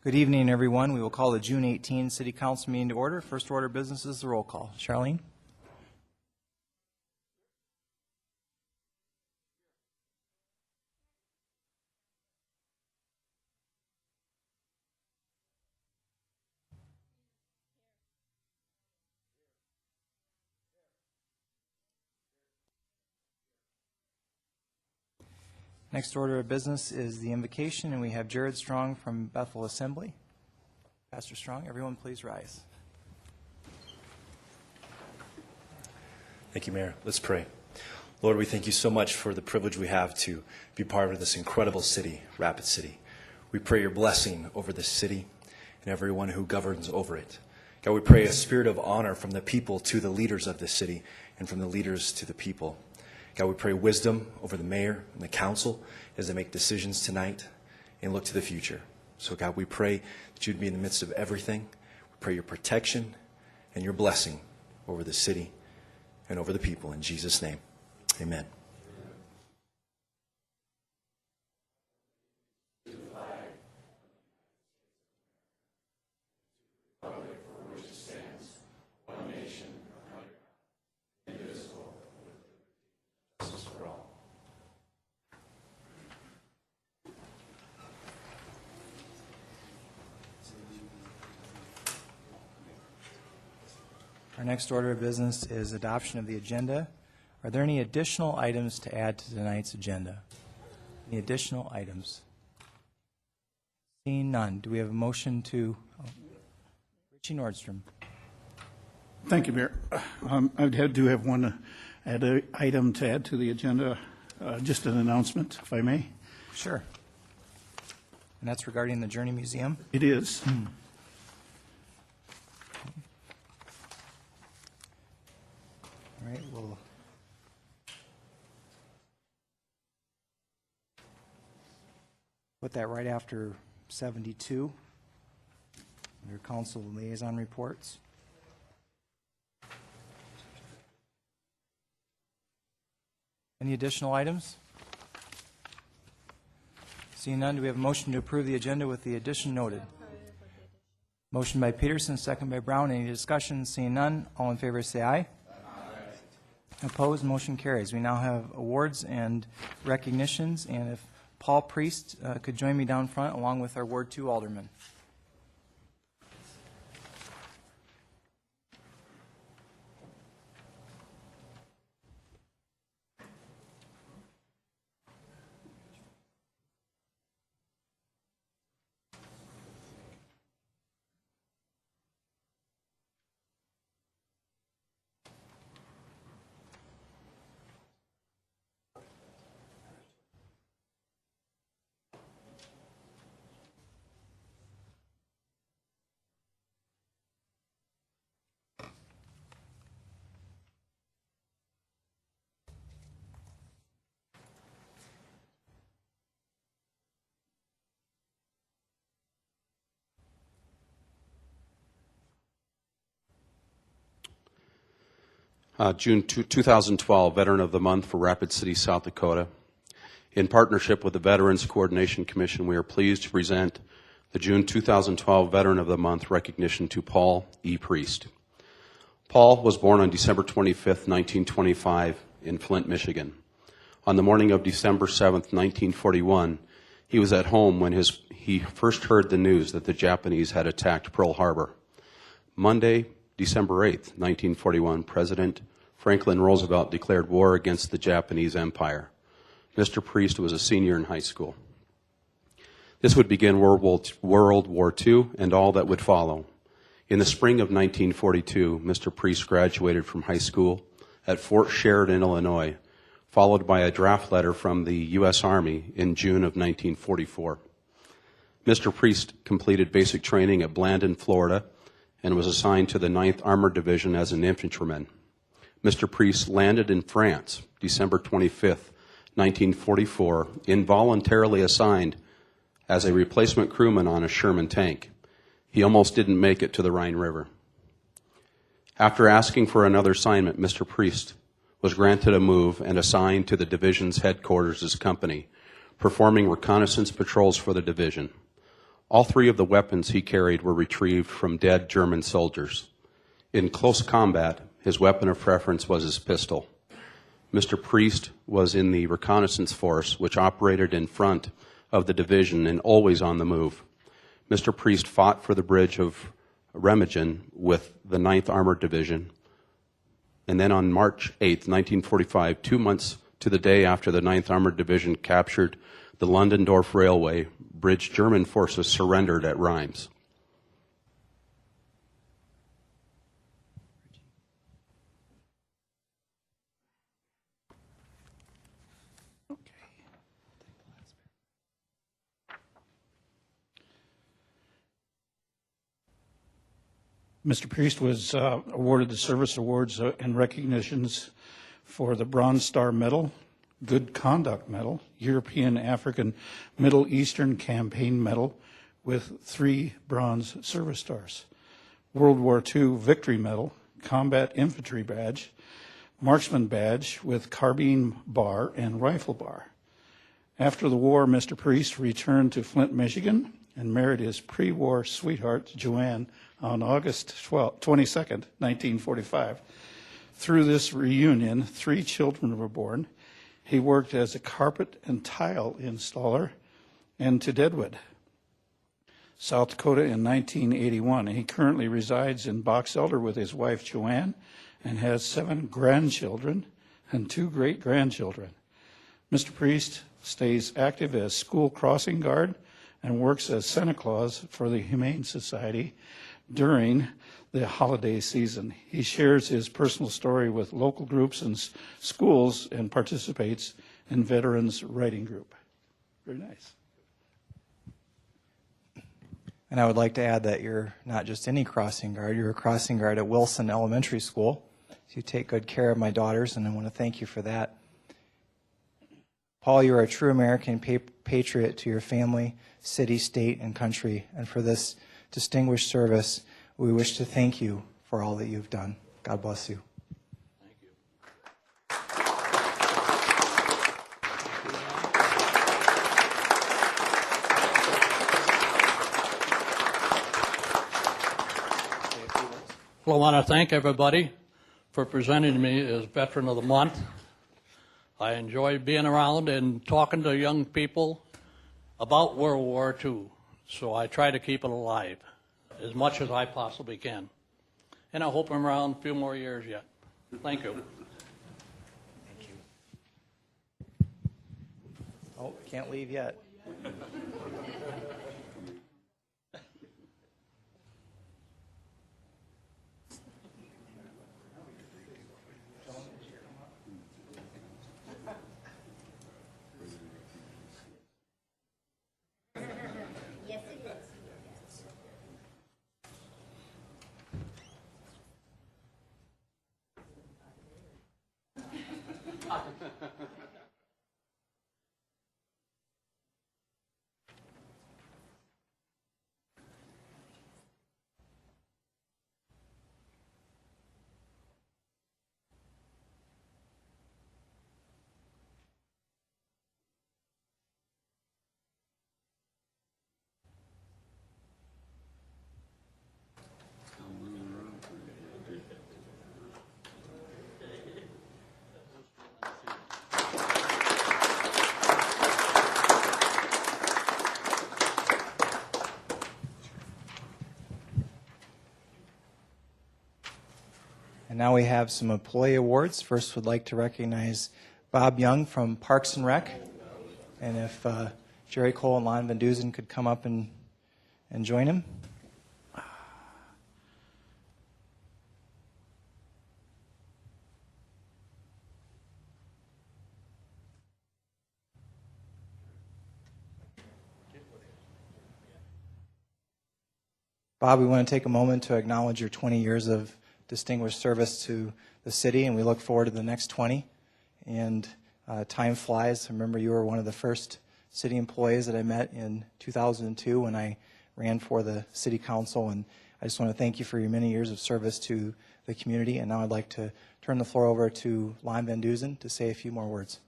Good evening, everyone. We will call the June 18 City Council meeting to order. First order of business is the roll call. Charlene? Next order of business is the invocation, and we have Jared Strong from Bethel Assembly. Pastor Strong, everyone please rise. Thank you, Mayor. Let's pray. Lord, we thank you so much for the privilege we have to be part of this incredible city, Rapid City. We pray your blessing over this city and everyone who governs over it. God, we pray a spirit of honor from the people to the leaders of this city and from the leaders to the people. God, we pray wisdom over the mayor and the council as they make decisions tonight and look to the future. So, God, we pray that you'd be in the midst of everything. We pray your protection and your blessing over the city and over the people. In Jesus' name, amen. Our next order of business is adoption of the agenda. Are there any additional items to add to tonight's agenda? Any additional items? Seeing none, do we have a motion to, Richie Nordstrom? Thank you, Mayor. I do have one item to add to the agenda, just an announcement, if I may. Sure. And that's regarding the Journey Museum? It is. All right, we'll put that right after 72, under council liaison reports. Any additional items? Seeing none, do we have a motion to approve the agenda with the addition noted? Motion by Peterson, second by Brown. Any discussion? Seeing none, all in favor say aye. Opposed, motion carries. We now have awards and recognitions, and if Paul Priest could join me down front along with our Ward 2 alderman. June 2012 Veteran of the Month for Rapid City, South Dakota. In partnership with the Veterans Coordination Commission, we are pleased to present the June 2012 Veteran of the Month recognition to Paul E. Priest. Paul was born on December 25, 1925 in Flint, Michigan. On the morning of December 7, 1941, he was at home when he first heard the news that the Japanese had attacked Pearl Harbor. Monday, December 8, 1941, President Franklin Roosevelt declared war against the Japanese Empire. Mr. Priest was a senior in high school. This would begin World War II and all that would follow. In the spring of 1942, Mr. Priest graduated from high school at Fort Sheridan, Illinois, followed by a draft letter from the U.S. Army in June of 1944. Mr. Priest completed basic training at Blandon, Florida, and was assigned to the 9th Armored Division as an infantryman. Mr. Priest landed in France, December 25, 1944, involuntarily assigned as a replacement crewman on a Sherman tank. He almost didn't make it to the Rhine River. After asking for another assignment, Mr. Priest was granted a move and assigned to the division's headquarters' company, performing reconnaissance patrols for the division. All 3 of the weapons he carried were retrieved from dead German soldiers. In close combat, his weapon of preference was his pistol. Mr. Priest was in the reconnaissance force, which operated in front of the division and always on the move. Mr. Priest fought for the bridge of Remagen with the 9th Armored Division. And then on March 8, 1945, 2 months to the day after the 9th Armored Division captured the Londendorf Railway bridge, German forces surrendered at Reims. Mr. Priest was awarded the service awards and recognitions for the Bronze Star Medal, Good Conduct Medal, European, African, Middle Eastern Campaign Medal with 3 Bronze Service Stars, World War II Victory Medal, Combat Infantry Badge, Marksman Badge with Carbine Bar and Rifle Bar. After the war, Mr. Priest returned to Flint, Michigan, and married his pre-war sweetheart, Joanne, on August 22nd, 1945. Through this reunion, 3 children were born. He worked as a carpet and tile installer and to Deadwood, South Dakota in 1981. He currently resides in Box Elder with his wife, Joanne, and has 7 grandchildren and 2 great-grandchildren. Mr. Priest stays active as school crossing guard and works as Santa Claus for the Humane Society during the holiday season. He shares his personal story with local groups and schools and participates in Veterans Writing Group. Very nice. And I would like to add that you're not just any crossing guard, you're a crossing guard at Wilson Elementary School. So you take good care of my daughters, and I want to thank you for that. Paul, you are a true American patriot to your family, city, state, and country. And for this distinguished service, we wish to thank you for all that you've done. God bless you. Well, I want to thank everybody for presenting me as Veteran of the Month. I enjoy being around and talking to young people about World War II, so I try to keep it alive as much as I possibly can. And I hope I'm around a few more years yet. Thank you. Thank you. Oh, can't leave yet. And now we have some employee awards. First, would like to recognize Bob Young from Parks and Rec. And if Jerry Cole and Lon Van Duzen could come up and join him. Bob, we want to take a moment to acknowledge your 20 years of distinguished service to the city, and we look forward to the next 20. And time flies. I remember you were one of the first city employees that I met in 2002 when I ran for the city council, and I just want to thank you for your many years of service to the community. And now I'd like to turn the floor over to Lon Van Duzen to say a few more words.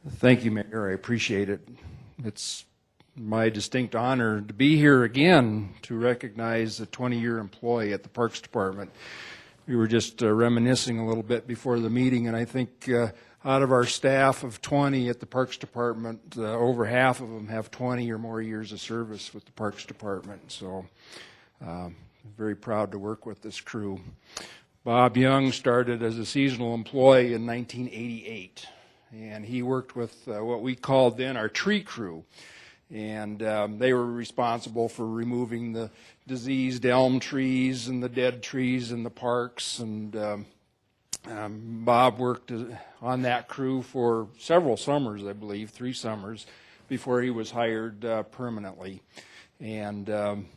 Thank you, Mayor. I appreciate it. It's my distinct honor to be here again to recognize a 20-year employee at the Parks Department. We were just reminiscing a little bit before the meeting, and I think out of our staff of 20 at the Parks Department, over half of them have 20 or more years of service with the Parks Department. So very proud to work with this crew. Bob Young started as a seasonal employee in 1988, and he worked with what we called then our tree crew. And they were responsible for removing the diseased elm trees and the dead trees in the parks. And Bob worked on that crew for several summers, I believe, 3 summers, before he was hired permanently. And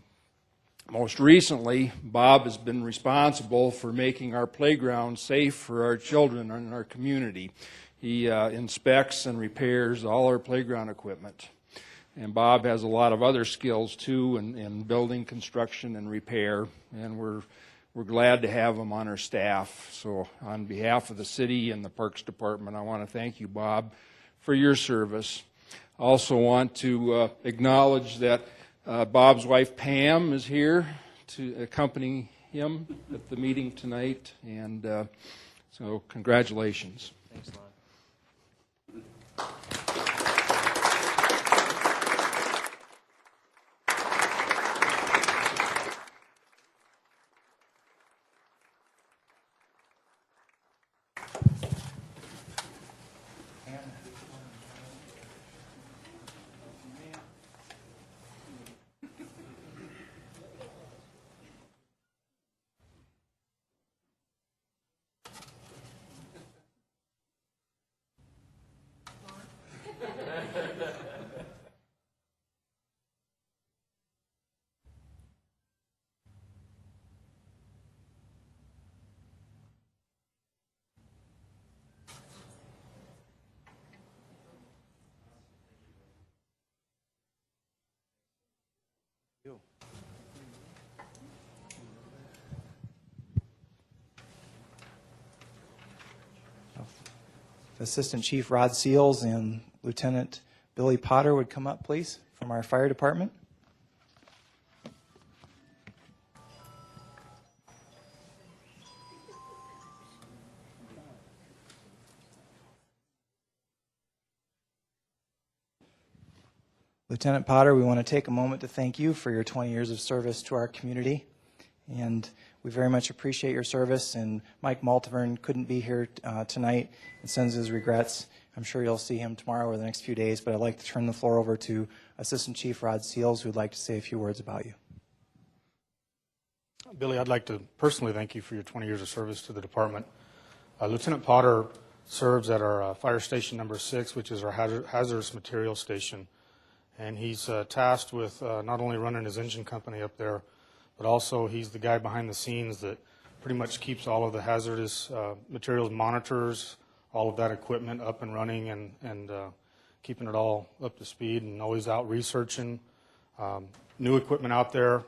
most recently, Bob has been responsible for making our playground safe for our children in our community. He inspects and repairs all our playground equipment. And Bob has a lot of other skills, too, in building, construction, and repair. And we're glad to have him on our staff. So on behalf of the city and the Parks Department, I want to thank you, Bob, for your service. I also want to acknowledge that Bob's wife, Pam, is here to accompany him at the meeting tonight. And so congratulations. Thanks a lot. Assistant Chief Rod Seals and Lieutenant Billy Potter would come up, please, from our fire department. Lieutenant Potter, we want to take a moment to thank you for your 20 years of service to our community. And we very much appreciate your service. And Mike Maltevern couldn't be here tonight and sends his regrets. I'm sure you'll see him tomorrow or the next few days. But I'd like to turn the floor over to Assistant Chief Rod Seals, who would like to say a few words about you. Billy, I'd like to personally thank you for your 20 years of service to the department. Lieutenant Potter serves at our fire station number 6, which is our hazardous materials station. And he's tasked with not only running his engine company up there, but also he's the guy behind the scenes that pretty much keeps all of the hazardous materials monitors, all of that equipment up and running, and keeping it all up to speed, and always out researching new equipment out there,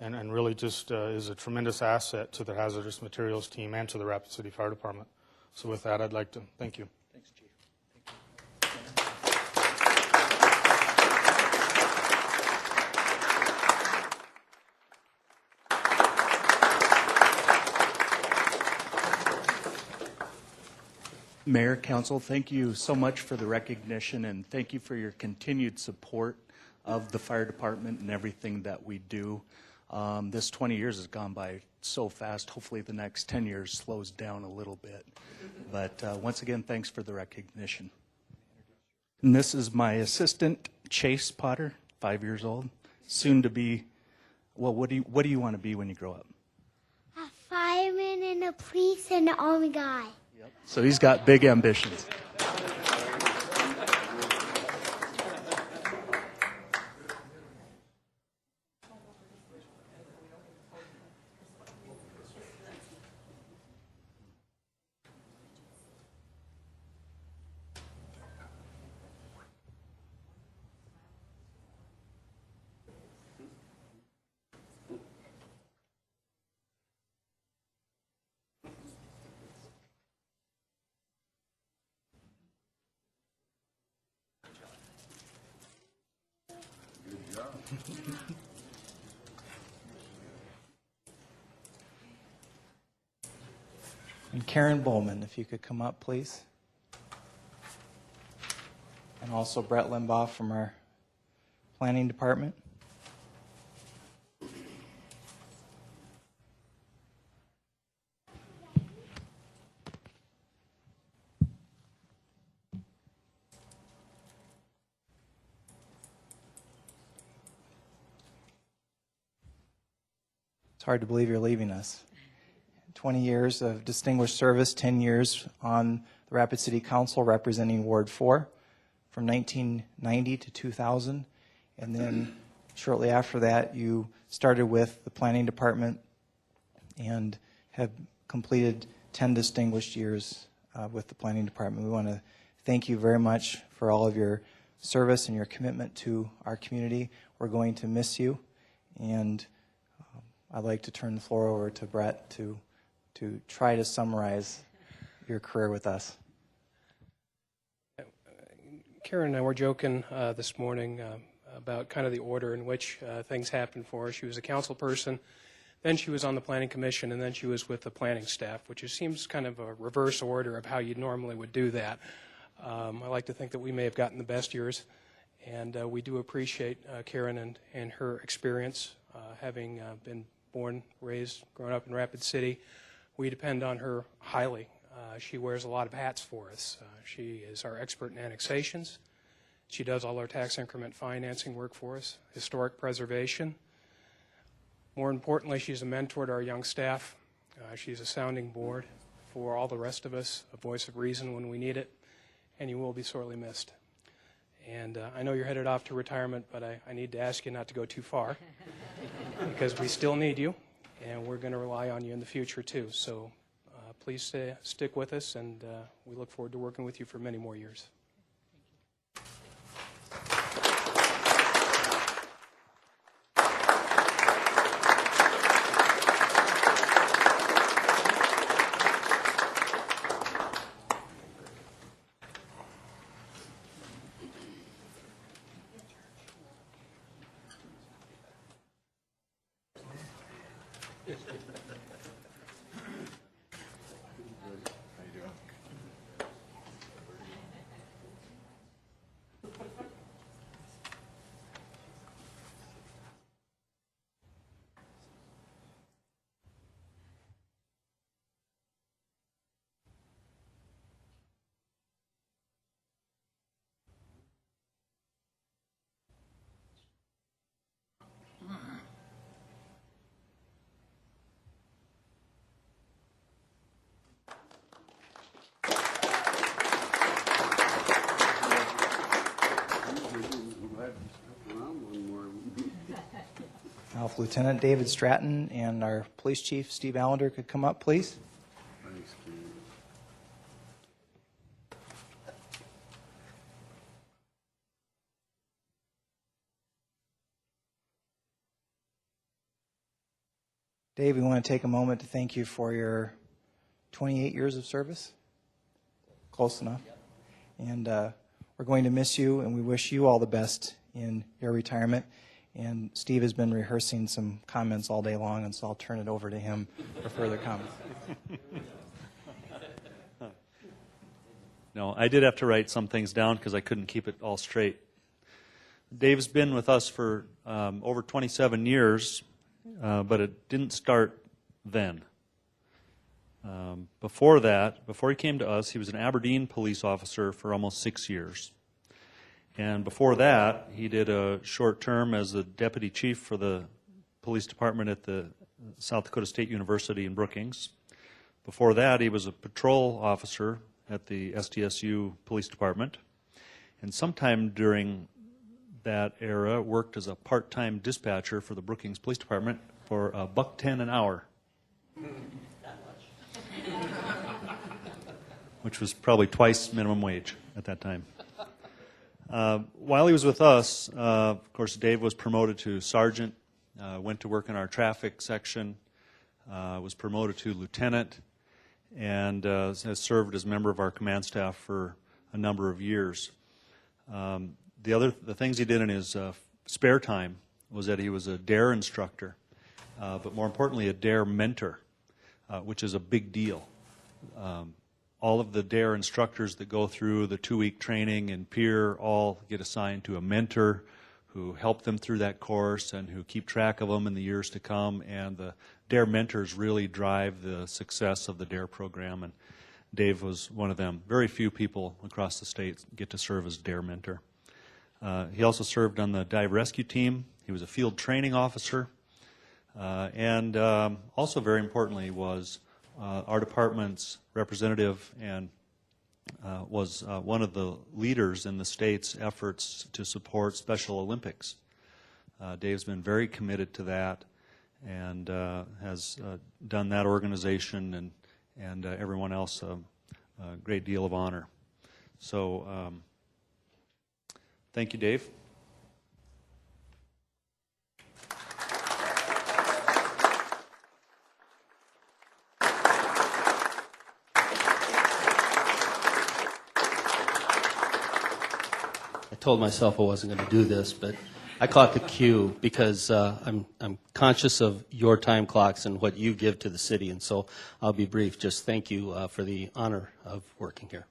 and really just is a tremendous asset to the hazardous materials team and to the Rapid City Fire Department. So with that, I'd like to thank you. Thanks, Chief. Mayor, Council, thank you so much for the recognition, and thank you for your continued support of the fire department and everything that we do. This 20 years has gone by so fast. Hopefully the next 10 years slows down a little bit. But once again, thanks for the recognition. And this is my assistant, Chase Potter, 5 years old, soon to be, well, what do you want to be when you grow up? A fireman and a police and an army guy. So he's got big ambitions. And Karen Bowman, if you could come up, please. And also Brett Limbaugh from our planning department. It's hard to believe you're leaving us. 20 years of distinguished service, 10 years on the Rapid City Council representing Ward 4 from 1990 to 2000. And then shortly after that, you started with the planning department and have completed 10 distinguished years with the planning department. We want to thank you very much for all of your service and your commitment to our community. We're going to miss you, and I'd like to turn the floor over to Brett to try to summarize your career with us. Karen and I were joking this morning about kind of the order in which things happened for her. She was a council person, then she was on the planning commission, and then she was with the planning staff, which seems kind of a reverse order of how you normally would do that. I like to think that we may have gotten the best years, and we do appreciate Karen and her experience, having been born, raised, grown up in Rapid City. We depend on her highly. She wears a lot of hats for us. She is our expert in annexations. She does all our tax increment financing work for us, historic preservation. More importantly, she's a mentor to our young staff. She's a sounding board for all the rest of us, a voice of reason when we need it, and you will be sorely missed. And I know you're headed off to retirement, but I need to ask you not to go too far because we still need you, and we're going to rely on you in the future too. So please stick with us, and we look forward to working with you for many more years. Now, if Lieutenant David Stratton and our Police Chief Steve Allender could come up, please. Dave, we want to take a moment to thank you for your 28 years of service. Close enough. And we're going to miss you, and we wish you all the best in your retirement. And Steve has been rehearsing some comments all day long, and so I'll turn it over to him for further comments. No, I did have to write some things down because I couldn't keep it all straight. Dave's been with us for over 27 years, but it didn't start then. Before that, before he came to us, he was an Aberdeen police officer for almost 6 years. And before that, he did a short term as the deputy chief for the police department at the South Dakota State University in Brookings. Before that, he was a patrol officer at the SDSU Police Department. And sometime during that era, worked as a part-time dispatcher for the Brookings Police Department for $1.10 an hour. Which was probably twice minimum wage at that time. While he was with us, of course, Dave was promoted to sergeant, went to work in our traffic section, was promoted to lieutenant, and has served as a member of our command staff for a number of years. The things he did in his spare time was that he was a DARE instructor, but more importantly, a DARE mentor, which is a big deal. All of the DARE instructors that go through the 2-week training in peer all get assigned to a mentor who help them through that course and who keep track of them in the years to come. And the DARE mentors really drive the success of the DARE program, and Dave was one of them. Very few people across the state get to serve as DARE mentor. He also served on the dive rescue team. He was a field training officer. And also very importantly was our department's representative and was one of the leaders in the state's efforts to support Special Olympics. Dave's been very committed to that and has done that organization and everyone else a great deal of honor. So thank you, Dave. I told myself I wasn't going to do this, but I caught the cue because I'm conscious of your time clocks and what you give to the city, and so I'll be brief. Just thank you for the honor of working here.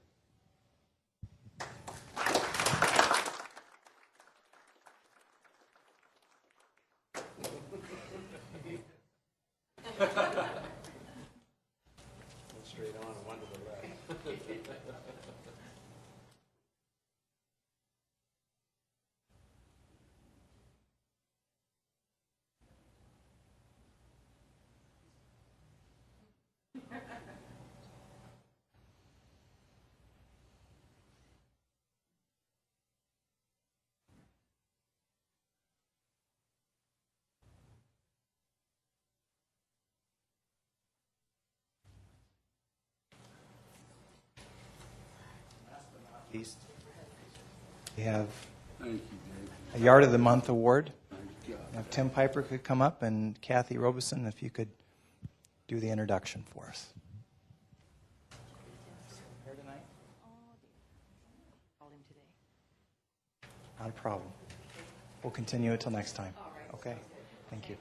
We have a Yard of the Month award. If Tim Piper could come up, and Kathy Robeson, if you could do the introduction for us. Not a problem. We'll continue until next time. Okay. Thank you.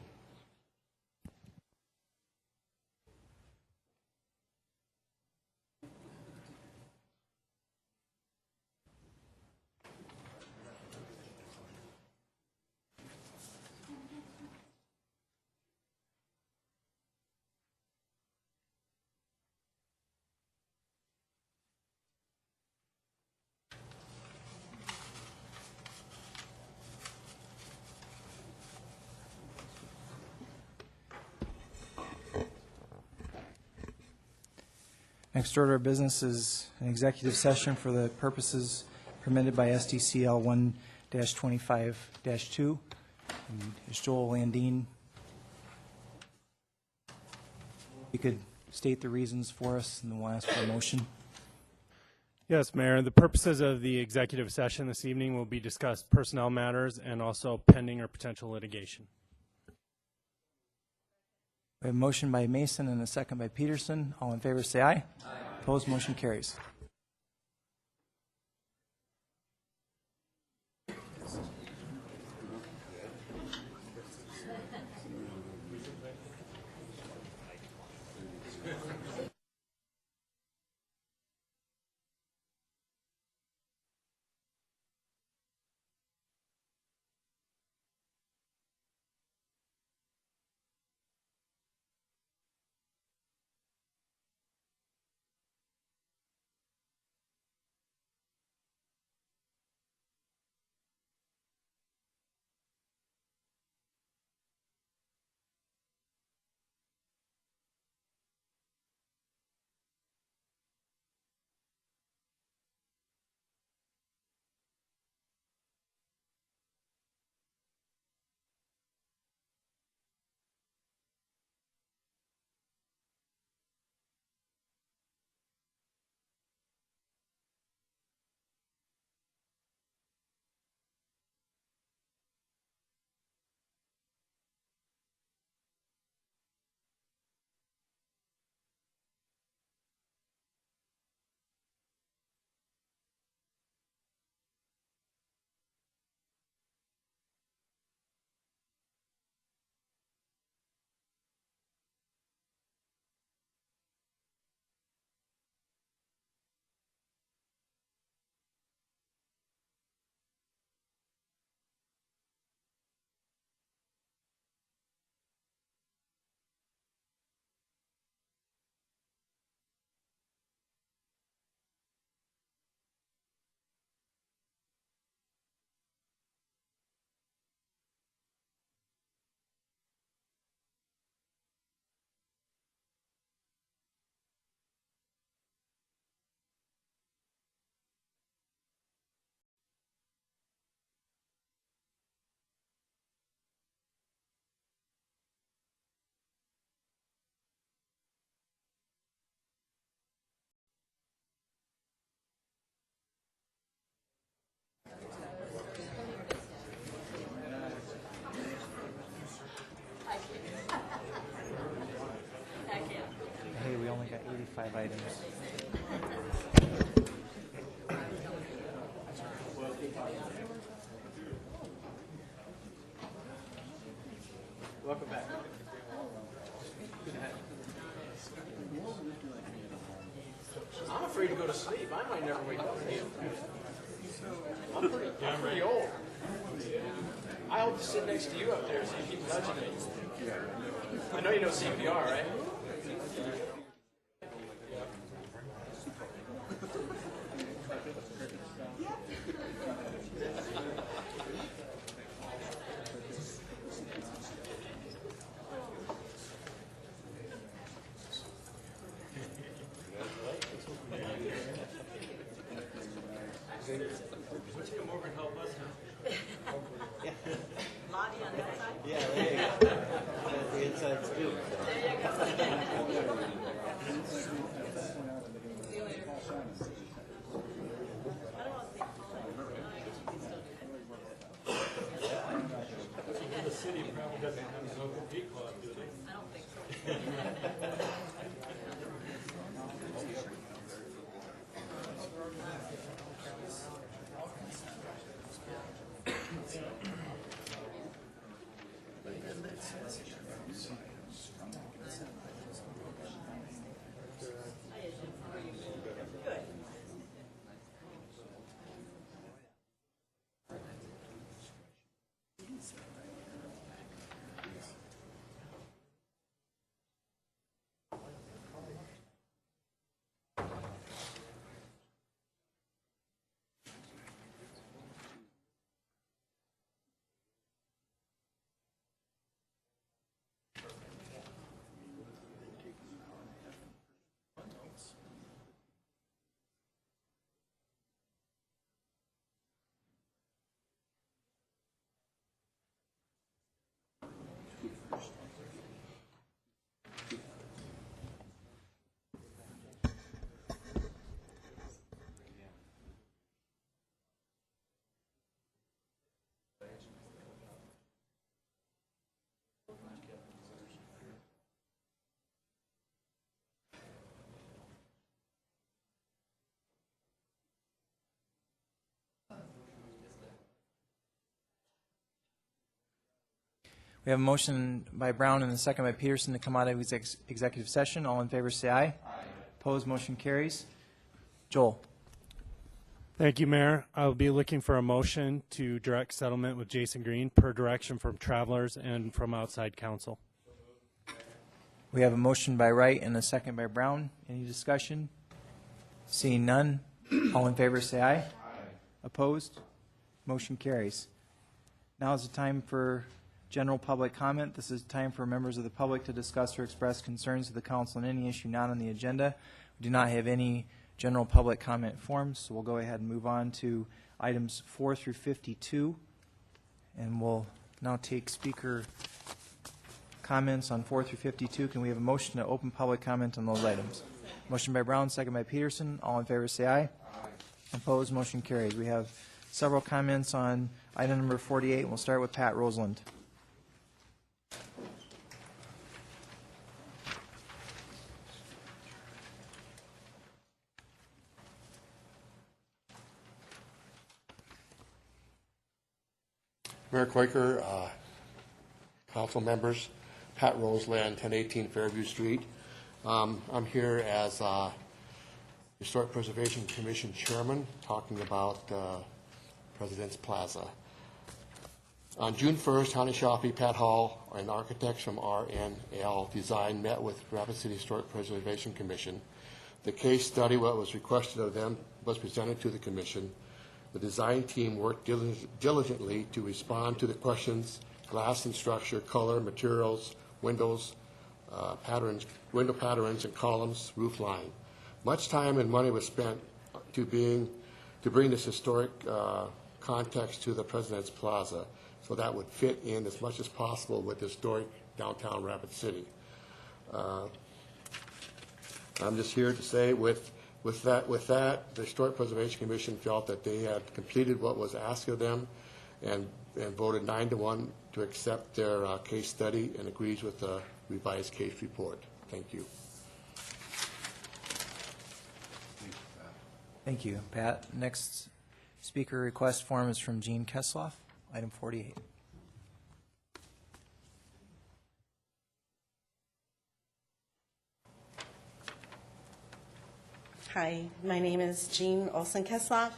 Next order of business is an executive session for the purposes permitted by SDCL 1-25-2. Is Joel Landine? You could state the reasons for us, and then we'll ask for a motion. Yes, Mayor. The purposes of the executive session this evening will be discussed personnel matters and also pending or potential litigation. We have a motion by Mason and a second by Peterson. All in favor say aye. Aye. Opposed, motion carries. 5 items. Welcome back. I'm afraid to go to sleep. I might never wake up again. I'm pretty old. I hope to sit next to you up there so you keep touching me. I know you know CPR, right? We have a motion by Brown and a second by Peterson to come out of executive session. All in favor say aye. Aye. Opposed, motion carries. Joel. Thank you, Mayor. I will be looking for a motion to direct settlement with Jason Green per direction from Travelers and from outside counsel. We have a motion by Wright and a second by Brown. Any discussion? Seeing none, all in favor say aye. Aye. Opposed? Motion carries. Now is the time for general public comment. This is time for members of the public to discuss or express concerns to the council on any issue not on the agenda. We do not have any general public comment forms, so we'll go ahead and move on to items 4 through 52. And we'll now take speaker comments on 4 through 52. Can we have a motion to open public comment on those items? Motion by Brown, second by Peterson. All in favor say aye. Aye. Opposed, motion carries. We have several comments on item number 48, and we'll start with Pat Roseland. Mayor Quaker, council members, Pat Roseland, 1018 Fairview Street. I'm here as Historic Preservation Commission Chairman, talking about President's Plaza. On June 1st, Hani Shafi, Pat Hall, and architects from RNL Design met with Rapid City Historic Preservation Commission. The case study, what was requested of them, was presented to the commission. The design team worked diligently to respond to the questions: glass and structure, color, materials, windows, window patterns and columns, roof line. Much time and money was spent to bring this historic context to the President's Plaza, so that would fit in as much as possible with historic downtown Rapid City. I'm just here to say with that, the Historic Preservation Commission felt that they had completed what was asked of them, and voted 9-1 to accept their case study and agrees with the revised case report. Thank you. Thank you, Pat. Next speaker request form is from Gene Kesloff, item 48. Hi, my name is Jean Olsen-Kesloff,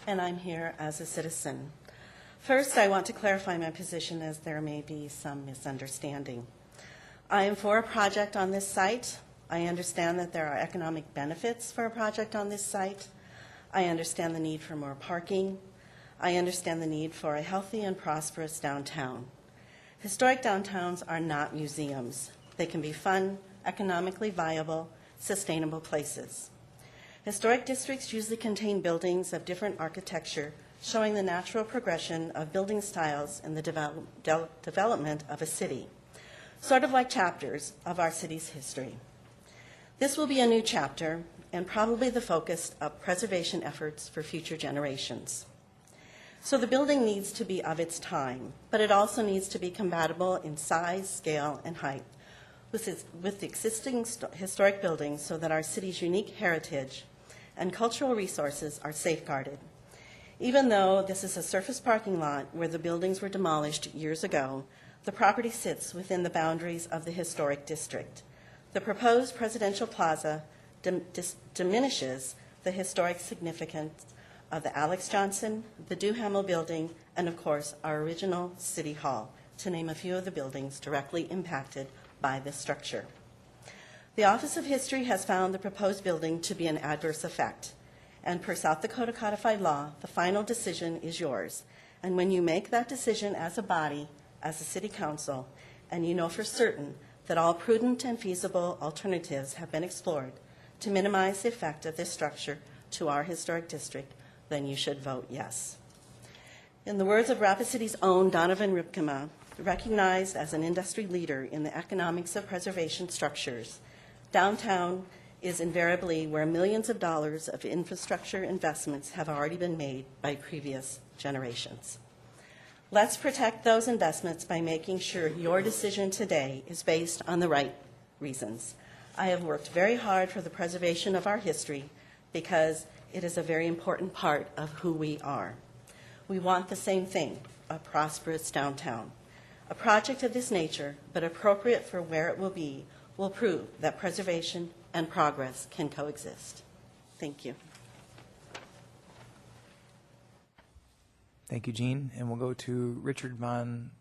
and I'm here as a citizen. First, I want to clarify my position as there may be some misunderstanding. I am for a project on this site. I understand that there are economic benefits for a project on this site. I understand the need for more parking. I understand the need for a healthy and prosperous downtown. Historic downtowns are not museums. They can be fun, economically viable, sustainable places. Historic districts usually contain buildings of different architecture, showing the natural progression of building styles in the development of a city, sort of like chapters of our city's history. This will be a new chapter and probably the focus of preservation efforts for future generations. So the building needs to be of its time, but it also needs to be compatible in size, scale, and height with the existing historic buildings so that our city's unique heritage and cultural resources are safeguarded. Even though this is a surface parking lot where the buildings were demolished years ago, the property sits within the boundaries of the historic district. The proposed presidential plaza diminishes the historic significance of the Alex Johnson, the Duhamel Building, and of course our original City Hall, to name a few of the buildings directly impacted by this structure. The Office of History has found the proposed building to be an adverse effect, and per South Dakota codified law, the final decision is yours. And when you make that decision as a body, as a city council, and you know for certain that all prudent and feasible alternatives have been explored to minimize the effect of this structure to our historic district, then you should vote yes. In the words of Rapid City's own Donovan Ripkema, recognized as an industry leader in the economics of preservation structures, downtown is invariably where millions of dollars of infrastructure investments have already been made by previous generations. Let's protect those investments by making sure your decision today is based on the right reasons. I have worked very hard for the preservation of our history because it is a very important part of who we are. We want the same thing, a prosperous downtown. A project of this nature, but appropriate for where it will be, will prove that preservation and progress can coexist. Thank you. Thank you, Jean. And we'll go to Richard Von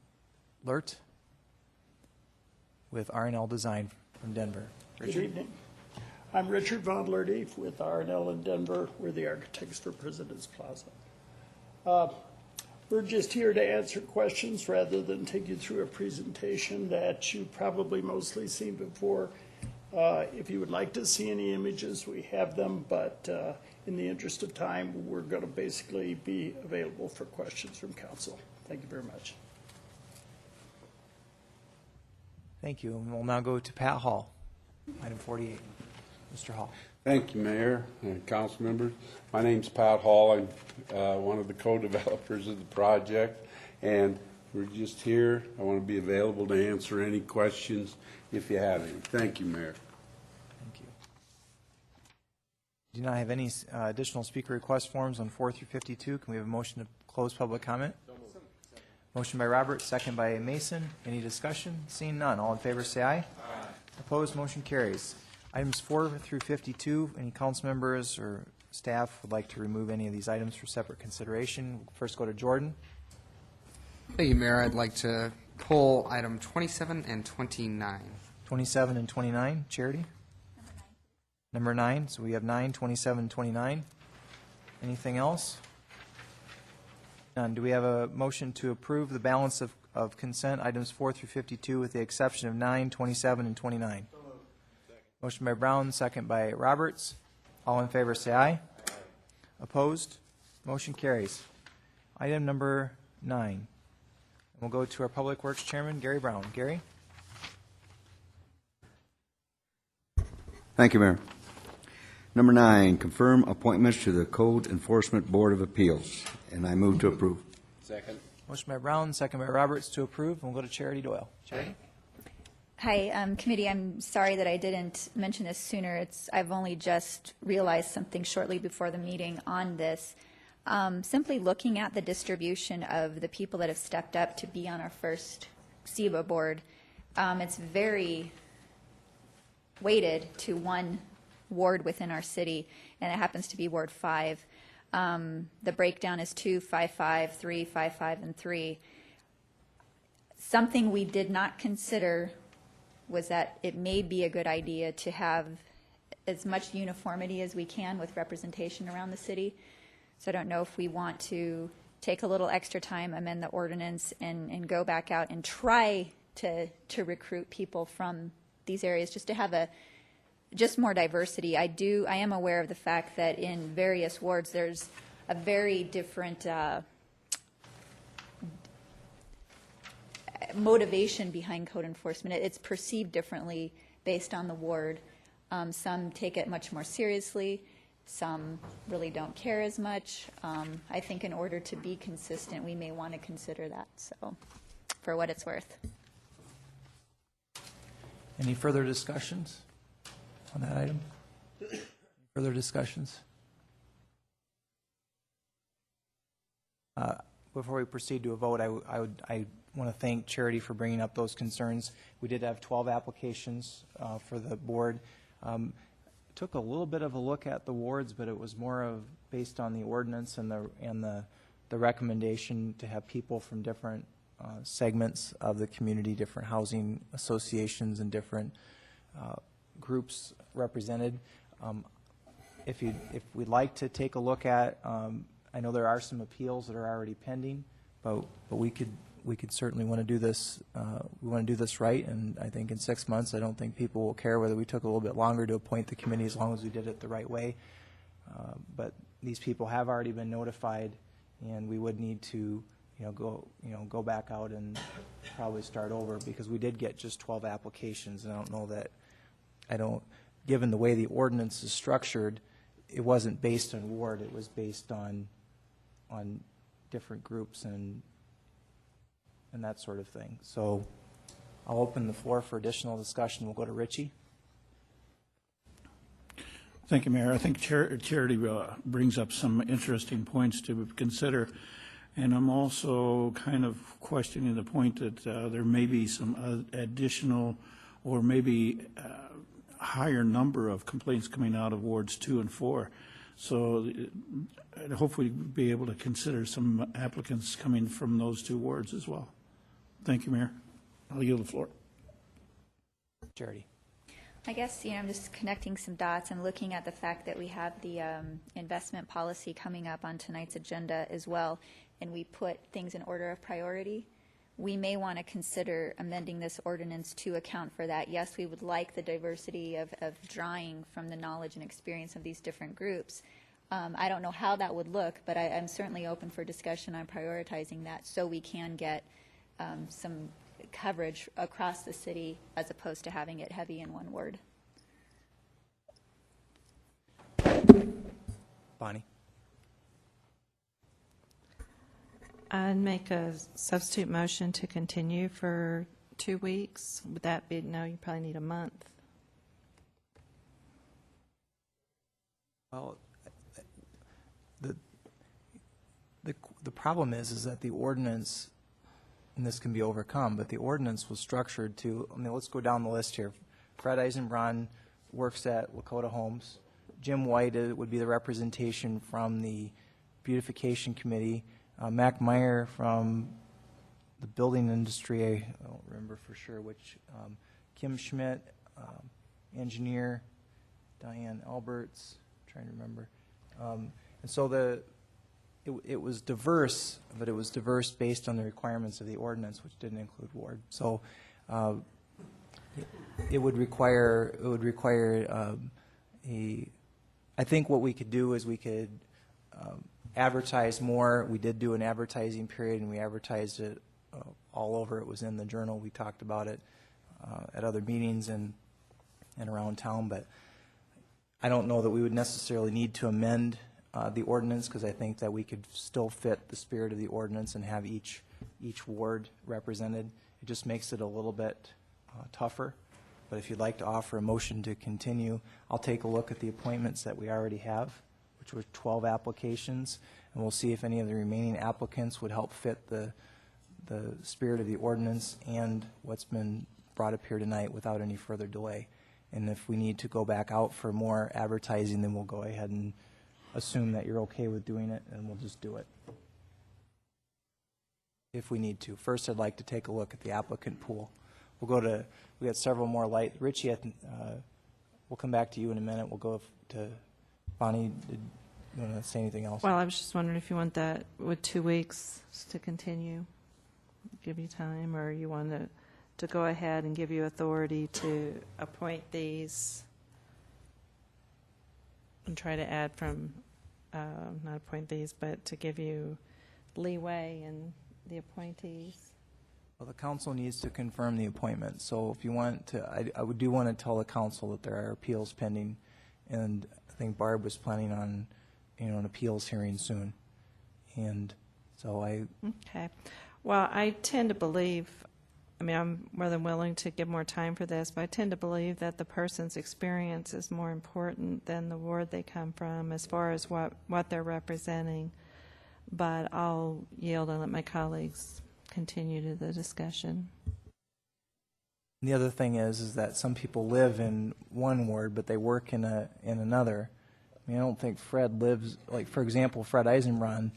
Lert with R&L Design from Denver. Richard. Good evening. I'm Richard Von Lerty with R&L in Denver. We're the architects for President's Plaza. We're just here to answer questions rather than take you through a presentation that you've probably mostly seen before. If you would like to see any images, we have them, but in the interest of time, we're going to basically be available for questions from council. Thank you very much. Thank you. And we'll now go to Pat Hall, item 48. Mr. Hall. Thank you, Mayor and council members. My name's Pat Hall. I'm one of the co-developers of the project, and we're just here. I want to be available to answer any questions if you have any. Thank you, Mayor. Thank you. Do not have any additional speaker request forms on 4 through 52. Can we have a motion to close public comment? Motion by Roberts, second by Mason. Any discussion? Seeing none. All in favor say aye. Aye. Opposed? Motion carries. Items 4 through 52, any council members or staff would like to remove any of these items for separate consideration? First go to Jordan. Thank you, Mayor. I'd like to pull item 27 and 29. 27 and 29, Charity? Number 9. So we have 9, 27, and 29. Anything else? None. Do we have a motion to approve the balance of consent, items 4 through 52, with the exception of 9, 27, and 29? Motion by Brown, second by Roberts. All in favor say aye. Aye. Opposed? Motion carries. Item number 9. We'll go to our Public Works Chairman, Gary Brown. Gary? Thank you, Mayor. Number 9, confirm appointments to the Code Enforcement Board of Appeals, and I move to approve. Second. Motion by Brown, second by Roberts to approve, and we'll go to Charity Doyle. Charity? Hi, committee. I'm sorry that I didn't mention this sooner. I've only just realized something shortly before the meeting on this. Simply looking at the distribution of the people that have stepped up to be on our first SEBA board, it's very weighted to one ward within our city, and it happens to be Ward 5. The breakdown is 2, 5, 5, 3, 5, 5, and 3. Something we did not consider was that it may be a good idea to have as much uniformity as we can with representation around the city. So I don't know if we want to take a little extra time, amend the ordinance, and go back out and try to recruit people from these areas just to have just more diversity. I am aware of the fact that in various wards there's a very different motivation behind code enforcement. It's perceived differently based on the ward. Some take it much more seriously. Some really don't care as much. I think in order to be consistent, we may want to consider that, so for what it's worth. Any further discussions on that item? Further discussions? Before we proceed to a vote, I want to thank Charity for bringing up those concerns. We did have 12 applications for the board. Took a little bit of a look at the wards, but it was more of based on the ordinance and the recommendation to have people from different segments of the community, different housing associations, and different groups represented. If we'd like to take a look at, I know there are some appeals that are already pending, but we could certainly want to do this. We want to do this right, and I think in 6 months, I don't think people will care whether we took a little bit longer to appoint the committee as long as we did it the right way. But these people have already been notified, and we would need to, go back out and probably start over because we did get just 12 applications, and I don't know that. Given the way the ordinance is structured, it wasn't based on ward. It was based on different groups and that sort of thing. So I'll open the floor for additional discussion. We'll go to Richie. Thank you, Mayor. I think Charity brings up some interesting points to consider, and I'm also kind of questioning the point that there may be some additional or maybe higher number of complaints coming out of wards 2 and 4. So I'd hopefully be able to consider some applicants coming from those 2 wards as well. Thank you, Mayor. I'll yield the floor. Charity. I guess, I'm just connecting some dots. I'm looking at the fact that we have the investment policy coming up on tonight's agenda as well, and we put things in order of priority. We may want to consider amending this ordinance to account for that. Yes, we would like the diversity of drawing from the knowledge and experience of these different groups. I don't know how that would look, but I'm certainly open for discussion on prioritizing that so we can get some coverage across the city as opposed to having it heavy in one word. Bonnie. I'd make a substitute motion to continue for 2 weeks. Would that be, no, you probably need a month. Well, the problem is that the ordinance, and this can be overcome, but the ordinance was structured to, let's go down the list here. Fred Eisenbrun works at Lakota Homes. Jim White would be the representation from the Beautification Committee. Mac Meyer from the building industry, I don't remember for sure which. Kim Schmidt, engineer. Diane Alberts, trying to remember. And so it was diverse, but it was diverse based on the requirements of the ordinance, which didn't include ward. So it would require I think what we could do is we could advertise more. We did do an advertising period, and we advertised it all over. It was in the Journal. We talked about it at other meetings and around town, but I don't know that we would necessarily need to amend the ordinance, because I think that we could still fit the spirit of the ordinance and have each ward represented. It just makes it a little bit tougher. But if you'd like to offer a motion to continue, I'll take a look at the appointments that we already have, which were 12 applications, and we'll see if any of the remaining applicants would help fit the spirit of the ordinance and what's been brought up here tonight without any further delay. And if we need to go back out for more advertising, then we'll go ahead and assume that you're okay with doing it, and we'll just do it if we need to. First, I'd like to take a look at the applicant pool. We got several more Richie, we'll come back to you in a minute. We'll go to Bonnie. Did you want to say anything else? Well, I was just wondering if you want that with 2 weeks to continue, give you time, or you want to go ahead and give you authority to appoint these and try to add from, not appoint these, but to give you leeway in the appointees. Well, the council needs to confirm the appointment. So if you want to, I do want to tell the council that there are appeals pending, and I think Barb was planning on, an appeals hearing soon. And so Okay. Well, I tend to believe, I'm more than willing to give more time for this, but I tend to believe that the person's experience is more important than the ward they come from as far as what they're representing. But I'll yield and let my colleagues continue to the discussion. the other thing is that some people live in one ward, but they work in another. I don't think Fred lives, like, for example, Fred Eisenbron.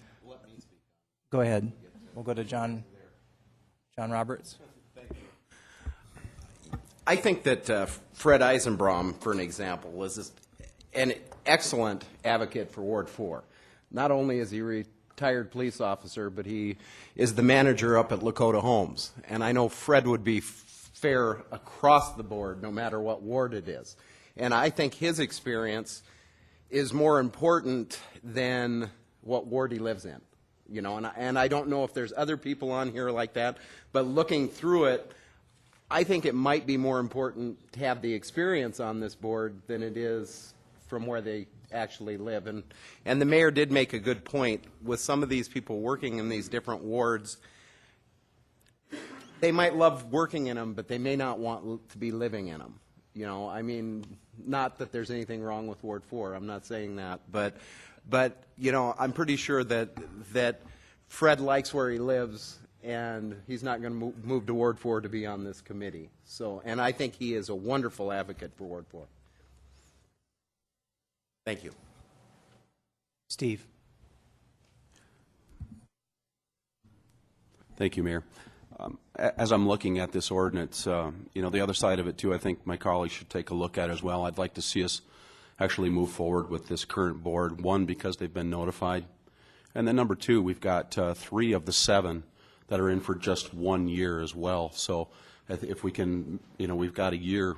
Go ahead. We'll go to John Roberts. I think that Fred Eisenbrom, for an example, is an excellent advocate for Ward 4. Not only is he a retired police officer, but he is the manager up at Lakota Homes. And I know Fred would be fair across the board, no matter what ward it is. And I think his experience is more important than what ward he lives in. And I don't know if there's other people on here like that, but looking through it, I think it might be more important to have the experience on this board than it is from where they actually live. And the mayor did make a good point with some of these people working in these different wards. They might love working in them, but they may not want to be living in them. Not that there's anything wrong with Ward 4. I'm not saying that, but I'm pretty sure that Fred likes where he lives, and he's not going to move to Ward 4 to be on this committee. And I think he is a wonderful advocate for Ward 4. Thank you. Steve. Thank you, Mayor. As I'm looking at this ordinance, the other side of it too, I think my colleagues should take a look at as well. I'd like to see us actually move forward with this current board. One, because they've been notified. And then number two, we've got 3 of the 7 that are in for just 1 year as well. So if we can, we've got a year,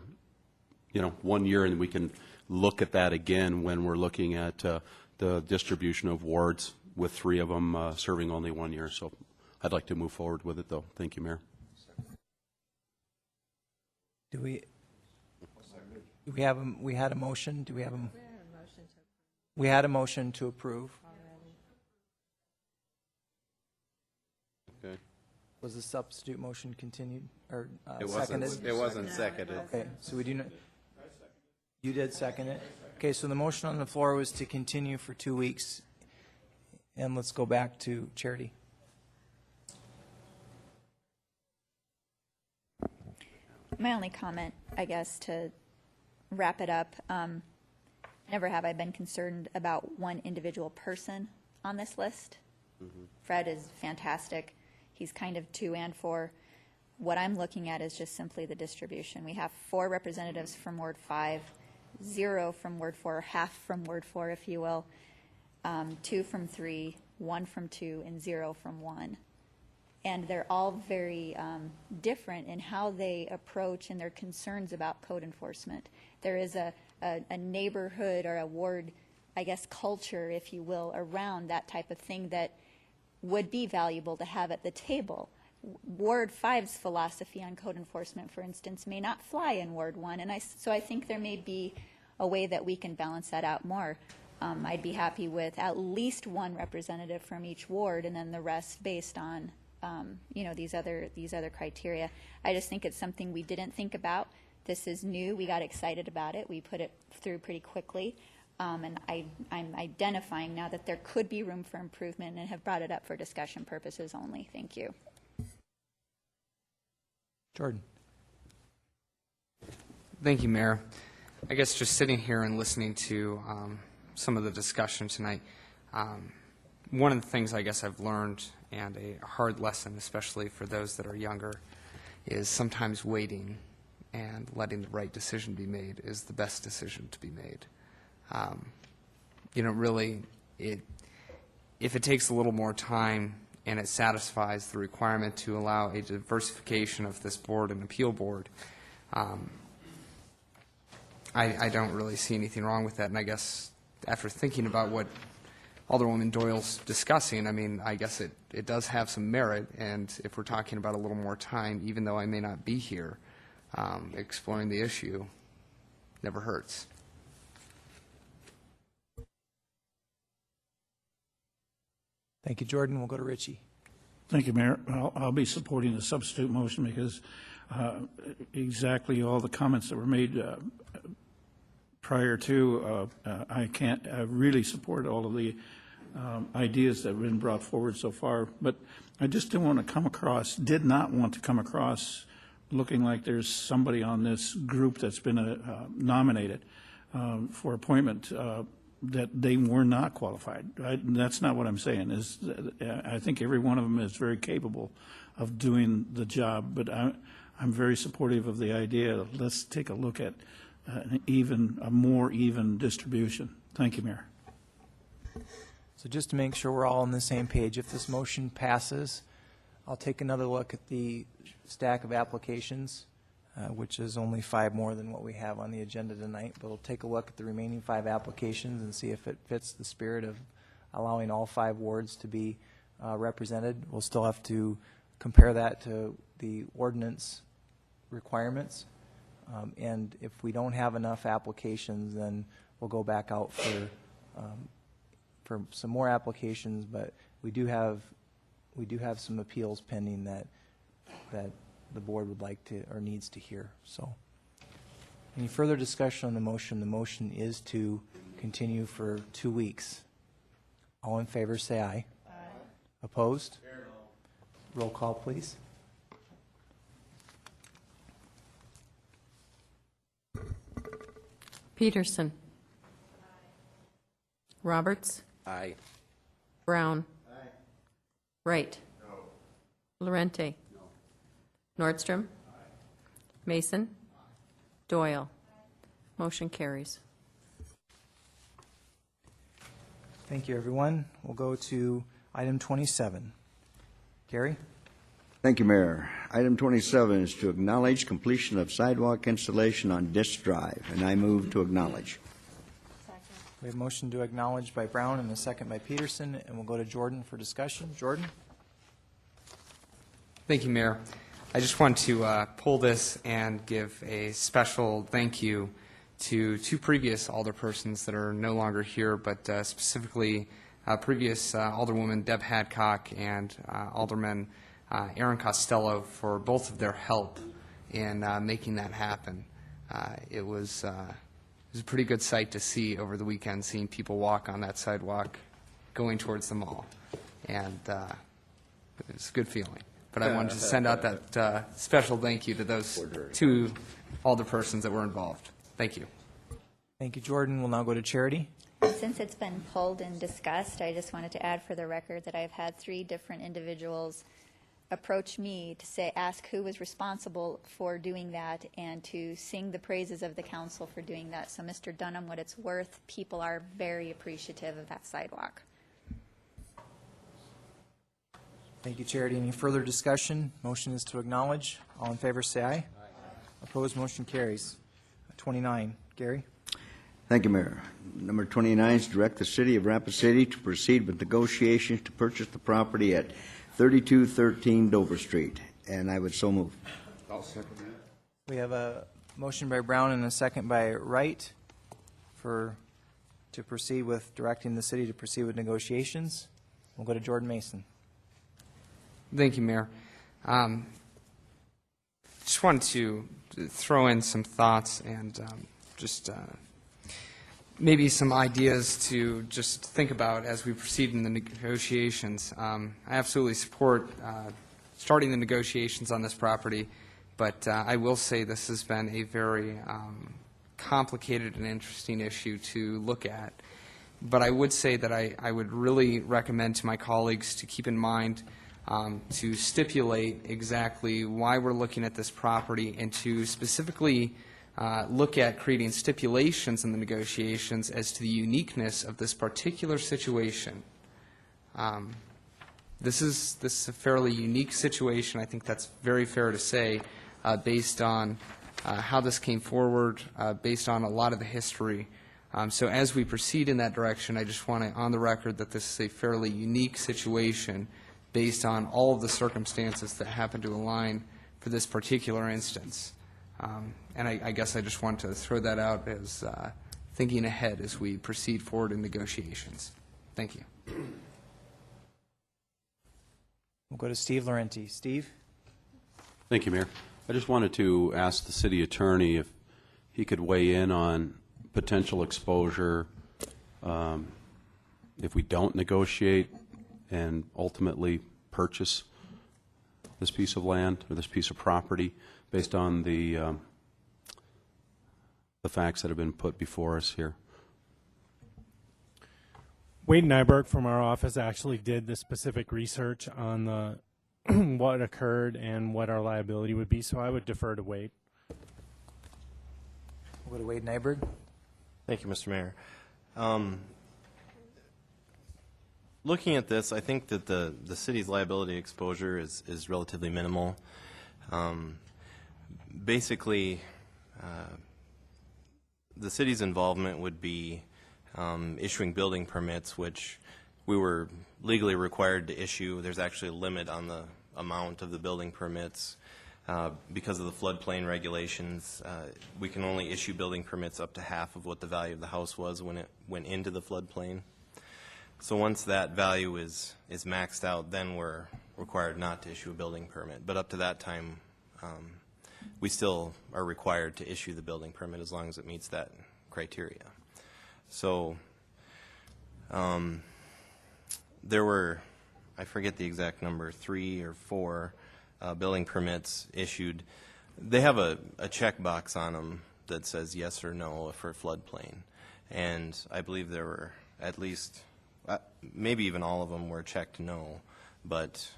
1 year, and we can look at that again when we're looking at the distribution of wards with 3 of them serving only 1 year. So I'd like to move forward with it, though. Thank you, Mayor. We had a motion. Do we have a? We had a motion to approve. Okay. Was the substitute motion continued or It seconded? It wasn't seconded. Okay, so we do not. You did second it. Okay, so the motion on the floor was to continue for 2 weeks, and let's go back to Charity. My only comment, I guess, to wrap it up, never have I been concerned about one individual person on this list. Fred is fantastic. He's kind of 2 and 4. What I'm looking at is just simply the distribution. We have 4 representatives from Ward 5, 0 from Ward 4, half from Ward 4, if you will, 2 from 3, 1 from 2, and 0 from 1. And they're all very different in how they approach and their concerns about code enforcement. There is a neighborhood or a ward, I guess, culture, if you will, around that type of thing that would be valuable to have at the table. Ward 5's philosophy on code enforcement, for instance, may not fly in Ward 1, and so I think there may be a way that we can balance that out more. I'd be happy with at least 1 representative from each ward, and then the rest based on these other criteria. I just think it's something we didn't think about. This is new. We got excited about it. We put it through pretty quickly. And I'm identifying now that there could be room for improvement and have brought it up for discussion purposes only. Thank you. Jordan. Thank you, Mayor. I guess just sitting here and listening to some of the discussion tonight, one of the things I guess I've learned, and a hard lesson, especially for those that are younger, is sometimes waiting and letting the right decision be made is the best decision to be made. Really, if it takes a little more time and it satisfies the requirement to allow a diversification of this board and appeal board, I don't really see anything wrong with that. And I guess after thinking about what Alderwoman Doyle's discussing, I guess it does have some merit. And if we're talking about a little more time, even though I may not be here, exploring the issue never hurts. Thank you, Jordan. We'll go to Richie. Thank you, Mayor. I'll be supporting the substitute motion because exactly all the comments that were made prior to, I really support all of the ideas that have been brought forward so far. But I just did not want to come across looking like there's somebody on this group that's been nominated for appointment that they were not qualified. That's not what I'm saying. I think every one of them is very capable of doing the job, but I'm very supportive of the idea of let's take a look at a more even distribution. Thank you, Mayor. So just to make sure we're all on the same page, if this motion passes, I'll take another look at the stack of applications, which is only 5 more than what we have on the agenda tonight. But we'll take a look at the remaining 5 applications and see if it fits the spirit of allowing all 5 wards to be represented. We'll still have to compare that to the ordinance requirements. And if we don't have enough applications, then we'll go back out for some more applications. But we do have some appeals pending that the board would like to or needs to hear. So, any further discussion on the motion? The motion is to continue for 2 weeks. All in favor, say aye. Aye. Opposed? Roll call, please. Peterson. Roberts. Aye. Brown. Wright. Lorente. Nordstrom. Mason. Doyle. Motion carries. Thank you, everyone. We'll go to item 27. Gary? Thank you, Mayor. Item 27 is to acknowledge completion of sidewalk installation on Disk Drive, and I move to acknowledge. We have a motion to acknowledge by Brown and a second by Peterson, and we'll go to Jordan for discussion. Jordan? Thank you, Mayor. I just want to pull this and give a special thank you to 2 previous alderpersons that are no longer here, but specifically previous Alderwoman Deb Hadcock and Alderman Aaron Costello for both of their help in making that happen. It was a pretty good sight to see over the weekend, seeing people walk on that sidewalk going towards the mall, and it was a good feeling. But I wanted to send out that special thank you to those 2 alderpersons that were involved. Thank you. Thank you, Jordan. We'll now go to Charity. Since it's been pulled and discussed, I just wanted to add for the record that I've had 3 different individuals approach me to ask who was responsible for doing that and to sing the praises of the council for doing that. So, Mr. Dunham, what it's worth, people are very appreciative of that sidewalk. Thank you, Charity. Any further discussion? Motion is to acknowledge. All in favor, say aye. Aye. Opposed, motion carries. 29. Gary? Thank you, Mayor. Number 29 is direct the City of Rapid City to proceed with negotiations to purchase the property at 3213 Dover Street, and I would so move. I'll second that. We have a motion by Brown and a second by Wright to proceed with directing the city to proceed with negotiations. We'll go to Jordan Mason. Thank you, Mayor. Just wanted to throw in some thoughts and maybe some ideas to just think about as we proceed in the negotiations. I absolutely support starting the negotiations on this property, but I will say this has been a very complicated and interesting issue to look at. But I would say that I would really recommend to my colleagues to keep in mind to stipulate exactly why we're looking at this property and to specifically look at creating stipulations in the negotiations as to the uniqueness of this particular situation. This is a fairly unique situation. I think that's very fair to say based on how this came forward, based on a lot of the history. So as we proceed in that direction, I just want to on the record that this is a fairly unique situation based on all of the circumstances that happen to align for this particular instance. And I guess I just want to throw that out as thinking ahead as we proceed forward in negotiations. Thank you. We'll go to Steve Laurenti. Steve? Thank you, Mayor. I just wanted to ask the city attorney if he could weigh in on potential exposure if we don't negotiate and ultimately purchase this piece of land or this piece of property based on the facts that have been put before us here. Wade Nyberg from our office actually did the specific research on the what occurred and what our liability would be, so I would defer to Wade. We'll go to Wade Nyberg. Thank you, Mr. Mayor. Looking at this, I think that the city's liability exposure is relatively minimal. Basically, the city's involvement would be issuing building permits, which we were legally required to issue. There's actually a limit on the amount of the building permits. Because of the floodplain regulations, we can only issue building permits up to half of what the value of the house was when it went into the floodplain. So once that value is maxed out, then we're required not to issue a building permit. But up to that time, we still are required to issue the building permit as long as it meets that criteria. So there were, I forget the exact number, 3 or 4 building permits issued. They have a checkbox on them that says yes or no for floodplain. And I believe there were at least, maybe even all of them were checked no. But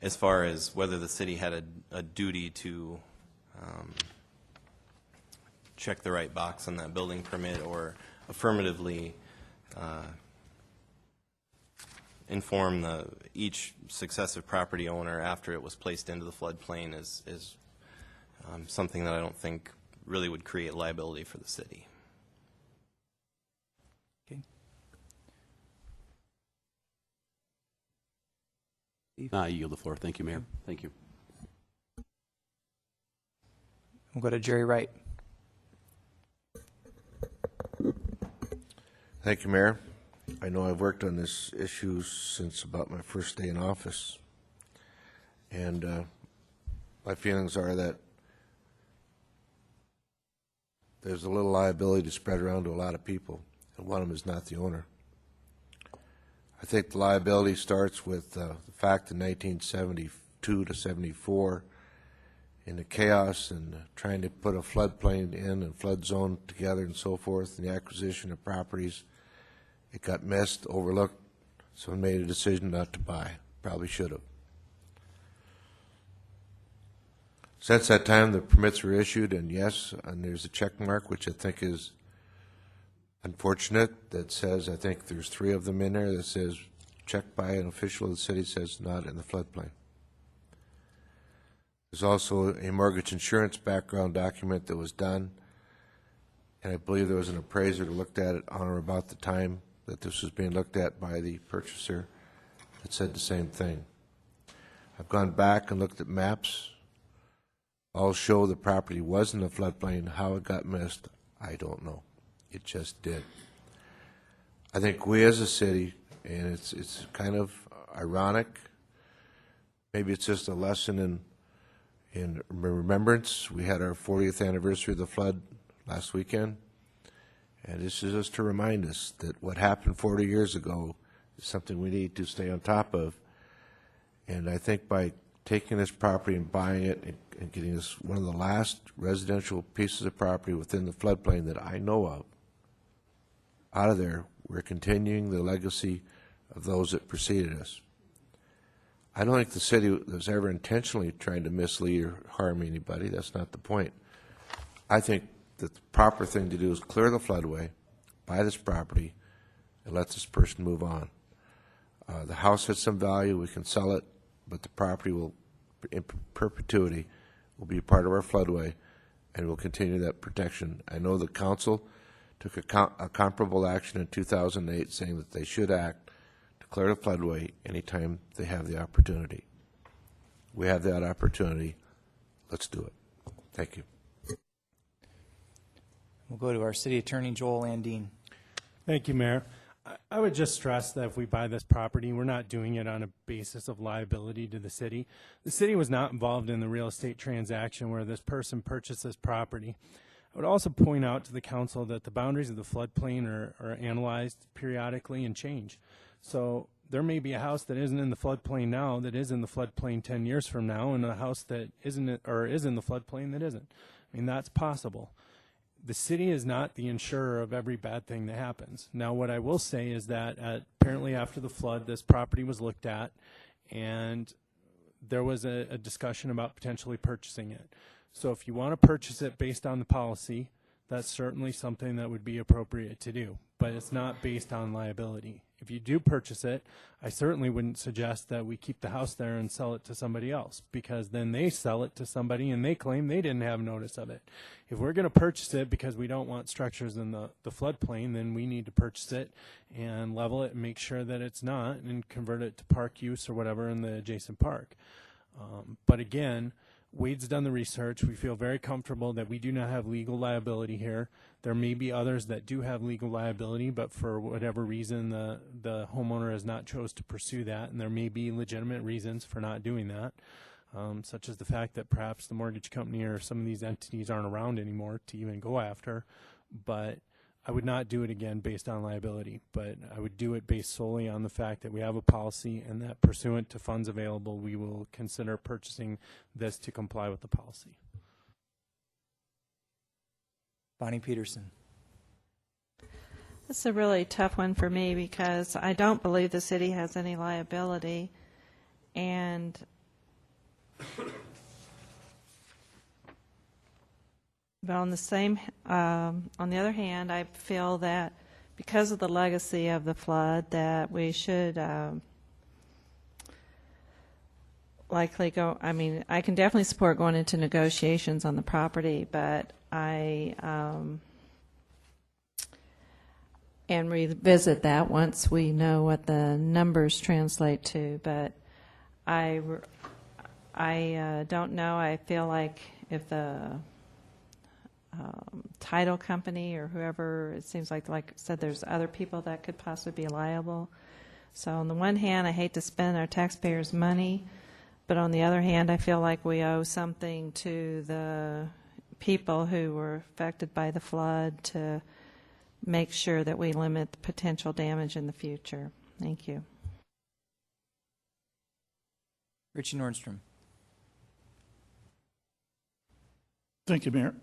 as far as whether the city had a duty to check the right box on that building permit or affirmatively inform each successive property owner after it was placed into the floodplain is something that I don't think really would create liability for the city. Okay. I yield the floor. Thank you, Mayor. Thank you. We'll go to Jerry Wright. Thank you, Mayor. I know I've worked on this issue since about my first day in office, and my feelings are that there's a little liability to spread around to a lot of people, and one of them is not the owner. I think the liability starts with the fact in 1972 to 74, in the chaos and trying to put a floodplain in and flood zone together and so forth, and the acquisition of properties. It got missed, overlooked, so I made a decision not to buy. Probably should have. Since that time, the permits were issued, and yes, and there's a check mark, which I think is unfortunate, that says, I think there's 3 of them in there that says, checked by an official of the city, says not in the floodplain. There's also a mortgage insurance background document that was done, and I believe there was an appraiser that looked at it on or about the time that this was being looked at by the purchaser that said the same thing. I've gone back and looked at maps. All show the property was in the floodplain. How it got missed, I don't know. It just did. I think we as a city, and it's kind of ironic, maybe it's just a lesson in remembrance. We had our 40th anniversary of the flood last weekend, and this is just to remind us that what happened 40 years ago is something we need to stay on top of. And I think by taking this property and buying it and getting this one of the last residential pieces of property within the floodplain that I know of out of there, we're continuing the legacy of those that preceded us. I don't think the city was ever intentionally trying to mislead or harm anybody. That's not the point. I think that the proper thing to do is clear the floodway, buy this property, and let this person move on. The house has some value. We can sell it, but the property will, in perpetuity, will be part of our floodway, and will continue that protection. I know the council took a comparable action in 2008, saying that they should act to clear the floodway anytime they have the opportunity. We have that opportunity. Let's do it. Thank you. We'll go to our city attorney, Joel Landine. Thank you, Mayor. I would just stress that if we buy this property, we're not doing it on a basis of liability to the city. The city was not involved in the real estate transaction where this person purchased this property. I would also point out to the council that the boundaries of the floodplain are analyzed periodically and change. So there may be a house that isn't in the floodplain now that is in the floodplain 10 years from now, and a house that isn't or is in the floodplain that isn't. I mean, that's possible. The city is not the insurer of every bad thing that happens. Now, what I will say is that apparently after the flood, this property was looked at, and there was a discussion about potentially purchasing it. So if you want to purchase it based on the policy, that's certainly something that would be appropriate to do, but it's not based on liability. If you do purchase it, I certainly wouldn't suggest that we keep the house there and sell it to somebody else, because then they sell it to somebody and they claim they didn't have notice of it. If we're going to purchase it because we don't want structures in the floodplain, then we need to purchase it and level it and make sure that it's not, and convert it to park use or whatever in the adjacent park. But again, Wade's done the research. We feel very comfortable that we do not have legal liability here. There may be others that do have legal liability, but for whatever reason, the homeowner has not chose to pursue that, and there may be legitimate reasons for not doing that, such as the fact that perhaps the mortgage company or some of these entities aren't around anymore to even go after. But I would not do it again based on liability, but I would do it based solely on the fact that we have a policy and that pursuant to funds available, we will consider purchasing this to comply with the policy. Bonnie Peterson. This is a really tough one for me because I don't believe the city has any liability, and but on the other hand, I feel that because of the legacy of the flood, that we should likely go. I mean, I can definitely support going into negotiations on the property, but and revisit that once we know what the numbers translate to. But I don't know. I feel like if the title company or whoever, it seems like I said, there's other people that could possibly be liable. So on the one hand, I hate to spend our taxpayers' money, but on the other hand, I feel like we owe something to the people who were affected by the flood to make sure that we limit the potential damage in the future. Thank you. Richie Nordstrom. Thank you, Mayor.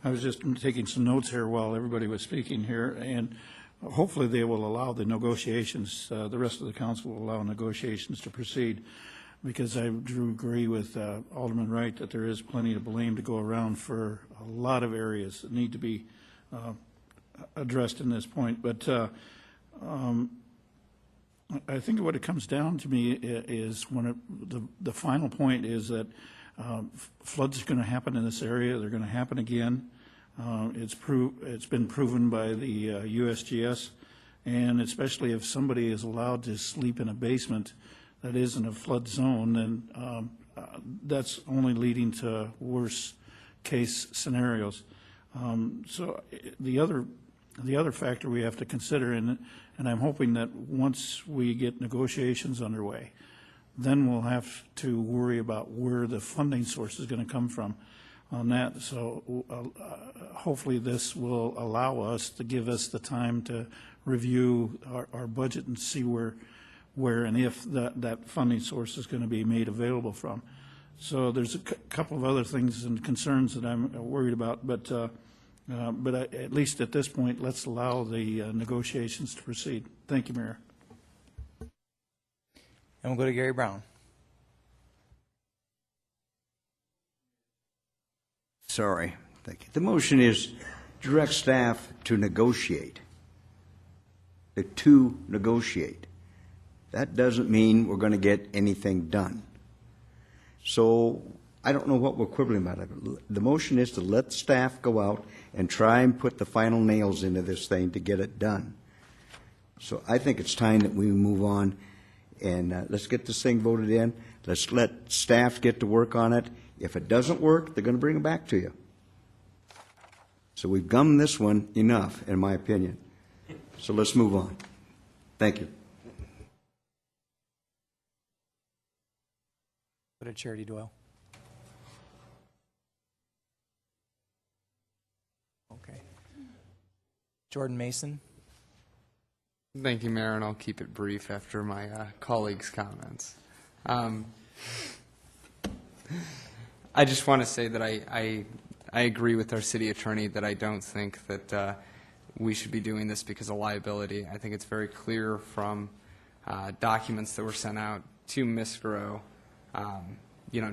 I was just taking some notes here while everybody was speaking here, and hopefully they will allow the negotiations, the rest of the council will allow negotiations to proceed, because I do agree with Alderman Wright that there is plenty of blame to go around for a lot of areas that need to be addressed in this point. But I think what it comes down to me is the final point is that floods are going to happen in this area. They're going to happen again. It's been proven by the USGS, and especially if somebody is allowed to sleep in a basement that is in a flood zone, then that's only leading to worse case scenarios. So the other factor we have to consider, and I'm hoping that once we get negotiations underway, then we'll have to worry about where the funding source is going to come from on that. So hopefully this will allow us to give us the time to review our budget and see where and if that funding source is going to be made available from. So there's a couple of other things and concerns that I'm worried about, but at least at this point, let's allow the negotiations to proceed. Thank you, Mayor. And we'll go to Gary Brown. Sorry. Thank you. The motion is direct staff to negotiate. To negotiate. That doesn't mean we're going to get anything done. So I don't know what we're quibbling about. The motion is to let staff go out and try and put the final nails into this thing to get it done. So I think it's time that we move on and let's get this thing voted in. Let's let staff get to work on it. If it doesn't work, they're going to bring it back to you. So we've gummed this one enough, in my opinion. So let's move on. Thank you. Go to Charity Doyle. Okay. Jordan Mason. Thank you, Mayor, and I'll keep it brief after my colleagues' comments. I just want to say that I agree with our city attorney that I don't think that we should be doing this because of liability. I think it's very clear from documents that were sent out to MISGRO,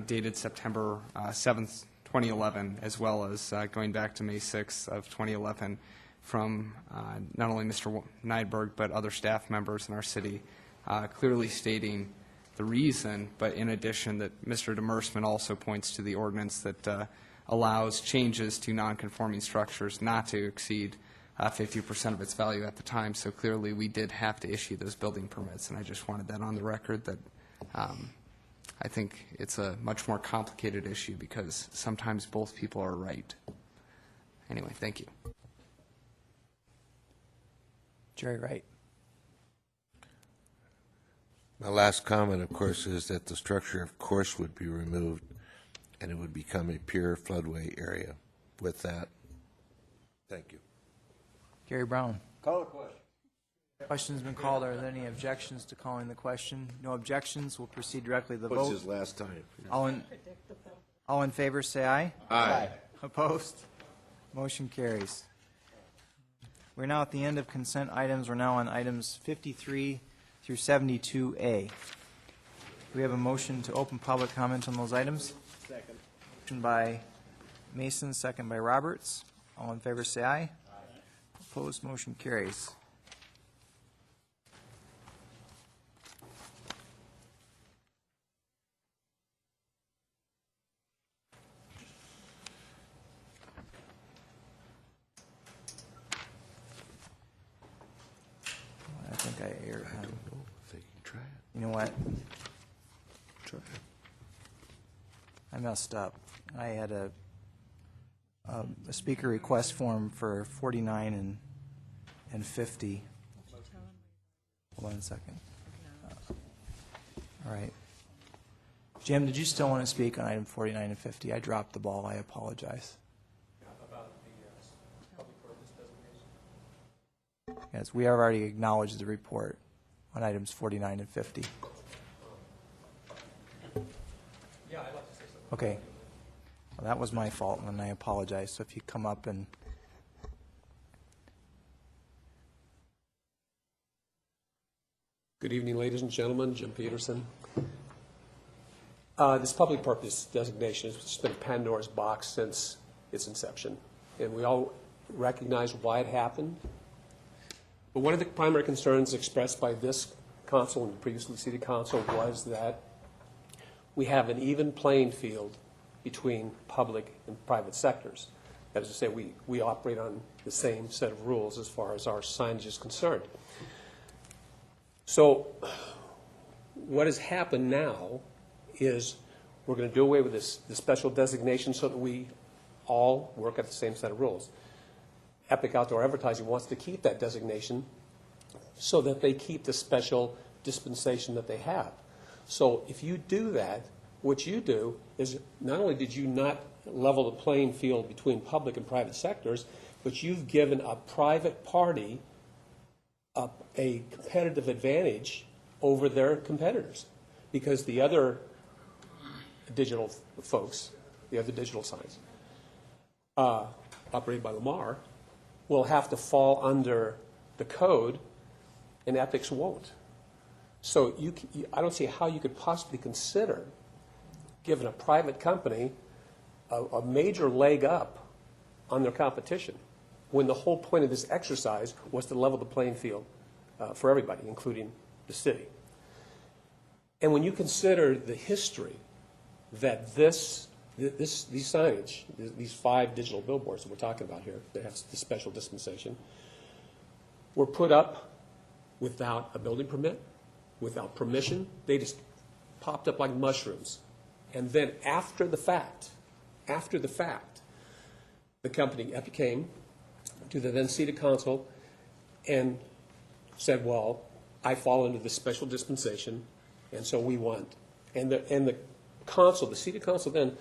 dated September 7th, 2011, as well as going back to May 6th of 2011 from not only Mr. Neidberg, but other staff members in our city, clearly stating the reason, but in addition that Mr. Demersman also points to the ordinance that allows changes to nonconforming structures not to exceed 50% of its value at the time. So clearly we did have to issue those building permits, and I just wanted that on the record that I think it's a much more complicated issue because sometimes both people are right. Anyway, thank you. Jerry Wright. My last comment, of course, is that the structure, of course, would be removed and it would become a pure floodway area. With that, thank you. Gary Brown. Call the question. Question's been called. Are there any objections to calling the question? No objections. We'll proceed directly to the vote. What's his last time? All in favor, say aye. Aye. Opposed? Motion carries. We're now at the end of consent items. We're now on items 53 through 72A. We have a motion to open public comment on those items. Second. Motion by Mason, second by Roberts. All in favor, say aye. Aye. Opposed? Motion carries. I think I aired. I don't know if they can try it. You know what? Try it. I messed up. I had a speaker request form for 49 and 50. Hold on a second. All right. Jim, did you still want to speak on item 49 and 50? I dropped the ball. I apologize. Yes, we have already acknowledged the report on items 49 and 50. Yeah, I'd like to say something. Okay. Well, that was my fault, and I apologize. So if you come up and... Good evening, ladies and gentlemen. Jim Peterson. This public purpose designation has just been a Pandora's box since its inception, and we all recognize why it happened. But one of the primary concerns expressed by this council and the previously seated council was that we have an even playing field between public and private sectors. That is to say, we operate on the same set of rules as far as our signage is concerned. So what has happened now is we're going to do away with this special designation so that we all work at the same set of rules. Epic Outdoor Advertising wants to keep that designation so that they keep the special dispensation that they have. So if you do that, what you do is not only did you not level the playing field between public and private sectors, but you've given a private party a competitive advantage over their competitors, because the other digital folks, the other digital signs operated by Lamar, will have to fall under the code, and Epix won't. So I don't see how you could possibly consider giving a private company a major leg up on their competition, when the whole point of this exercise was to level the playing field for everybody, including the city. And when you consider the history that these signage, these 5 digital billboards that we're talking about here, that have the special dispensation, were put up without a building permit, without permission. They just popped up like mushrooms. And then after the fact, the company came to the then City Council and said, well, I fall into this special dispensation, and so we want. And the council, the City Council then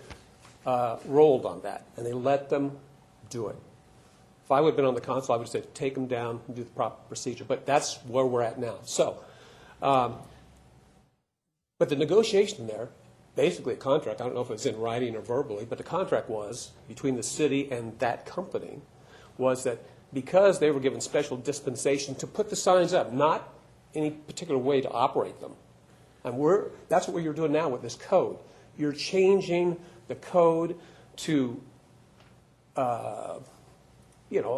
rolled on that, and they let them do it. If I would have been on the council, I would have said, take them down and do the proper procedure. But that's where we're at now. So, but the negotiation there, basically a contract, I don't know if it's in writing or verbally, but the contract was, between the city and that company, was that because they were given special dispensation to put the signs up, not any particular way to operate them. And that's what you're doing now with this code. You're changing the code to,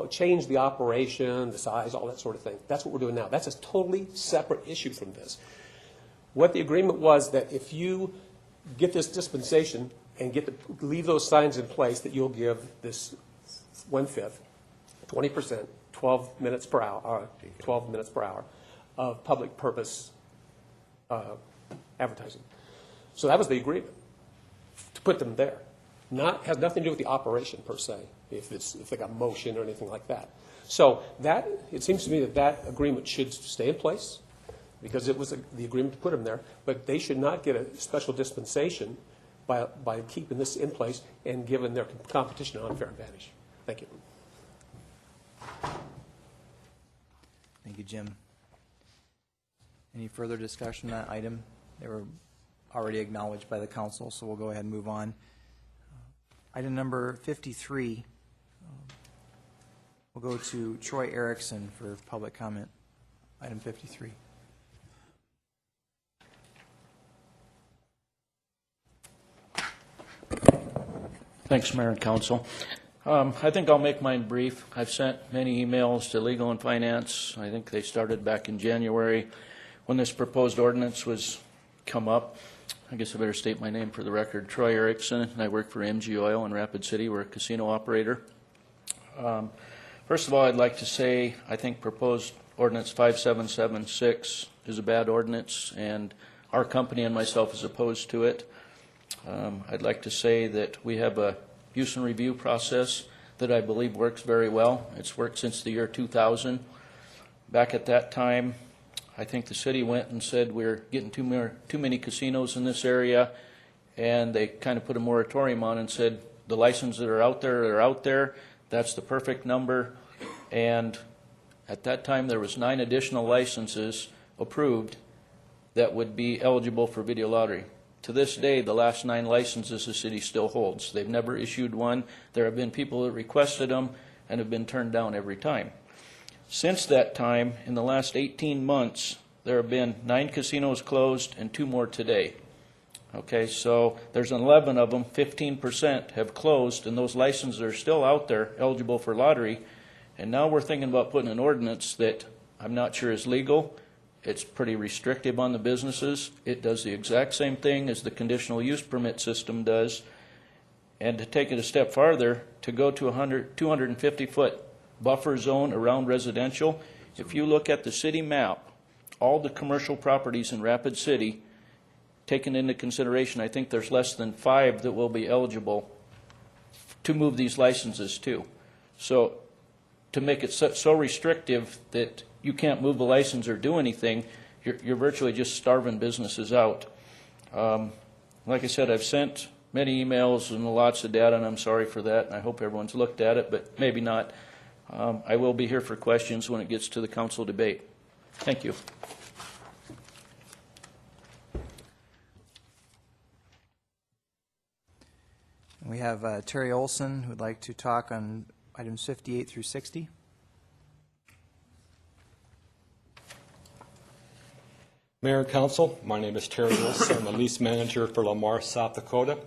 change the operation, the size, all that sort of thing. That's what we're doing now. That's a totally separate issue from this. What the agreement was, that if you get this dispensation and leave those signs in place, that you'll give this 1/5, 20%, 12 minutes per hour of public purpose advertising. So that was the agreement, to put them there. Has nothing to do with the operation per se, if they got motion or anything like that. So it seems to me that agreement should stay in place, because it was the agreement to put them there, but they should not get a special dispensation by keeping this in place and giving their competition an unfair advantage. Thank you. Thank you, Jim. Any further discussion on that item? They were already acknowledged by the council, so we'll go ahead and move on. Item number 53. We'll go to Troy Erickson for public comment. Item 53. Thanks, Mayor and Council. I think I'll make mine brief. I've sent many emails to Legal and Finance. I think they started back in January when this proposed ordinance was come up. I guess I better state my name for the record. Troy Erickson, and I work for MG Oil in Rapid City. We're a casino operator. First of all, I'd like to say I think proposed ordinance 5776 is a bad ordinance, and our company and myself is opposed to it. I'd like to say that we have a use and review process that I believe works very well. It's worked since the year 2000. Back at that time, I think the city went and said we're getting too many casinos in this area, and they kind of put a moratorium on and said the licenses that are out there. That's the perfect number. And at that time, there was 9 additional licenses approved that would be eligible for video lottery. To this day, the last 9 licenses the city still holds. They've never issued one. There have been people that requested them and have been turned down every time. Since that time, in the last 18 months, there have been 9 casinos closed and 2 more today. Okay, so there's 11 of them, 15% have closed, and those licenses are still out there eligible for lottery. And now we're thinking about putting an ordinance that I'm not sure is legal. It's pretty restrictive on the businesses. It does the exact same thing as the conditional use permit system does. And to take it a step farther, to go to 250-foot buffer zone around residential, if you look at the city map, all the commercial properties in Rapid City, taken into consideration, I think there's less than 5 that will be eligible to move these licenses to. So to make it so restrictive that you can't move a license or do anything, you're virtually just starving businesses out. Like I said, I've sent many emails and lots of data, and I'm sorry for that, and I hope everyone's looked at it, but maybe not. I will be here for questions when it gets to the council debate. Thank you. We have Terry Olson, who would like to talk on items 58 through 60. Mayor and Council, my name is Terry Wilson. I'm the lease manager for Lamar, South Dakota.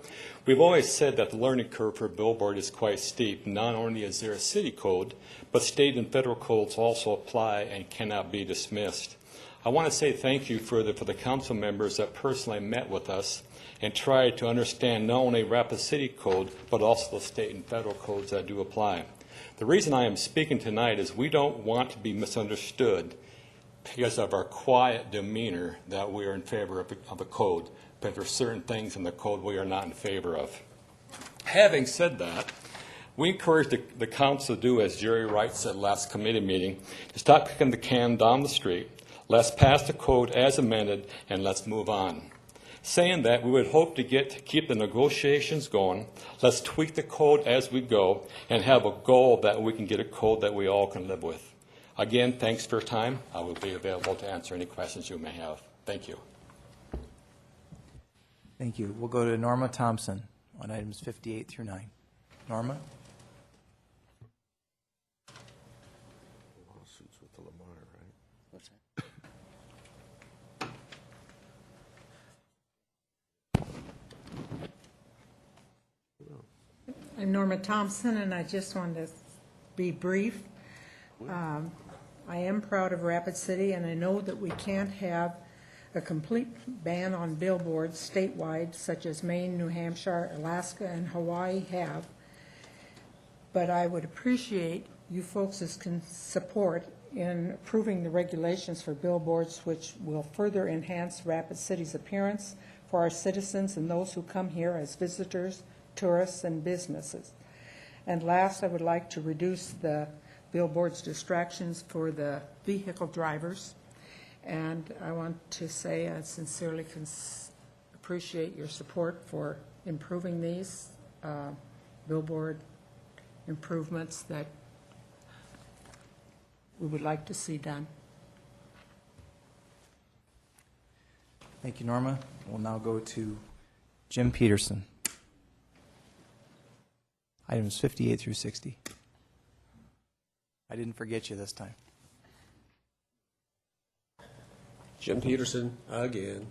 We've always said that the learning curve for a billboard is quite steep. Not only is there a city code, but state and federal codes also apply and cannot be dismissed. I want to say thank you for the council members that personally met with us and tried to understand not only Rapid City Code, but also the state and federal codes that do apply. The reason I am speaking tonight is we don't want to be misunderstood because of our quiet demeanor that we are in favor of the code, but there are certain things in the code we are not in favor of. Having said that, we encourage the council to do as Jerry Wright said last committee meeting, to stop kicking the can down the street. Let's pass the code as amended and let's move on. Saying that, we would hope to keep the negotiations going. Let's tweak the code as we go and have a goal that we can get a code that we all can live with. Again, thanks for your time. I will be available to answer any questions you may have. Thank you. Thank you. We'll go to Norma Thompson on items 58 through 9. Norma? Lawsuits with the Lamar, right? What's that? I'm Norma Thompson, and I just wanted to be brief. I am proud of Rapid City, and I know that we can't have a complete ban on billboards statewide, such as Maine, New Hampshire, Alaska, and Hawaii have. But I would appreciate you folks' support in approving the regulations for billboards, which will further enhance Rapid City's appearance for our citizens and those who come here as visitors, tourists, and businesses. And last, I would like to reduce the billboards distractions for the vehicle drivers. And I want to say I sincerely appreciate your support for improving these billboard improvements that we would like to see done. Thank you, Norma. We'll now go to Jim Peterson. Items 58 through 60. I didn't forget you this time. Jim Peterson, again.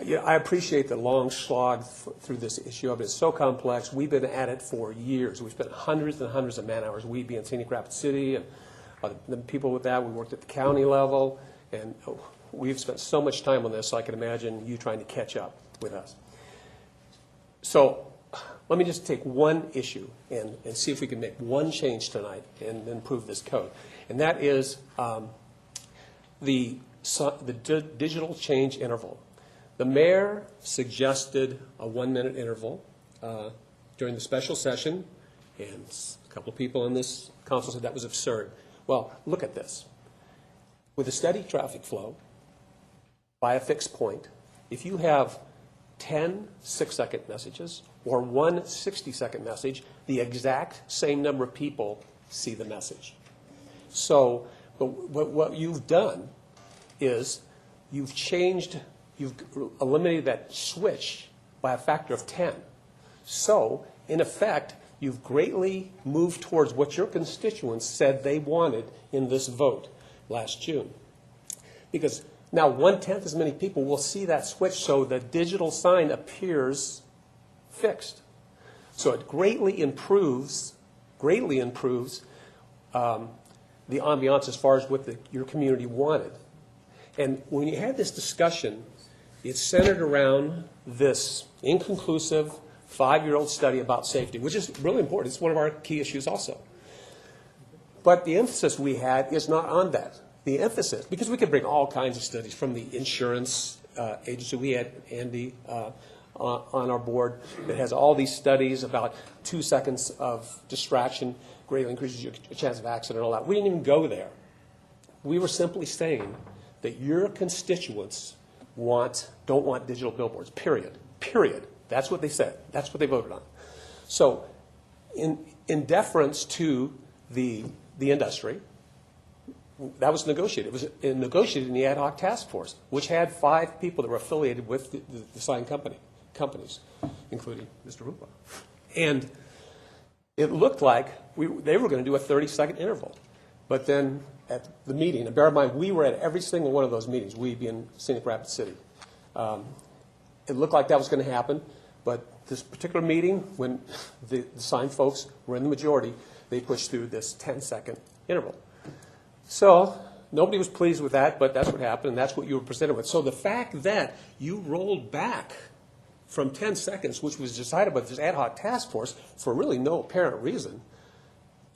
Yeah, I appreciate the long slog through this issue of it. It's so complex. We've been at it for years. We've spent hundreds and hundreds of man hours. We being Scenic Rapid City and the people with that. We worked at the county level, and we've spent so much time on this, so I can imagine you trying to catch up with us. So let me just take one issue and see if we can make one change tonight and improve this code. And that is the digital change interval. The mayor suggested a 1-minute interval during the special session, and a couple of people in this council said that was absurd. Well, look at this. With a steady traffic flow, by a fixed point, if you have 10 6-second messages or one 60-second message, the exact same number of people see the message. So what you've done is you've eliminated that switch by a factor of 10. So, in effect, you've greatly moved towards what your constituents said they wanted in this vote last June. Because now 1/10 as many people will see that switch, so the digital sign appears fixed. So it greatly improves the ambiance as far as what your community wanted. And when you had this discussion, it's centered around this inconclusive 5-year-old study about safety, which is really important. It's one of our key issues also. But the emphasis we had is not on that. The emphasis, because we could bring all kinds of studies from the insurance agency. We had Andy on our board that has all these studies about 2 seconds of distraction greatly increases your chance of accident and all that. We didn't even go there. We were simply saying that your constituents don't want digital billboards, period. Period. That's what they said. That's what they voted on. So in deference to the industry, that was negotiated. It was negotiated in the ad hoc task force, which had 5 people that were affiliated with the sign companies, including Mr. Rupa. And it looked like they were going to do a 30-second interval. But then at the meeting, and bear in mind, we were at every single one of those meetings, we being Scenic Rapid City. It looked like that was going to happen, but this particular meeting, when the sign folks were in the majority, they pushed through this 10-second interval. So nobody was pleased with that, but that's what happened, and that's what you were presented with. So the fact that you rolled back from 10 seconds, which was decided by this ad hoc task force for really no apparent reason,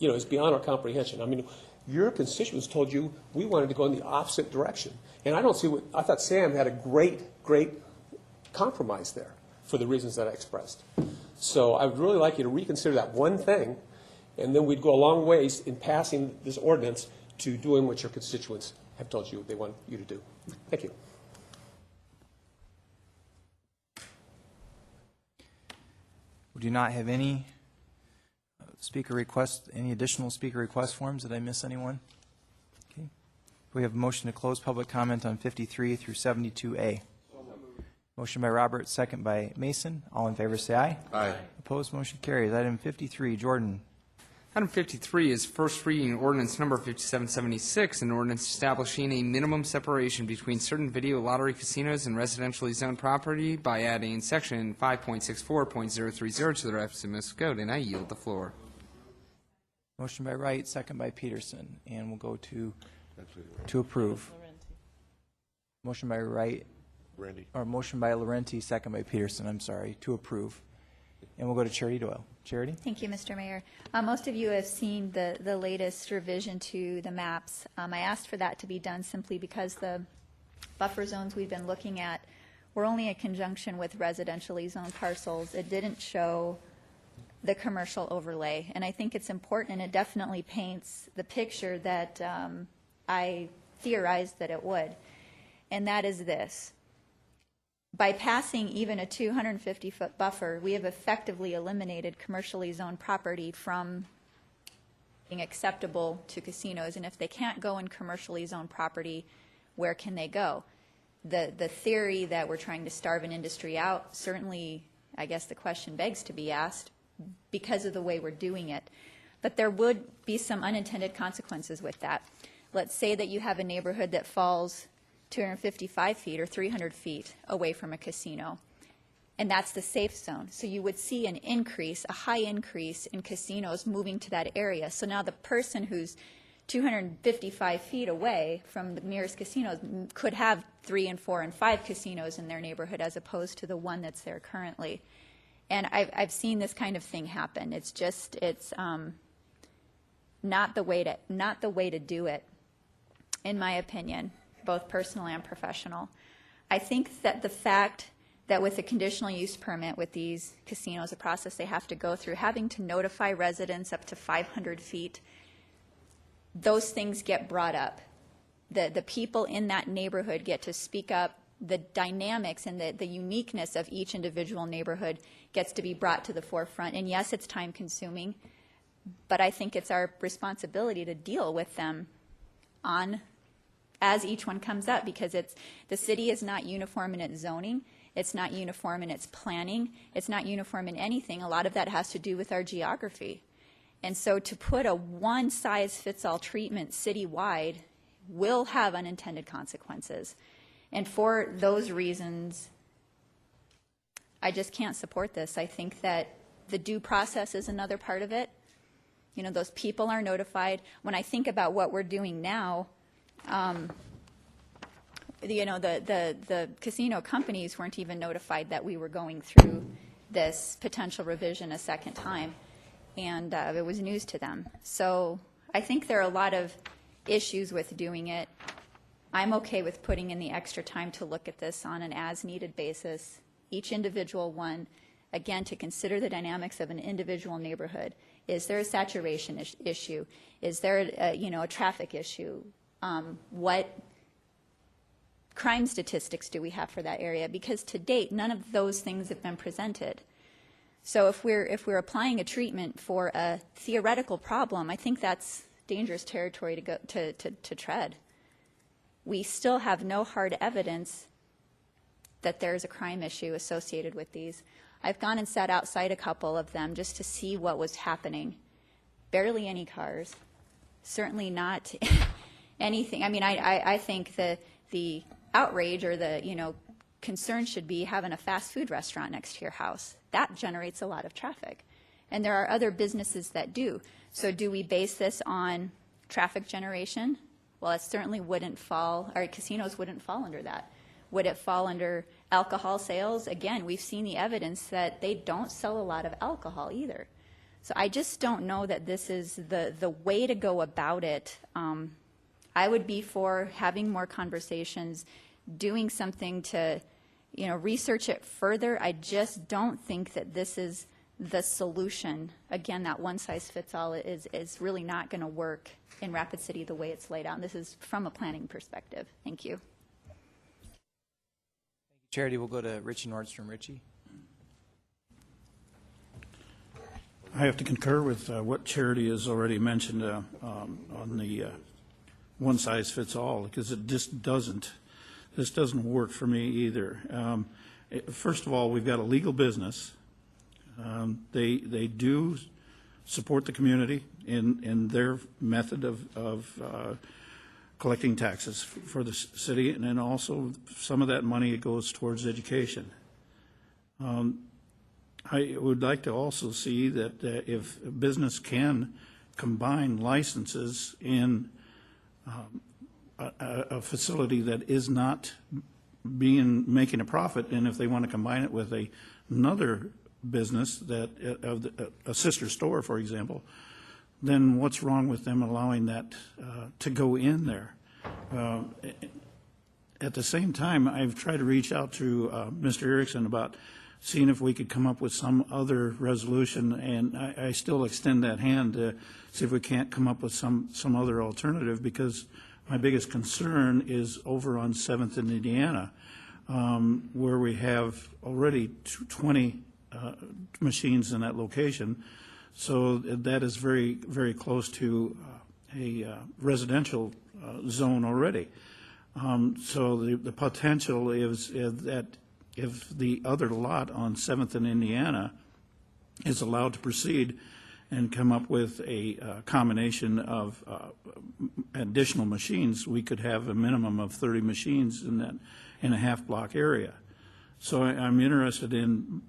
is beyond our comprehension. I mean, your constituents told you we wanted to go in the opposite direction. And I thought Sam had a great compromise there for the reasons that I expressed. So I would really like you to reconsider that one thing, and then we'd go a long ways in passing this ordinance to doing what your constituents have told you they want you to do. Thank you. We do not have any speaker requests, any additional speaker request forms. Did I miss anyone? Okay. We have a motion to close public comment on 53 through 72A. Motion by Roberts, second by Mason. All in favor say aye. Aye. Opposed, motion carries. Item 53, Jordan. Item 53 is first reading ordinance number 5776, an ordinance establishing a minimum separation between certain video lottery casinos and residentially zoned property by adding section 5.64.030 to the Rapid Municipal Code, and I yield the floor. Motion by Wright, second by Peterson, and we'll go to approve. Motion by Wright, or motion by Laurenti, second by Peterson, I'm sorry, to approve. And we'll go to Charity Doyle. Charity? Thank you, Mr. Mayor. Most of you have seen the latest revision to the maps. I asked for that to be done simply because the buffer zones we've been looking at were only in conjunction with residentially zoned parcels. It didn't show the commercial overlay, and I think it's important, and it definitely paints the picture that I theorized that it would, and that is this. By passing even a 250-foot buffer, we have effectively eliminated commercially zoned property from being acceptable to casinos. And if they can't go in commercially zoned property, where can they go? The theory that we're trying to starve an industry out, certainly, I guess the question begs to be asked because of the way we're doing it. But there would be some unintended consequences with that. Let's say that you have a neighborhood that falls 255 feet or 300 feet away from a casino, and that's the safe zone. So you would see an increase, a high increase in casinos moving to that area. So now the person who's 255 feet away from the nearest casinos could have 3 and 4 and 5 casinos in their neighborhood as opposed to the one that's there currently. And I've seen this kind of thing happen. It's just, it's not the way to do it, in my opinion, both personal and professional. I think that the fact that with a conditional use permit with these casinos, a process they have to go through, having to notify residents up to 500 feet, those things get brought up. The people in that neighborhood get to speak up. The dynamics and the uniqueness of each individual neighborhood gets to be brought to the forefront. And yes, it's time consuming, but I think it's our responsibility to deal with them as each one comes up, because the city is not uniform in its zoning, it's not uniform in its planning, it's not uniform in anything. A lot of that has to do with our geography. And so to put a one-size-fits-all treatment citywide will have unintended consequences. And for those reasons, I just can't support this. I think that the due process is another part of it. You know, those people are notified. When I think about what we're doing now, you know, the casino companies weren't even notified that we were going through this potential revision a second time, and it was news to them. So I think there are a lot of issues with doing it. I'm okay with putting in the extra time to look at this on an as-needed basis, each individual one, again, to consider the dynamics of an individual neighborhood. Is there a saturation issue? Is there a traffic issue? What crime statistics do we have for that area? Because to date, none of those things have been presented. So if we're applying a treatment for a theoretical problem, I think that's dangerous territory to tread. We still have no hard evidence that there's a crime issue associated with these. I've gone and sat outside a couple of them just to see what was happening. Barely any cars, certainly not anything. I mean, I think the outrage or the concern should be having a fast food restaurant next to your house. That generates a lot of traffic. And there are other businesses that do. So do we base this on traffic generation? Well, it certainly wouldn't fall, or casinos wouldn't fall under that. Would it fall under alcohol sales? Again, we've seen the evidence that they don't sell a lot of alcohol either. So I just don't know that this is the way to go about it. I would be for having more conversations, doing something to, research it further. I just don't think that this is the solution. Again, that one-size-fits-all is really not going to work in Rapid City the way it's laid out. And this is from a planning perspective. Thank you. Charity, we'll go to Richie Nordstrom. Richie? I have to concur with what Charity has already mentioned on the one-size-fits-all, because it just doesn't. This doesn't work for me either. First of all, we've got a legal business. They do support the community in their method of collecting taxes for the city, and then also some of that money goes towards education. I would like to also see that if a business can combine licenses in a facility that is not making a profit, and if they want to combine it with another business that a sister store, for example, then what's wrong with them allowing that to go in there? At the same time, I've tried to reach out to Mr. Erickson about seeing if we could come up with some other resolution, and I still extend that hand to see if we can't come up with some other alternative, because my biggest concern is over on 7th and Indiana, where we have already 20 machines in that location. So that is very, very close to a residential zone already. So the potential is that if the other lot on 7th and Indiana is allowed to proceed and come up with a combination of additional machines, we could have a minimum of 30 machines in a half-block area. So I'm interested in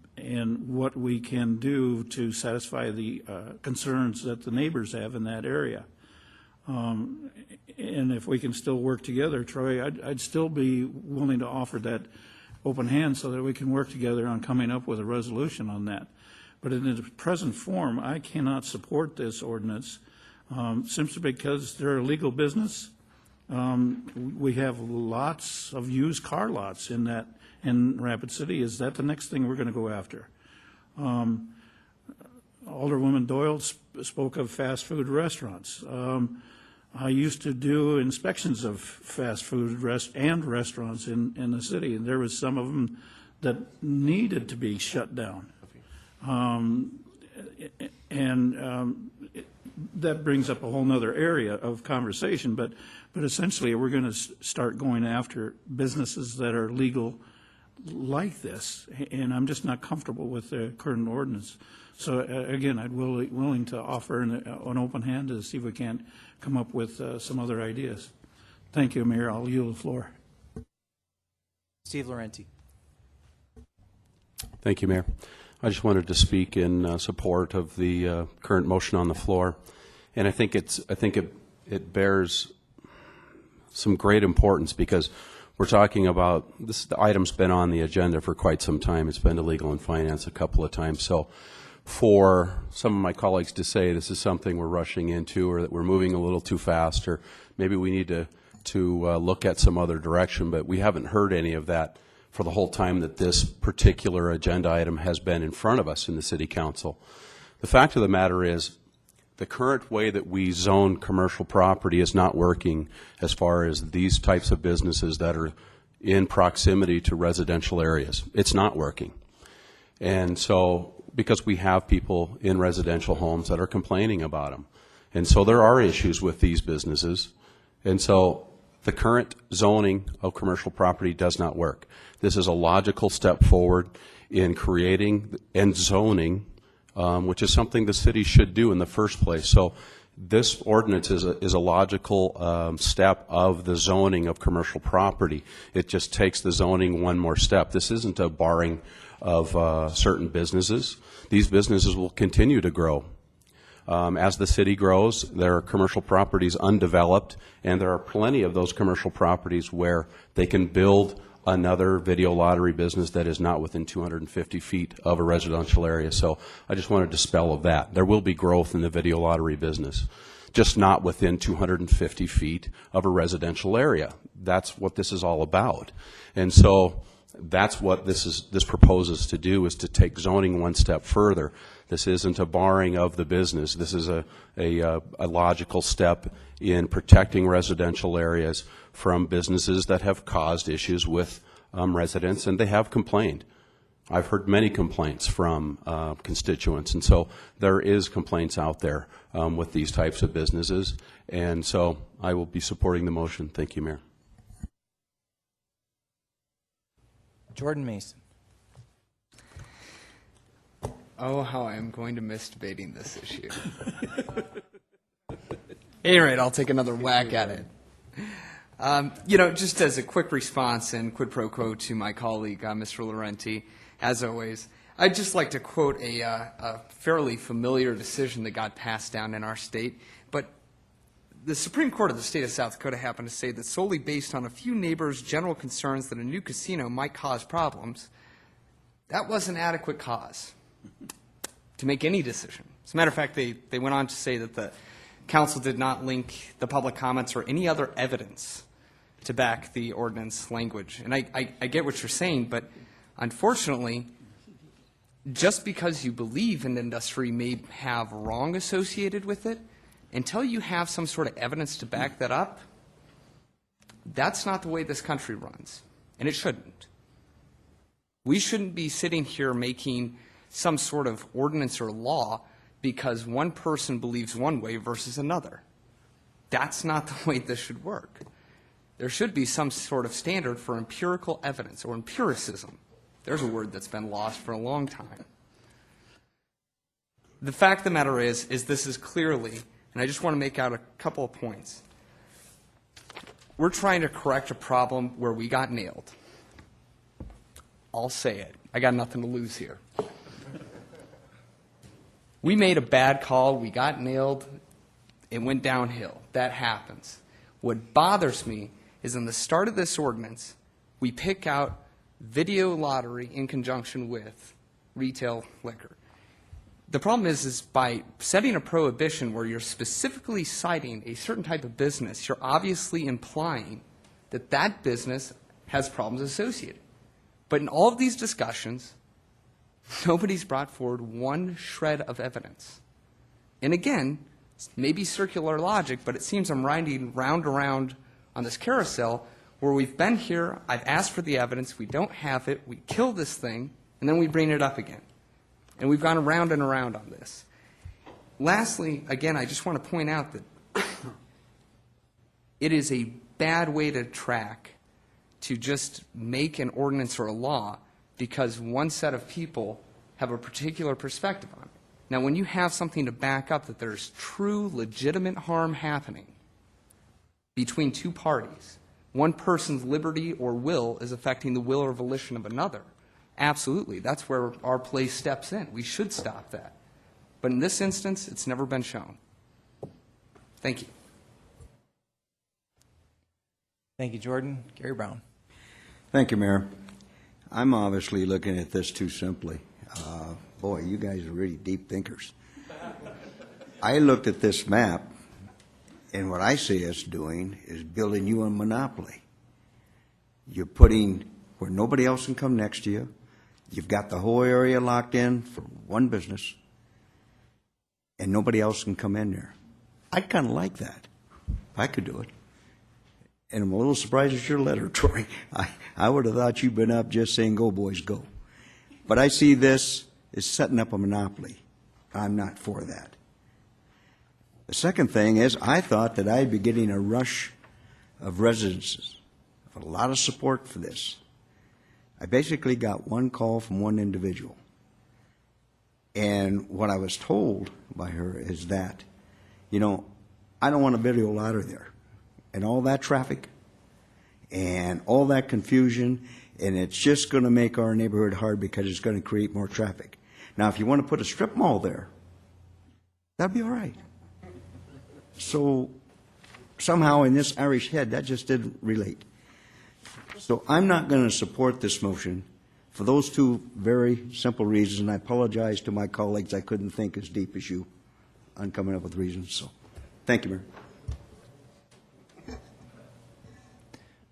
what we can do to satisfy the concerns that the neighbors have in that area. And if we can still work together, Troy, I'd still be willing to offer that open hand so that we can work together on coming up with a resolution on that. But in its present form, I cannot support this ordinance simply because they're a legal business. We have lots of used car lots in Rapid City. Is that the next thing we're going to go after? Alderwoman Doyle spoke of fast food restaurants. I used to do inspections of fast food restaurants in the city, and there was some of them that needed to be shut down. That brings up a whole other area of conversation, but essentially we're going to start going after businesses that are legal like this, and I'm just not comfortable with the current ordinance. So again, I'd willing to offer an open hand to see if we can't come up with some other ideas. Thank you, Mayor. I'll yield the floor. Steve Laurenti. Thank you, Mayor. I just wanted to speak in support of the current motion on the floor, and I think it bears some great importance because we're talking about this. The item's been on the agenda for quite some time. It's been to Legal and Finance a couple of times. So, for some of my colleagues to say this is something we're rushing into, or that we're moving a little too fast, or maybe we need to look at some other direction, but we haven't heard any of that for the whole time that this particular agenda item has been in front of us in the City Council. The fact of the matter is, the current way that we zone commercial property is not working as far as these types of businesses that are in proximity to residential areas. It's not working. And so, because we have people in residential homes that are complaining about them. And so there are issues with these businesses. And so the current zoning of commercial property does not work. This is a logical step forward in creating and zoning, which is something the city should do in the first place. So this ordinance is a logical step of the zoning of commercial property. It just takes the zoning one more step. This isn't a barring of certain businesses. These businesses will continue to grow. As the city grows, there are commercial properties undeveloped, and there are plenty of those commercial properties where they can build another video lottery business that is not within 250 feet of a residential area. So I just want to dispel of that. There will be growth in the video lottery business, just not within 250 feet of a residential area. That's what this is all about. And so that's what this proposes to do, is to take zoning one step further. This isn't a barring of the business. This is a logical step in protecting residential areas from businesses that have caused issues with residents, and they have complained. I've heard many complaints from constituents, and so there is complaints out there with these types of businesses, and so I will be supporting the motion. Thank you, Mayor. Jordan Mason. Oh, how I am going to miss debating this issue. At any rate, I'll take another whack at it. Just as a quick response and quid pro quo to my colleague, Mr. Laurenti, as always, I'd just like to quote a fairly familiar decision that got passed down in our state. But the Supreme Court of the state of South Dakota happened to say that solely based on a few neighbors' general concerns that a new casino might cause problems, that was an adequate cause to make any decision. As a matter of fact, they went on to say that the council did not link the public comments or any other evidence to back the ordinance language. And I get what you're saying, but unfortunately, just because you believe an industry may have wrong associated with it, until you have some sort of evidence to back that up, that's not the way this country runs, and it shouldn't. We shouldn't be sitting here making some sort of ordinance or law because one person believes one way versus another. That's not the way this should work. There should be some sort of standard for empirical evidence or empiricism. There's a word that's been lost for a long time. The fact of the matter is this is clearly, and I just want to make out a couple of points. We're trying to correct a problem where we got nailed. I'll say it. I got nothing to lose here. We made a bad call. We got nailed. It went downhill. That happens. What bothers me is in the start of this ordinance, we pick out video lottery in conjunction with retail liquor. The problem is by setting a prohibition where you're specifically citing a certain type of business, you're obviously implying that that business has problems associated. But in all of these discussions, nobody's brought forward one shred of evidence. And again, maybe circular logic, but it seems I'm riding round and round on this carousel where we've been here, I've asked for the evidence, we don't have it, we kill this thing, and then we bring it up again. And we've gone around and around on this. Lastly, again, I just want to point out that it is a bad way to track to just make an ordinance or a law because one set of people have a particular perspective on it. Now, when you have something to back up that there's true, legitimate harm happening between two parties, one person's liberty or will is affecting the will or volition of another, absolutely, that's where our place steps in. We should stop that. But in this instance, it's never been shown. Thank you. Thank you, Jordan. Gary Brown. Thank you, Mayor. I'm obviously looking at this too simply. Boy, you guys are really deep thinkers. I looked at this map, and what I see us doing is building you a monopoly. You're putting where nobody else can come next to you. You've got the whole area locked in for one business, and nobody else can come in there. I'd kind of like that, if I could do it. And I'm a little surprised at your letter, Troy. I would have thought you'd been up just saying, go, boys, go. But I see this as setting up a monopoly. I'm not for that. The second thing is, I thought that I'd be getting a rush of residences, a lot of support for this. I basically got one call from one individual. And what I was told by her is that, you know, I don't want a video ladder there. And all that traffic and all that confusion, and it's just going to make our neighborhood hard because it's going to create more traffic. Now, if you want to put a strip mall there, that'd be all right. So somehow in this Irish head, that just didn't relate. So I'm not going to support this motion for those two very simple reasons, and I apologize to my colleagues. I couldn't think as deep as you on coming up with reasons. So thank you, Mayor.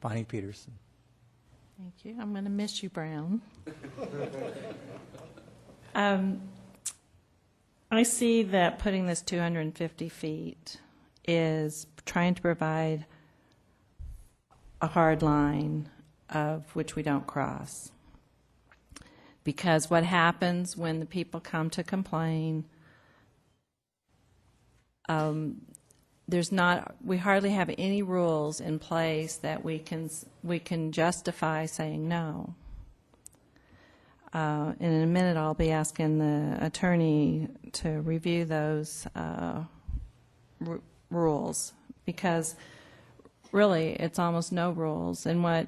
Bonnie Peterson. Thank you. I'm going to miss you, Brown. I see that putting this 250 feet is trying to provide a hard line of which we don't cross. Because what happens when the people come to complain, we hardly have any rules in place that we can justify saying no. And in a minute, I'll be asking the attorney to review those rules, because really it's almost no rules. And what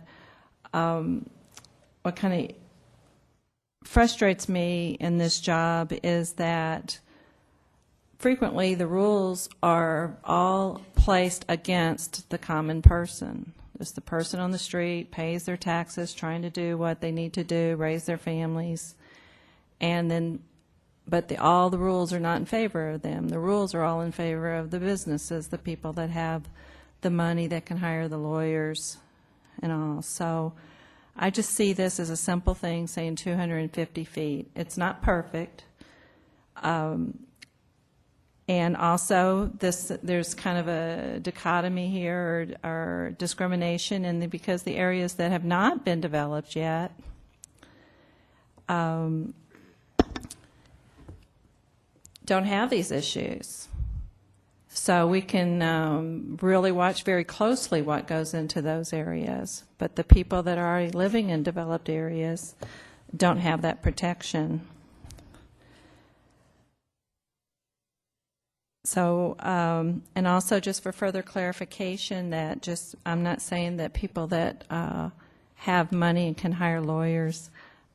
kind of frustrates me in this job is that frequently the rules are all placed against the common person. Just the person on the street pays their taxes, trying to do what they need to do, raise their families, and then, but all the rules are not in favor of them. The rules are all in favor of the businesses, the people that have the money that can hire the lawyers and all. So I just see this as a simple thing, saying 250 feet. It's not perfect. And also, there's kind of a dichotomy here, or discrimination, because the areas that have not been developed yet don't have these issues. So we can really watch very closely what goes into those areas. But the people that are already living in developed areas don't have that protection. So, and also just for further clarification, that I'm not saying that people that have money and can hire lawyers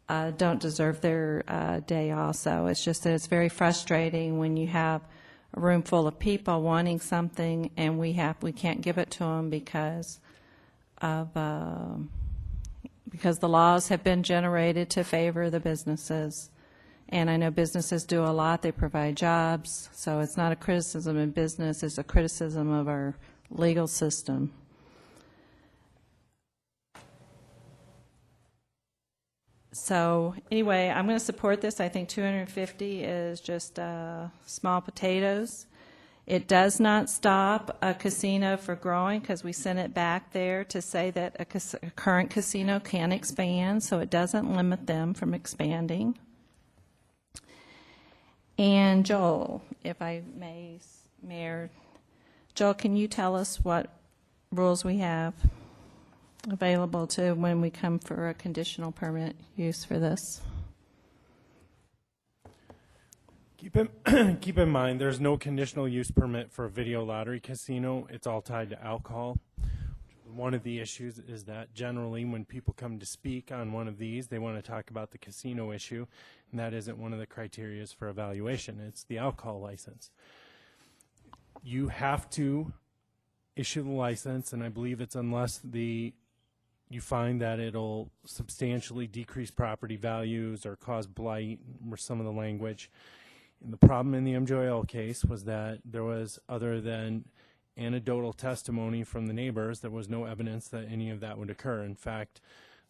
don't deserve their day also. It's just that it's very frustrating when you have a room full of people wanting something and we can't give it to them because the laws have been generated to favor the businesses. And I know businesses do a lot. They provide jobs. So it's not a criticism in business. It's a criticism of our legal system. So anyway, I'm going to support this. I think 250 is just small potatoes. It does not stop a casino for growing, because we sent it back there to say that a current casino can expand, so it doesn't limit them from expanding. And Joel, if I may, Mayor, Joel, can you tell us what rules we have available to when we come for a conditional permit use for this? Keep in mind, there's no conditional use permit for a video lottery casino. It's all tied to alcohol. One of the issues is that generally when people come to speak on one of these, they want to talk about the casino issue, and that isn't one of the criteria for evaluation. It's the alcohol license. You have to issue the license, and I believe it's unless you find that it'll substantially decrease property values or cause blight, or some of the language. And the problem in the MJOL case was that there was, other than anecdotal testimony from the neighbors, there was no evidence that any of that would occur. In fact,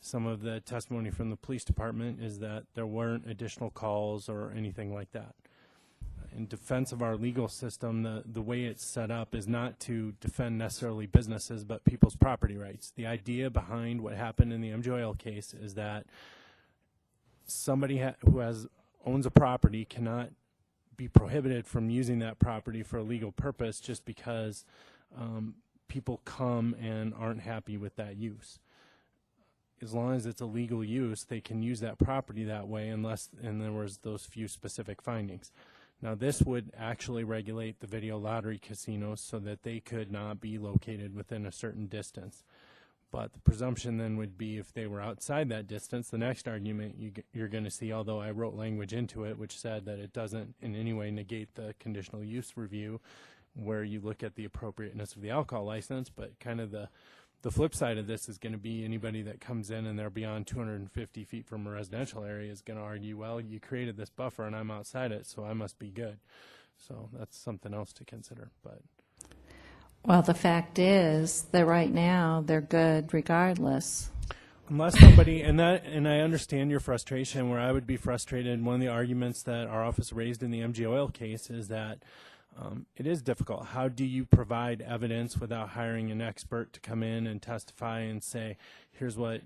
some of the testimony from the police department is that there weren't additional calls or anything like that. in defense of our legal system, the way it's set up is not to defend necessarily businesses, but people's property rights. The idea behind what happened in the MJ Oil case is that somebody who owns a property cannot be prohibited from using that property for a legal purpose just because people come and aren't happy with that use. As long as it's a legal use, they can use that property that way and there was those few specific findings. Now this would actually regulate the video lottery casinos so that they could not be located within a certain distance. But the presumption then would be if they were outside that distance, the next argument you're going to see, although I wrote language into it which said that it doesn't in any way negate the conditional use review where you look at the appropriateness of the alcohol license, but kind of the flip side of this is going to be anybody that comes in and they're beyond 250 feet from a residential area is going to argue, well, you created this buffer and I'm outside it, so I must be good. So that's something else to consider. But Well, the fact is that right now they're good regardless. Unless somebody, and I understand your frustration, where I would be frustrated, one of the arguments that our office raised in the MJ Oil case is that it is difficult. How do you provide evidence without hiring an expert to come in and testify and say, here's what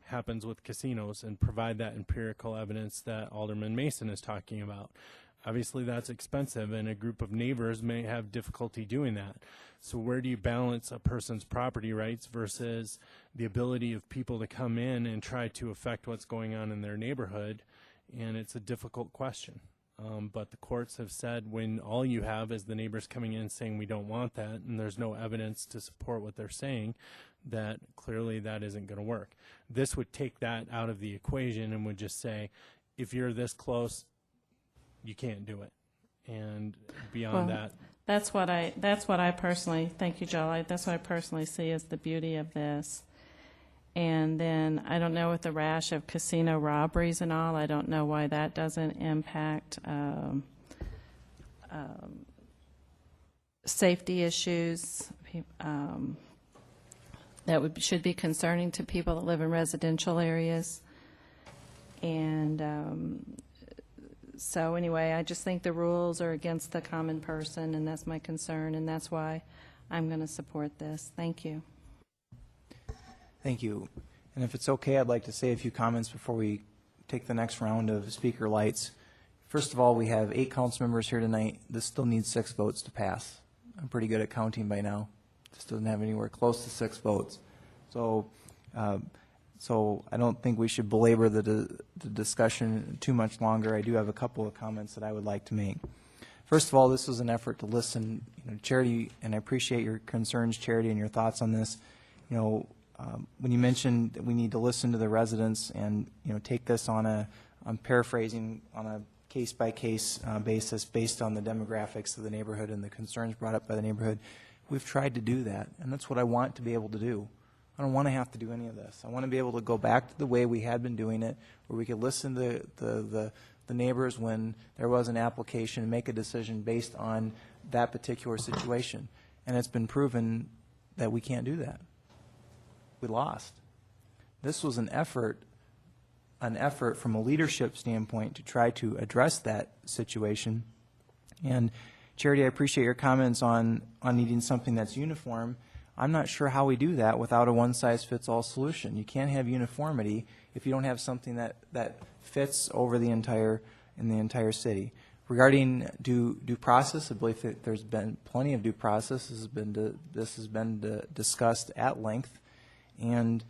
happens with casinos, and provide that empirical evidence that Alderman Mason is talking about? Obviously, that's expensive, and a group of neighbors may have difficulty doing that. So where do you balance a person's property rights versus the ability of people to come in and try to affect what's going on in their neighborhood? And it's a difficult question. But the courts have said when all you have is the neighbors coming in saying we don't want that, and there's no evidence to support what they're saying, that clearly that isn't going to work. This would take that out of the equation and would just say, if you're this close, you can't do it. And beyond that, that's what I personally, thank you, Joe. That's what I personally see as the beauty of this. And then I don't know with the rash of casino robberies and all, I don't know why that doesn't impact safety issues that should be concerning to people that live in residential areas. And so anyway, I just think the rules are against the common person, and that's my concern, and that's why I'm going to support this. Thank you. Thank you. And if it's okay, I'd like to say a few comments before we take the next round of speaker lights. First of all, we have 8 council members here tonight. This still needs 6 votes to pass. I'm pretty good at counting by now. This doesn't have anywhere close to 6 votes. So I don't think we should belabor the discussion too much longer. I do have a couple of comments that I would like to make. First of all, this was an effort to listen, Charity, and I appreciate your concerns, Charity, and your thoughts on this. When you mentioned that we need to listen to the residents and take this I'm paraphrasing, on a case-by-case basis based on the demographics of the neighborhood and the concerns brought up by the neighborhood, we've tried to do that, and that's what I want to be able to do. I don't want to have to do any of this. I want to be able to go back to the way we had been doing it, where we could listen to the neighbors when there was an application and make a decision based on that particular situation. And it's been proven that we can't do that. We lost. This was an effort from a leadership standpoint to try to address that situation. And Charity, I appreciate your comments on needing something that's uniform. I'm not sure how we do that without a one-size-fits-all solution. You can't have uniformity if you don't have something that fits over in the entire city. Regarding due process, I believe that there's been plenty of due process. This has been discussed at length. And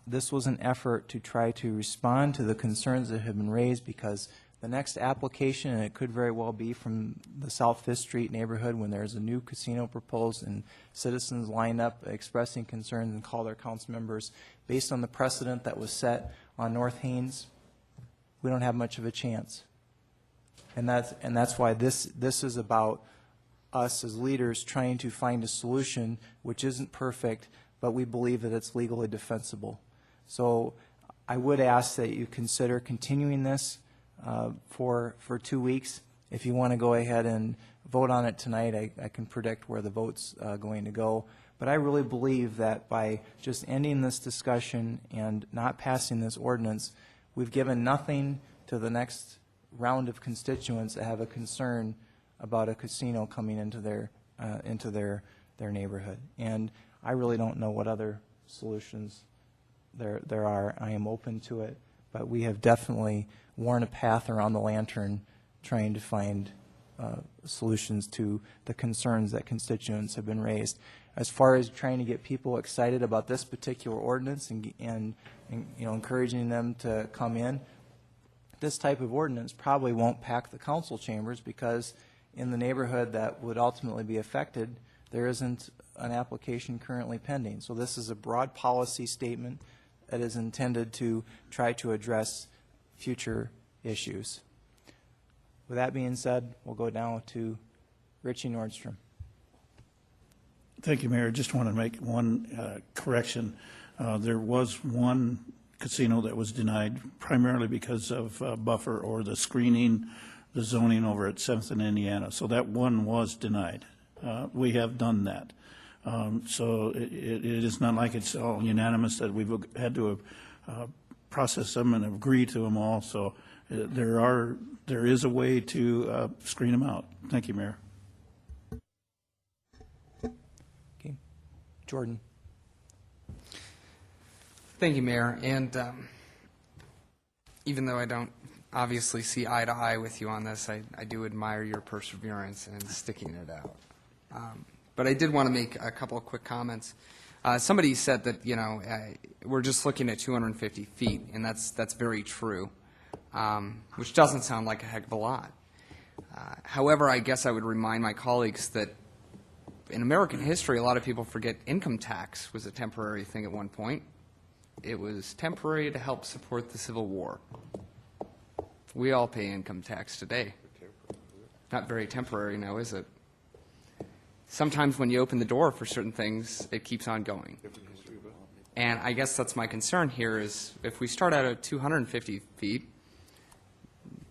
this was an effort to try to respond to the concerns that have been raised, because the next application, and it could very well be from the South 5th Street neighborhood when there's a new casino proposed and citizens line up expressing concerns and call their council members based on the precedent that was set on North Haines, we don't have much of a chance. And that's why this is about us as leaders trying to find a solution which isn't perfect, but we believe that it's legally defensible. So I would ask that you consider continuing this for 2 weeks. If you want to go ahead and vote on it tonight, I can predict where the vote's going to go. But I really believe that by just ending this discussion and not passing this ordinance, we've given nothing to the next round of constituents that have a concern about a casino coming into their neighborhood. And I really don't know what other solutions there are. I am open to it, but we have definitely worn a path around the lantern trying to find solutions to the concerns that constituents have been raised. As far as trying to get people excited about this particular ordinance and you know, encouraging them to come in, this type of ordinance probably won't pack the council chambers, because in the neighborhood that would ultimately be affected, there isn't an application currently pending. So this is a broad policy statement that is intended to try to address future issues. With that being said, we'll go down to Richie Nordstrom. Thank you, Mayor. Just want to make one correction. There was one casino that was denied primarily because of buffer or the screening, the zoning over at 7th and Indiana. So that one was denied. We have done that. So it is not like it's all unanimous that we've had to process them and agree to them all. So there is a way to screen them out. Thank you, Mayor. Okay. Jordan. Thank you, Mayor. And even though I don't obviously see eye to eye with you on this, I do admire your perseverance and sticking it out. But I did want to make a couple of quick comments. Somebody said that, you know, we're just looking at 250 feet, and that's very true, which doesn't sound like a heck of a lot. However, I guess I would remind my colleagues that in American history, a lot of people forget income tax was a temporary thing at one point. It was temporary to help support the Civil War. We all pay income tax today. Not very temporary now, is it? Sometimes when you open the door for certain things, it keeps on going. And I guess that's my concern here is if we start out at 250 feet,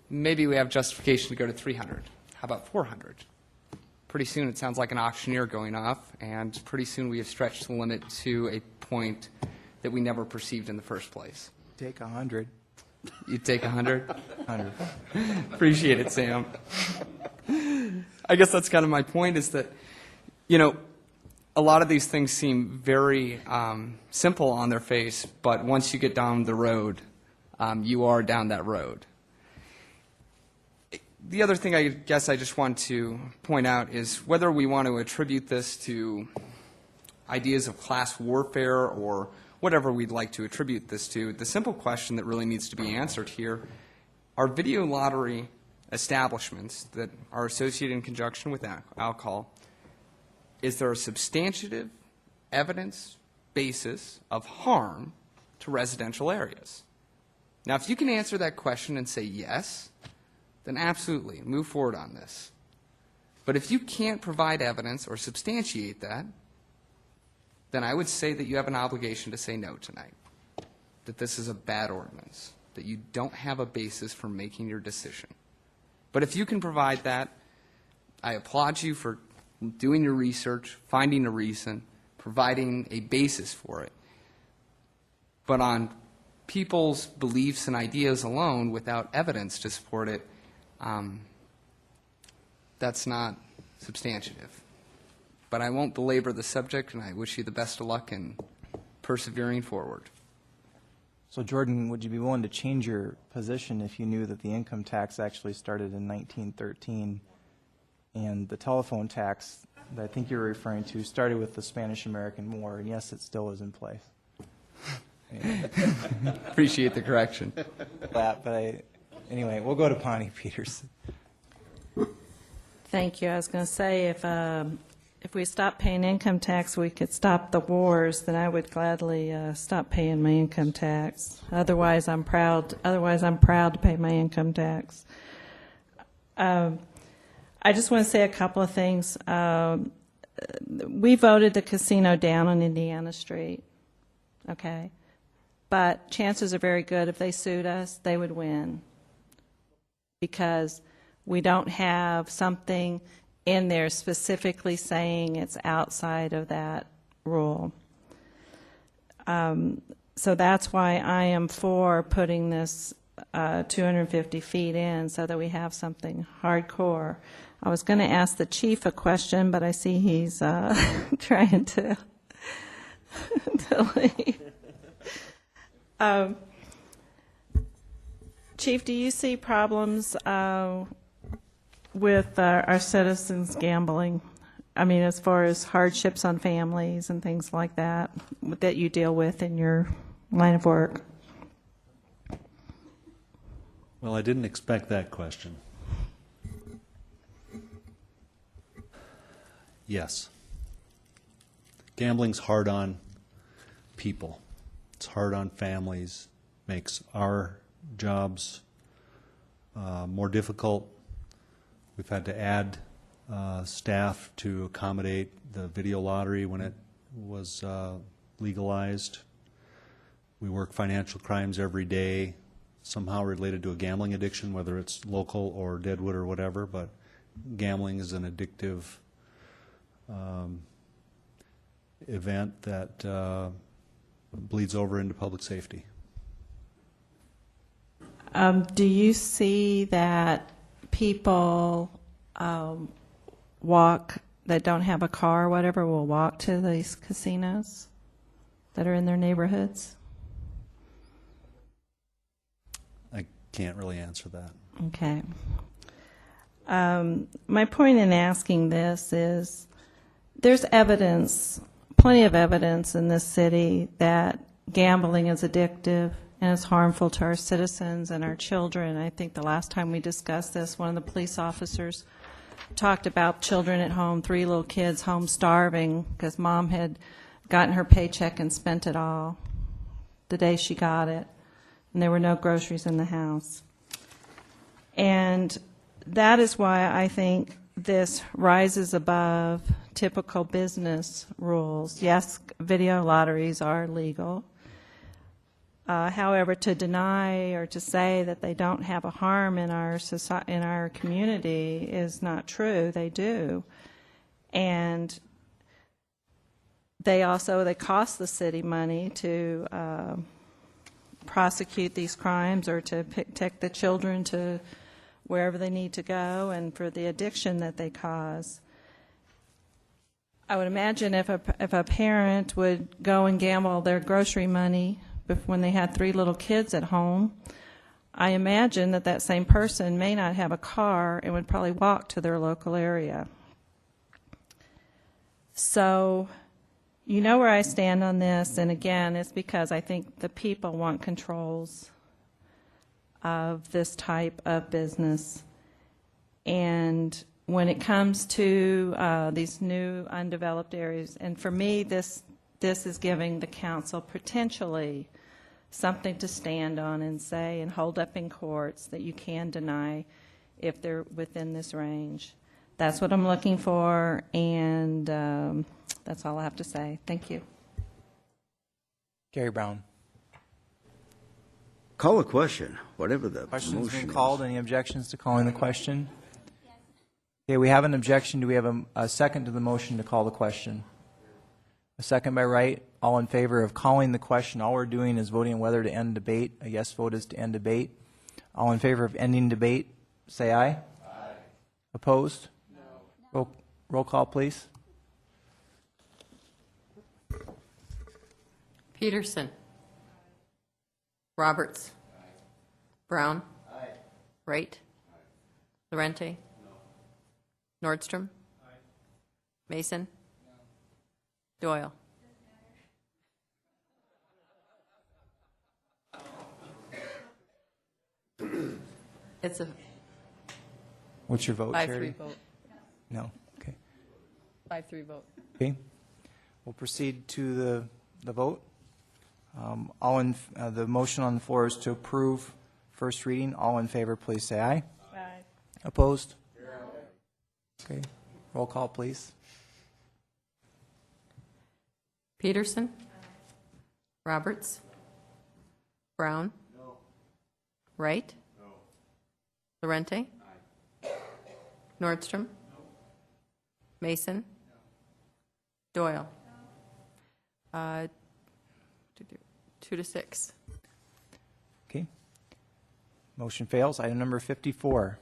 maybe we have justification to go to 300. How about 400? Pretty soon it sounds like an auctioneer going off, and pretty soon we have stretched the limit to a point that we never perceived in the first place. Take 100. You'd take 100? 100. Appreciate it, Sam. I guess that's kind of my point is that, you know, a lot of these things seem very simple on their face, but once you get down the road, you are down that road. The other thing I guess I just want to point out is whether we want to attribute this to ideas of class warfare or whatever we'd like to attribute this to, the simple question that really needs to be answered here, are video lottery establishments that are associated in conjunction with alcohol, is there a substantive evidence basis of harm to residential areas? Now, if you can answer that question and say yes, then absolutely, move forward on this. But if you can't provide evidence or substantiate that, then I would say that you have an obligation to say no tonight, that this is a bad ordinance, that you don't have a basis for making your decision. But if you can provide that, I applaud you for doing your research, finding a reason, providing a basis for it. But on people's beliefs and ideas alone, without evidence to support it, that's not substantive. But I won't belabor the subject, and I wish you the best of luck in persevering forward. So, Jordan, would you be willing to change your position if you knew that the income tax actually started in 1913 and the telephone tax that I think you're referring to started with the Spanish-American War, and yes, it still is in place? Appreciate the correction. Anyway, we'll go to Bonnie Peters. Thank you. I was going to say if we stop paying income tax, we could stop the wars, then I would gladly stop paying my income tax. Otherwise, I'm proud to pay my income tax. I just want to say a couple of things. We voted the casino down on Indiana Street, okay? But chances are very good if they sued us, they would win, because we don't have something in there specifically saying it's outside of that rule. So that's why I am for putting this 250 feet in so that we have something hardcore. I was going to ask the chief a question, but I see he's trying to leave. Chief, do you see problems with our citizens gambling? I mean, as far as hardships on families and things like that that you deal with in your line of work? Well, I didn't expect that question. Yes. Gambling's hard on people. It's hard on families, makes our jobs more difficult. We've had to add staff to accommodate the video lottery when it was legalized. We work financial crimes every day, somehow related to a gambling addiction, whether it's local or Deadwood or whatever, but gambling is an addictive event that bleeds over into public safety. Do you see that people walk, that don't have a car or whatever, will walk to these casinos that are in their neighborhoods? I can't really answer that. Okay. My point in asking this is there's evidence, plenty of evidence in this city that gambling is addictive and is harmful to our citizens and our children. I think the last time we discussed this, one of the police officers talked about children at home, 3 little kids home starving because mom had gotten her paycheck and spent it all the day she got it, and there were no groceries in the house. And that is why I think this rises above typical business rules. Yes, video lotteries are legal. However, to deny or to say that they don't have a harm in our society, in our community, is not true. They do, and they cost the city money to prosecute these crimes or to take the children to wherever they need to go, and for the addiction that they cause. I would imagine if a parent would go and gamble their grocery money when they had 3 little kids at home, I imagine that same person may not have a car and would probably walk to their local area. So, you know where I stand on this, and again, it's because I think the people want controls of this type of business. And when it comes to these new undeveloped areas, and for me, this is giving the council potentially something to stand on and say and hold up in courts that you can deny if they're within this range. That's what I'm looking for, and that's all I have to say. Thank you. Gary Brown. Call a question, whatever the Question's motion been is. called. Any objections to calling the question? Okay, we have an objection. Do we have a second to the motion to call the question? A second by Wright. All in favor of calling the question. All we're doing is voting on whether to end debate. A yes vote is to end debate. All in favor of ending debate, say aye. Aye. Opposed? No. Roll call, please. Peterson. Roberts. Brown. Wright. Lorente. Nordstrom. Mason. Doyle. It's a What's your vote, 5-3 Charity? vote. No. Okay. 5-3 vote. Okay. We'll proceed to the vote. All in the motion on the floor is to approve first reading. All in favor, please say aye. Aye. Opposed? Okay. Roll call, please. Peterson. Roberts. Brown. No. Wright. No. Lorente. Nordstrom. No. Mason. No. Doyle. No. 2-6. Okay. Motion fails. Item number 54.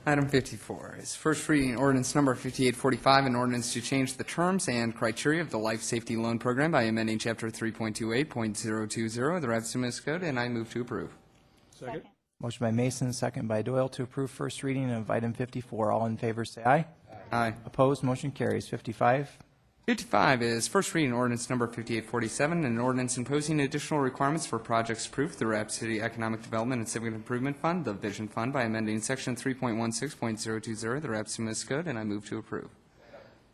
Item 54 is first reading ordinance number 5845, an ordinance to change the terms and criteria of the Life Safety Loan Program by amending Chapter 3.28.020 of the Rapid City Municipal Code, and I move to approve. Second. Motion by Mason, second by Doyle to approve first reading of item 54. All in favor, say aye. Aye. Opposed, motion carries. 55. 55 is first reading ordinance number 5847, an ordinance imposing additional requirements for projects approved through Rapid City Economic Development and Civic Improvement Fund, the Vision Fund, by amending Section 3.16.020 of the Rapid City Municipal Code, and I move to approve.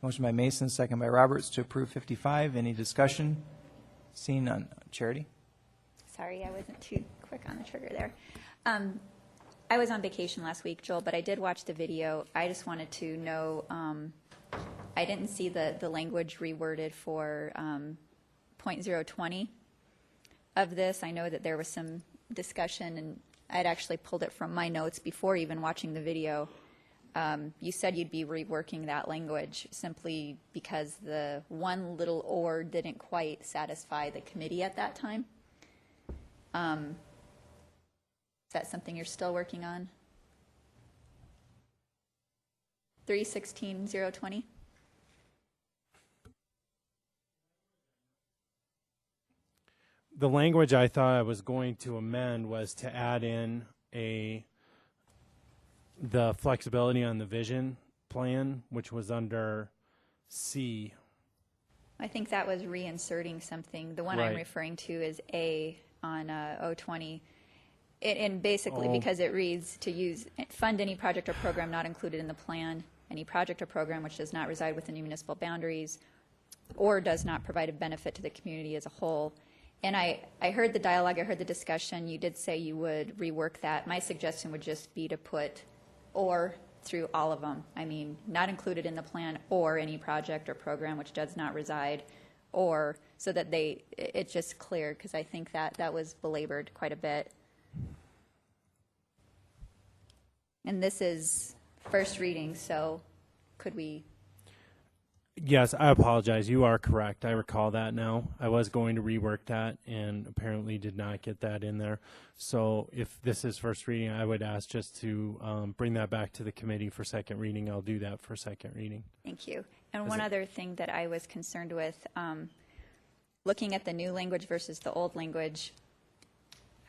Motion by Mason, second by Roberts to approve 55. Any discussion? Seeing none. Charity? Sorry, I wasn't too quick on the trigger there. I was on vacation last week, Joel, but I did watch the video. I just wanted to know, I didn't see the language reworded for .020 of this. I know that there was some discussion, and I'd actually pulled it from my notes before even watching the video. You said you'd be reworking that language simply because the one little "or" didn't quite satisfy the committee at that time. Is that something you're still working on? 316.020? The language I thought I was going to amend was to add in the flexibility on the vision plan, which was under C. I think that was reinserting something. The one I'm Right. referring to is A on 020. And basically, because it reads to fund any project or program not included in the plan, any project or program which does not reside within the municipal boundaries, or does not provide a benefit to the community as a whole. And I heard the dialogue, I heard the discussion. You did say you would rework that. My suggestion would just be to put "or" through all of them. I mean, not included in the plan, or any project or program which does not reside, or, so that it's just clear, because I think that was belabored quite a bit. And this is first reading, so could we? Yes, I apologize. You are correct. I recall that now. I was going to rework that and apparently did not get that in there. So if this is first reading, I would ask just to bring that back to the committee for second reading. I'll do that for second reading. Thank you. And one other thing that I was concerned with, looking at the new language versus the old language,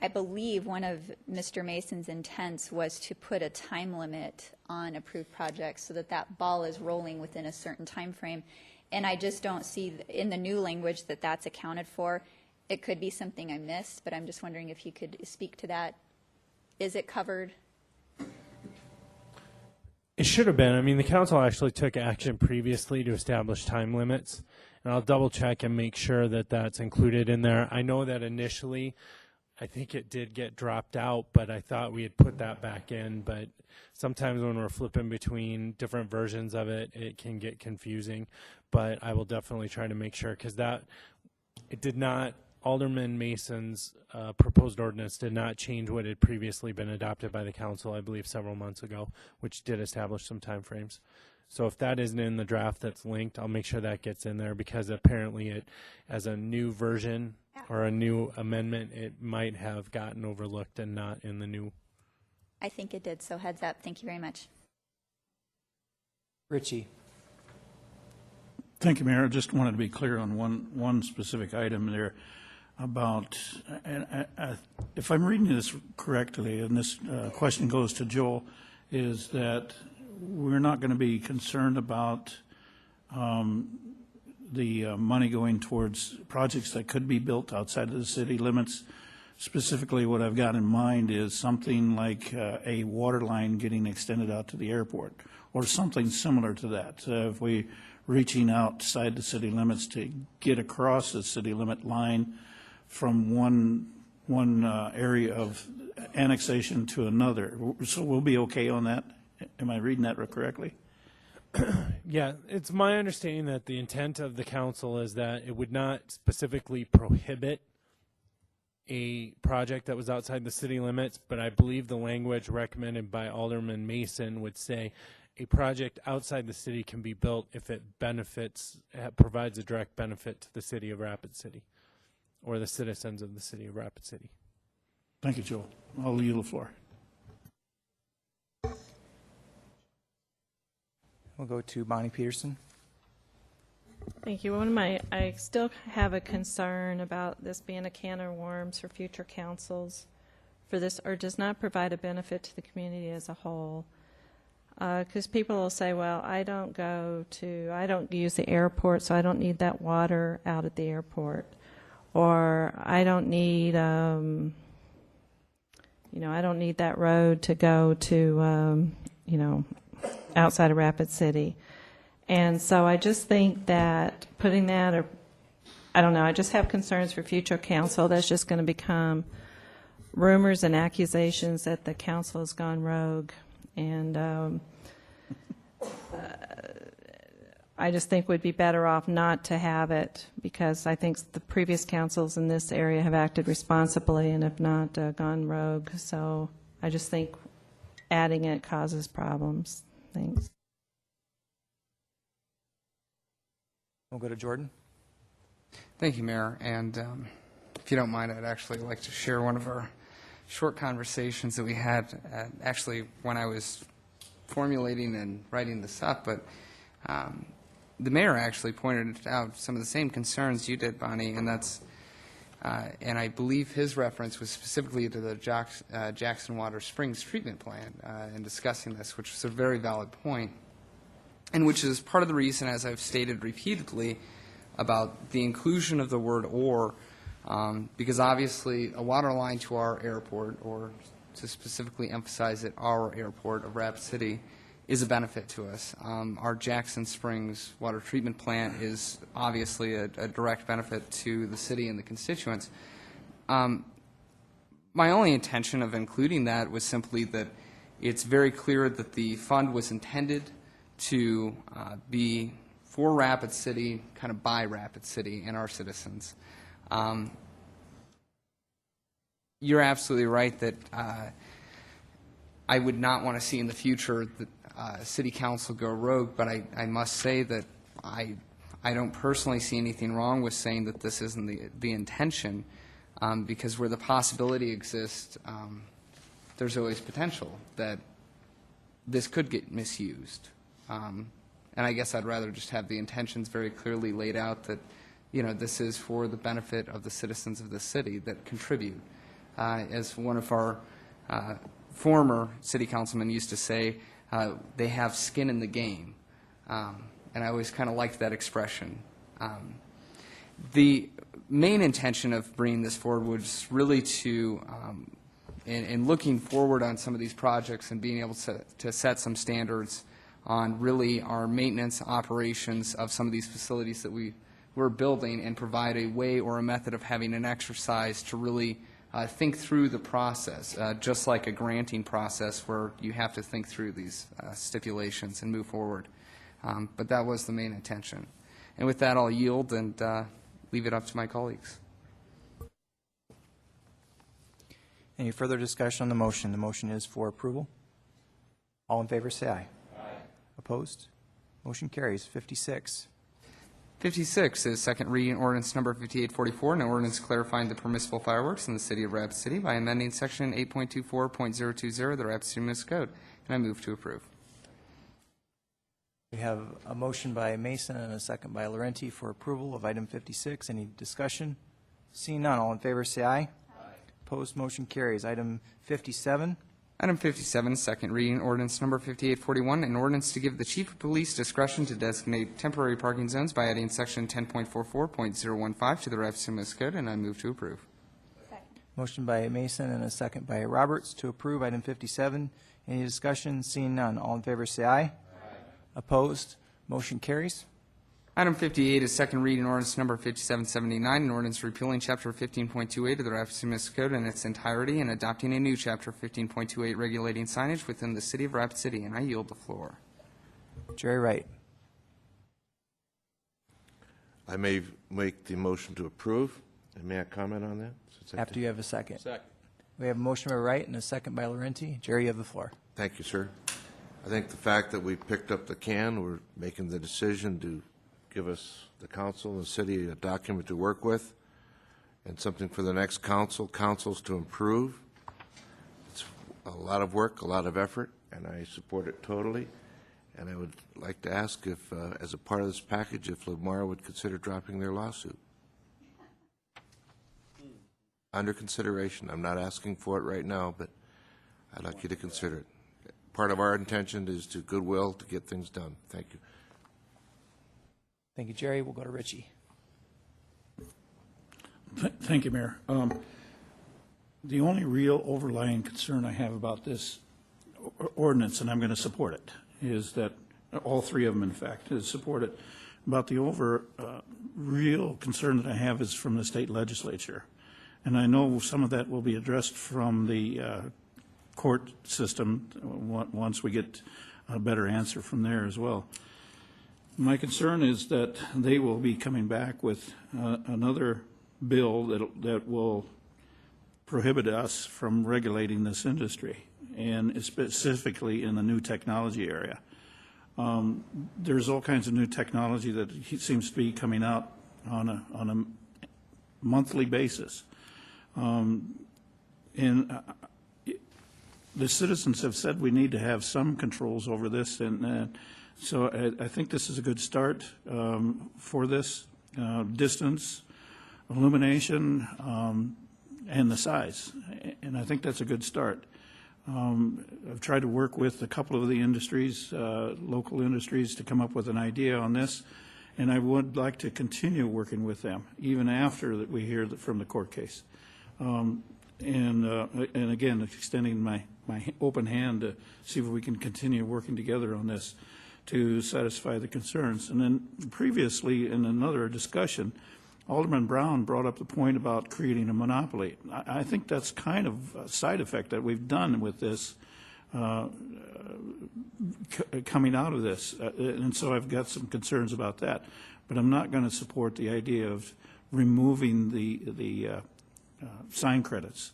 I believe one of Mr. Mason's intents was to put a time limit on approved projects so that that ball is rolling within a certain time frame. And I just don't see in the new language that that's accounted for. It could be something I missed, but I'm just wondering if you could speak to that. Is it covered? It should have been. I mean, the council actually took action previously to establish time limits, and I'll double check and make sure that that's included in there. I know that initially I think it did get dropped out, but I thought we had put that back in. But sometimes when we're flipping between different versions of it, it can get confusing. But I will definitely try to make sure, because it did not, Alderman Mason's proposed ordinance did not change what had previously been adopted by the council, I believe, several months ago, which did establish some timeframes. So if that isn't in the draft that's linked, I'll make sure that gets in there, because apparently it, as a new version or a new amendment, it might have gotten overlooked and not in the new. I think it did, so heads up. Thank you very much. Richie. Thank you, Mayor. I just wanted to be clear on one specific item there about, and if I'm reading this correctly, and this question goes to Joel, is that we're not going to be concerned about the money going towards projects that could be built outside of the city limits. Specifically, what I've got in mind is something like a water line getting extended out to the airport, or something similar to that. If we reaching outside the city limits to get across the city limit line from one area of annexation to another. So we'll be okay on that? Am I reading that correctly? Yeah, it's my understanding that the intent of the council is that it would not specifically prohibit a project that was outside the city limits, but I believe the language recommended by Alderman Mason would say a project outside the city can be built if it provides a direct benefit to the city of Rapid City or the citizens of the city of Rapid City. Thank you, Joel. I'll yield the floor. We'll go to Bonnie Peterson. Thank you. I still have a concern about this being a can of worms for future councils for this, or does not provide a benefit to the community as a whole. Because people will say, well, I don't use the airport, so I don't need that water out at the airport. Or I don't need, I don't need that road to go to, outside of Rapid City. And so I just think that putting that, or I don't know, I just have concerns for future council. That's just going to become rumors and accusations that the council has gone rogue. And I just think we'd be better off not to have it, because I think the previous councils in this area have acted responsibly and have not gone rogue. So I just think adding it causes problems. Thanks. We'll go to Jordan. Thank you, Mayor. And if you don't mind, I'd actually like to share one of our short conversations that we had actually when I was formulating and writing this up. But the mayor actually pointed out some of the same concerns you did, Bonnie, and that's and I believe his reference was specifically to the Jackson Water Springs treatment plant in discussing this, which was a very valid point, and which is part of the reason, as I've stated repeatedly, about the inclusion of the word "or," because obviously a water line to our airport, or to specifically emphasize it, our airport of Rapid City, is a benefit to us. Our Jackson Springs water treatment plant is obviously a direct benefit to the city and the constituents. My only intention of including that was simply that it's very clear that the fund was intended to be for Rapid City, kind of by Rapid City and our citizens. You're absolutely right that I would not want to see in the future that City Council go rogue, but I must say that I don't personally see anything wrong with saying that this isn't the intention, because where the possibility exists, there's always potential that this could get misused. And I guess I'd rather just have the intentions very clearly laid out that, this is for the benefit of the citizens of the city that contribute. As one of our former city councilmen used to say, they have skin in the game. And I always kind of liked that expression. The main intention of bringing this forward was really to, in looking forward on some of these projects and being able to set some standards on really our maintenance operations of some of these facilities that we're building, and provide a way or a method of having an exercise to really think through the process, just like a granting process where you have to think through these stipulations and move forward. But that was the main intention. And with that, I'll yield and leave it up to my colleagues. Any further discussion on the motion? The motion is for approval. All in favor, say aye. Aye. Opposed? Motion carries. 56. 56 is second reading ordinance number 5844, an ordinance clarifying the permissible fireworks in the city of Rapid City by amending section 8.24.020 of the Rapid City Municipal Code. And I move to approve. We have a motion by Mason and a second by Laurenti for approval of item 56. Any discussion? Seeing none, all in favor say aye. Aye. Opposed? Motion carries. Item 57. Item 57, second reading ordinance number 5841, an ordinance to give the chief of police discretion to designate temporary parking zones by adding section 10.44.015 to the Rapid City Municipal Code, and I move to approve. Second. Motion by Mason and a second by Roberts to approve item 57. Any discussion? Seeing none, all in favor say aye. Aye. Opposed? Motion carries. Item 58 is second reading ordinance number 5779, an ordinance repealing chapter 15.28 of the Rapid City Municipal Code in its entirety and adopting a new chapter 15.28 regulating signage within the city of Rapid City, and I yield the floor. Jerry Wright. I may make the motion to approve. And may I comment on that? After you have a second. Second. We have a motion by Wright and a second by Laurenti. Jerry, you have the floor. Thank you, sir. I think the fact that we picked up the can, we're making the decision to give us, the council and the city, a document to work with and something for the next councils to improve. a lot of work, a lot of effort, and I support it totally. And I would like to ask if, as a part of this package, if Lamar would consider dropping their lawsuit. Under consideration. I'm not asking for it right now, but I'd like you to consider it. Part of our intention is to goodwill to get things done. Thank you. Thank you, Jerry. We'll go to Richie. Thank you, Mayor. The only real overlying concern I have about this ordinance, and I'm going to support it, is that all three of them, in fact, support it. About the real concern that I have is from the state legislature. And I know some of that will be addressed from the court system once we get a better answer from there as well. My concern is that they will be coming back with another bill that will prohibit us from regulating this industry, and specifically in the new technology area. There's all kinds of new technology that seems to be coming out on a monthly basis. The citizens have said we need to have some controls over this, and so I think this is a good start for this. Distance, illumination, and the size, and I think that's a good start. I've tried to work with a couple of the industries, local industries, to come up with an idea on this, and I would like to continue working with them even after that we hear from the court case. And again, extending my open hand to see if we can continue working together on this to satisfy the concerns. And then previously in another discussion, Alderman Brown brought up the point about creating a monopoly. I think that's kind of a side effect that we've done with this coming out of this. And so I've got some concerns about that. But I'm not going to support the idea of removing the sign credits.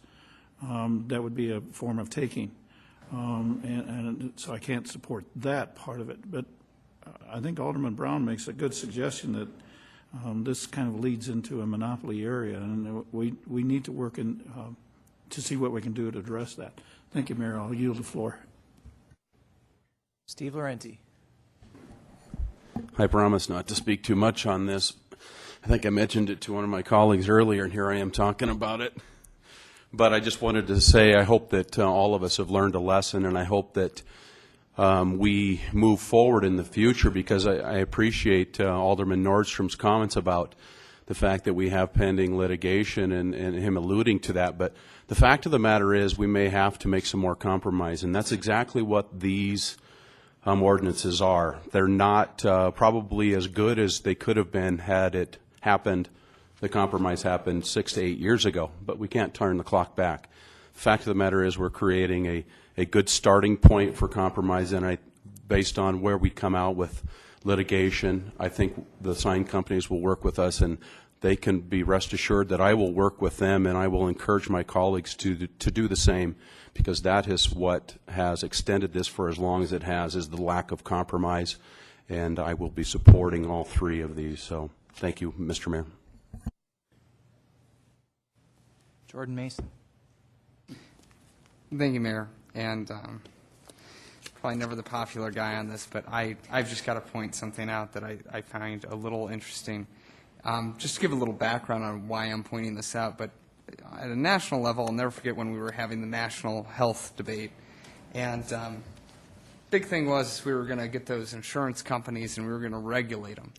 That would be a form of taking. And so I can't support that part of it. But I think Alderman Brown makes a good suggestion that this kind of leads into a monopoly area, and we need to work in to see what we can do to address that. Thank you, Mayor. I'll yield the floor. Steve Laurenti. I promise not to speak too much on this. I think I mentioned it to one of my colleagues earlier, and here I am talking about it. But I just wanted to say I hope that all of us have learned a lesson, and I hope that we move forward in the future, because I appreciate Alderman Nordstrom's comments about the fact that we have pending litigation and him alluding to that. But the fact of the matter is we may have to make some more compromise, and that's exactly what these ordinances are. They're not probably as good as they could have been had it happened, the compromise happened 6 to 8 years ago, but we can't turn the clock back. The fact of the matter is we're creating a good starting point for compromise, and based on where we come out with litigation, I think the sign companies will work with us, and they can be rest assured that I will work with them, and I will encourage my colleagues to do the same, because that is what has extended this for as long as it has, is the lack of compromise, and I will be supporting all three of these. So thank you, Mr. Mayor. Jordan Mason. Thank you, Mayor. And probably never the popular guy on this, but I've just got to point something out that I find a little interesting. Just to give a little background on why I'm pointing this out, but at a national level, I'll never forget when we were having the national health debate. And big thing was we were going to get those insurance companies and we were going to regulate them.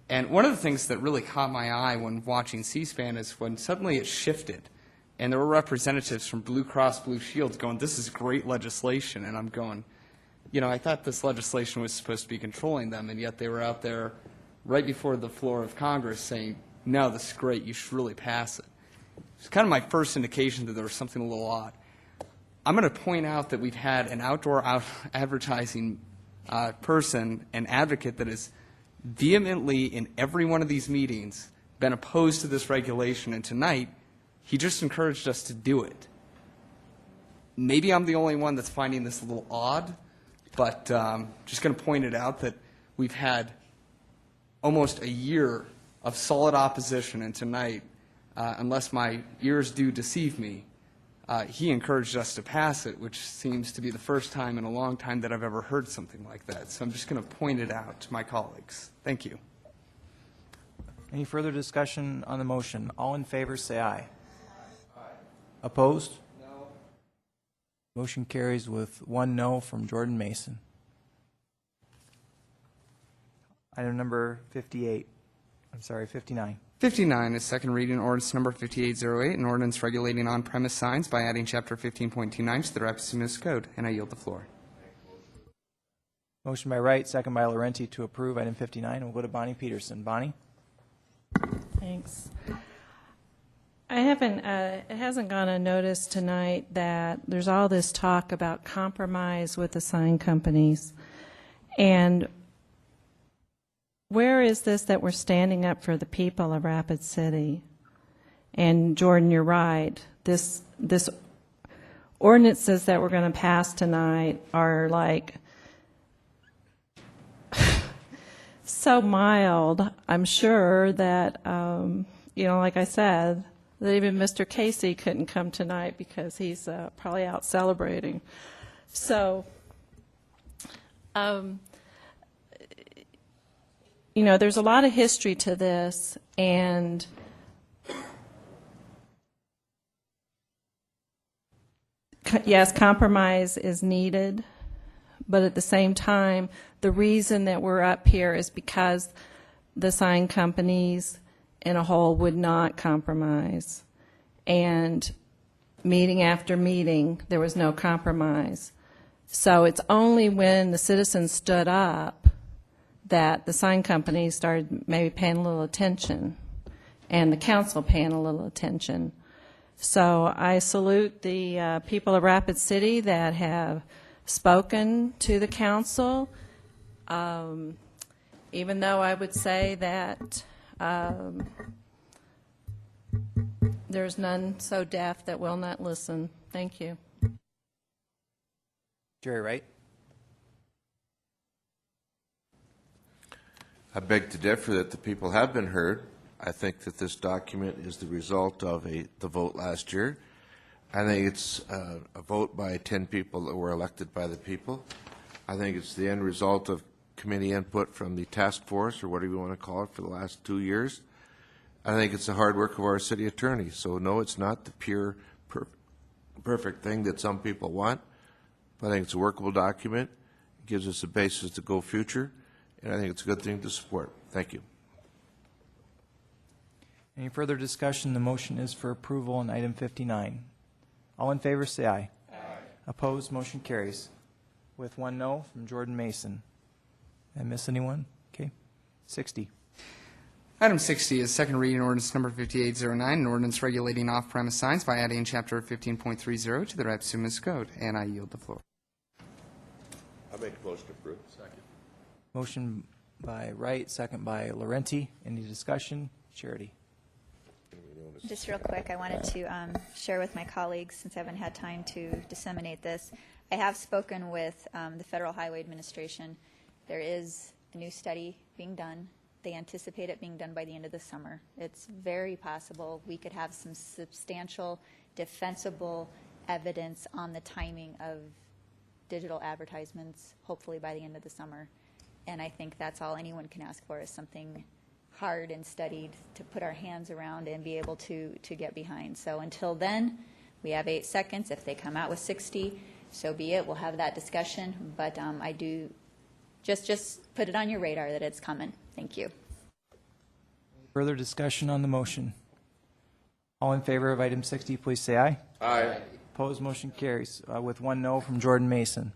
And one of the things that really caught my eye when watching C-SPAN is when suddenly it shifted. And there were representatives from Blue Cross Blue Shield going, this is great legislation. And I'm going, you know, I thought this legislation was supposed to be controlling them, and yet they were out there right before the floor of Congress saying, no, this is great, you should really pass it. It's kind of my first indication that there was something a little odd. I'm going to point out that we've had an outdoor advertising person, an advocate that has vehemently in every one of these meetings been opposed to this regulation, and tonight he just encouraged us to do it. Maybe I'm the only one that's finding this a little odd, but just going to point it out that we've had almost a year of solid opposition, and tonight, unless my ears do deceive me, He encouraged us to pass it, which seems to be the first time in a long time that I've ever heard something like that. So I'm just going to point it out to my colleagues. Thank you. Any further discussion on the motion? All in favor, say aye. Opposed? No. Motion carries with 1 no from Jordan Mason. Item number 59. 59 is second reading ordinance number 5808, an ordinance regulating on-premise signs by adding Chapter 15.29 to the Rapid City Municipal Code. And I yield the floor. Motion by Wright, second by Laurenti to approve item 59. We'll go to Bonnie Peterson. Bonnie? Thanks. I haven't, it hasn't gone unnoticed tonight that there's all this talk about compromise with the sign companies. And where is this that we're standing up for the people of Rapid City? And Jordan, you're right. This ordinances that we're going to pass tonight are like so mild. I'm sure that, like I said, that even Mr. Casey couldn't come tonight because he's probably out celebrating. So, there's a lot of history to this, and yes, compromise is needed, but at the same time, the reason that we're up here is because the sign companies in a whole would not compromise. And meeting after meeting, there was no compromise. So it's only when the citizens stood up that the sign companies started maybe paying a little attention, and the council paying a little attention. So I salute the people of Rapid City that have spoken to the council, even though I would say that there's none so deaf that will not listen. Thank you. Jerry Wright? I beg to differ that the people have been heard. I think that this document is the result of the vote last year. I think it's a vote by 10 people that were elected by the people. I think it's the end result of committee input from the task force, or whatever you want to call it, for the last 2 years. I think it's the hard work of our city attorney. So no, it's not the pure perfect thing that some people want, but I think it's a workable document. It gives us a basis to go future, and I think it's a good thing to support. Thank you. Any further discussion? The motion is for approval on item 59. All in favor, say aye. Aye. Opposed, motion carries. With 1 no from Jordan Mason. Did I miss anyone? Okay. 60. Item 60 is second reading ordinance number 5809, an ordinance regulating off-premise signs by adding Chapter 15.30 to the Rapid City Municipal Code. And I yield the floor. I make a motion to approve. Second. Motion by Wright, second by Laurenti. Any discussion? Charity. Just real quick, I wanted to share with my colleagues, since I haven't had time to disseminate this. I have spoken with the Federal Highway Administration. There is a new study being done. They anticipate it being done by the end of the summer. It's very possible we could have some substantial, defensible evidence on the timing of digital advertisements, hopefully by the end of the summer. And I think that's all anyone can ask for, is something hard and studied to put our hands around and be able to get behind. So until then, we have 8 seconds. If they come out with 60, so be it. We'll have that discussion. But I do just put it on your radar that it's coming. Thank you. Further discussion on the motion? All in favor of item 60, please say aye. Aye. Opposed, motion carries with 1 no from Jordan Mason.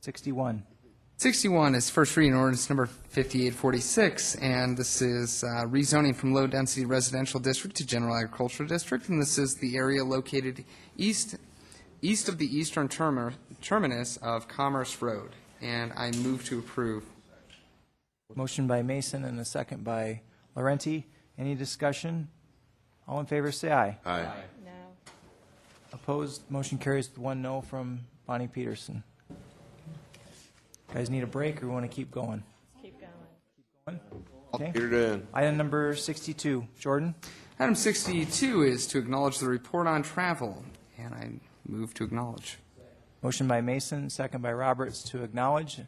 61. 61 is first reading ordinance number 5846, and this is rezoning from low-density residential district to general agricultural district, and this is the area located east of the eastern terminus of Commerce Road, and I move to approve. Motion by Mason and a second by Laurenti. Any discussion? All in favor, say aye. Aye. No. Opposed, motion carries with 1 no from Bonnie Peterson. Guys need a break or want to keep going? Keep going. Keep going? Okay. Peter Dunn. Item number 62. Jordan? Item 62 is to acknowledge the report on travel, and I move to acknowledge. Motion by Mason, second by Roberts to acknowledge.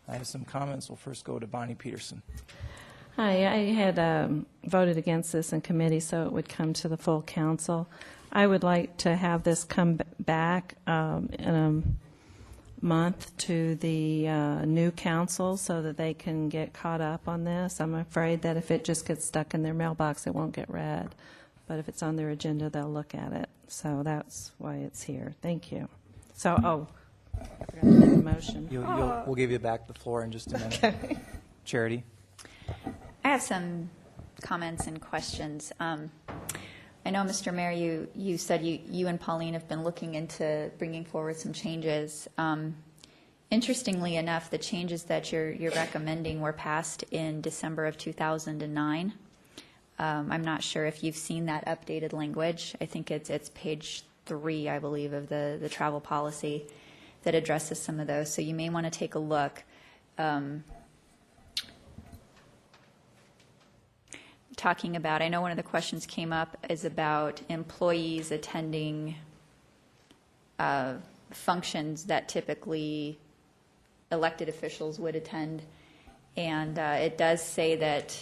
I have some comments. We'll first go to Bonnie Peterson. Hi, I had voted against this in committee so it would come to the full council. I would like to have this come back in a month to the new council so that they can get caught up on this. I'm afraid that if it just gets stuck in their mailbox, it won't get read. But if it's on their agenda, they'll look at it. So that's why it's here. Thank you. So, I forgot to make a motion. We'll give you back the floor in just a minute. Okay. Charity? I have some comments and questions. I know, Mr. Mayor, you said you and Pauline have been looking into bringing forward some changes. Interestingly enough, the changes that you're recommending were passed in December of 2009. I'm not sure if you've seen that updated language. I think it's page 3, I believe, of the travel policy that addresses some of those. So you may want to take a look. Talking about, I know one of the questions came up is about employees attending functions that typically elected officials would attend. And it does say that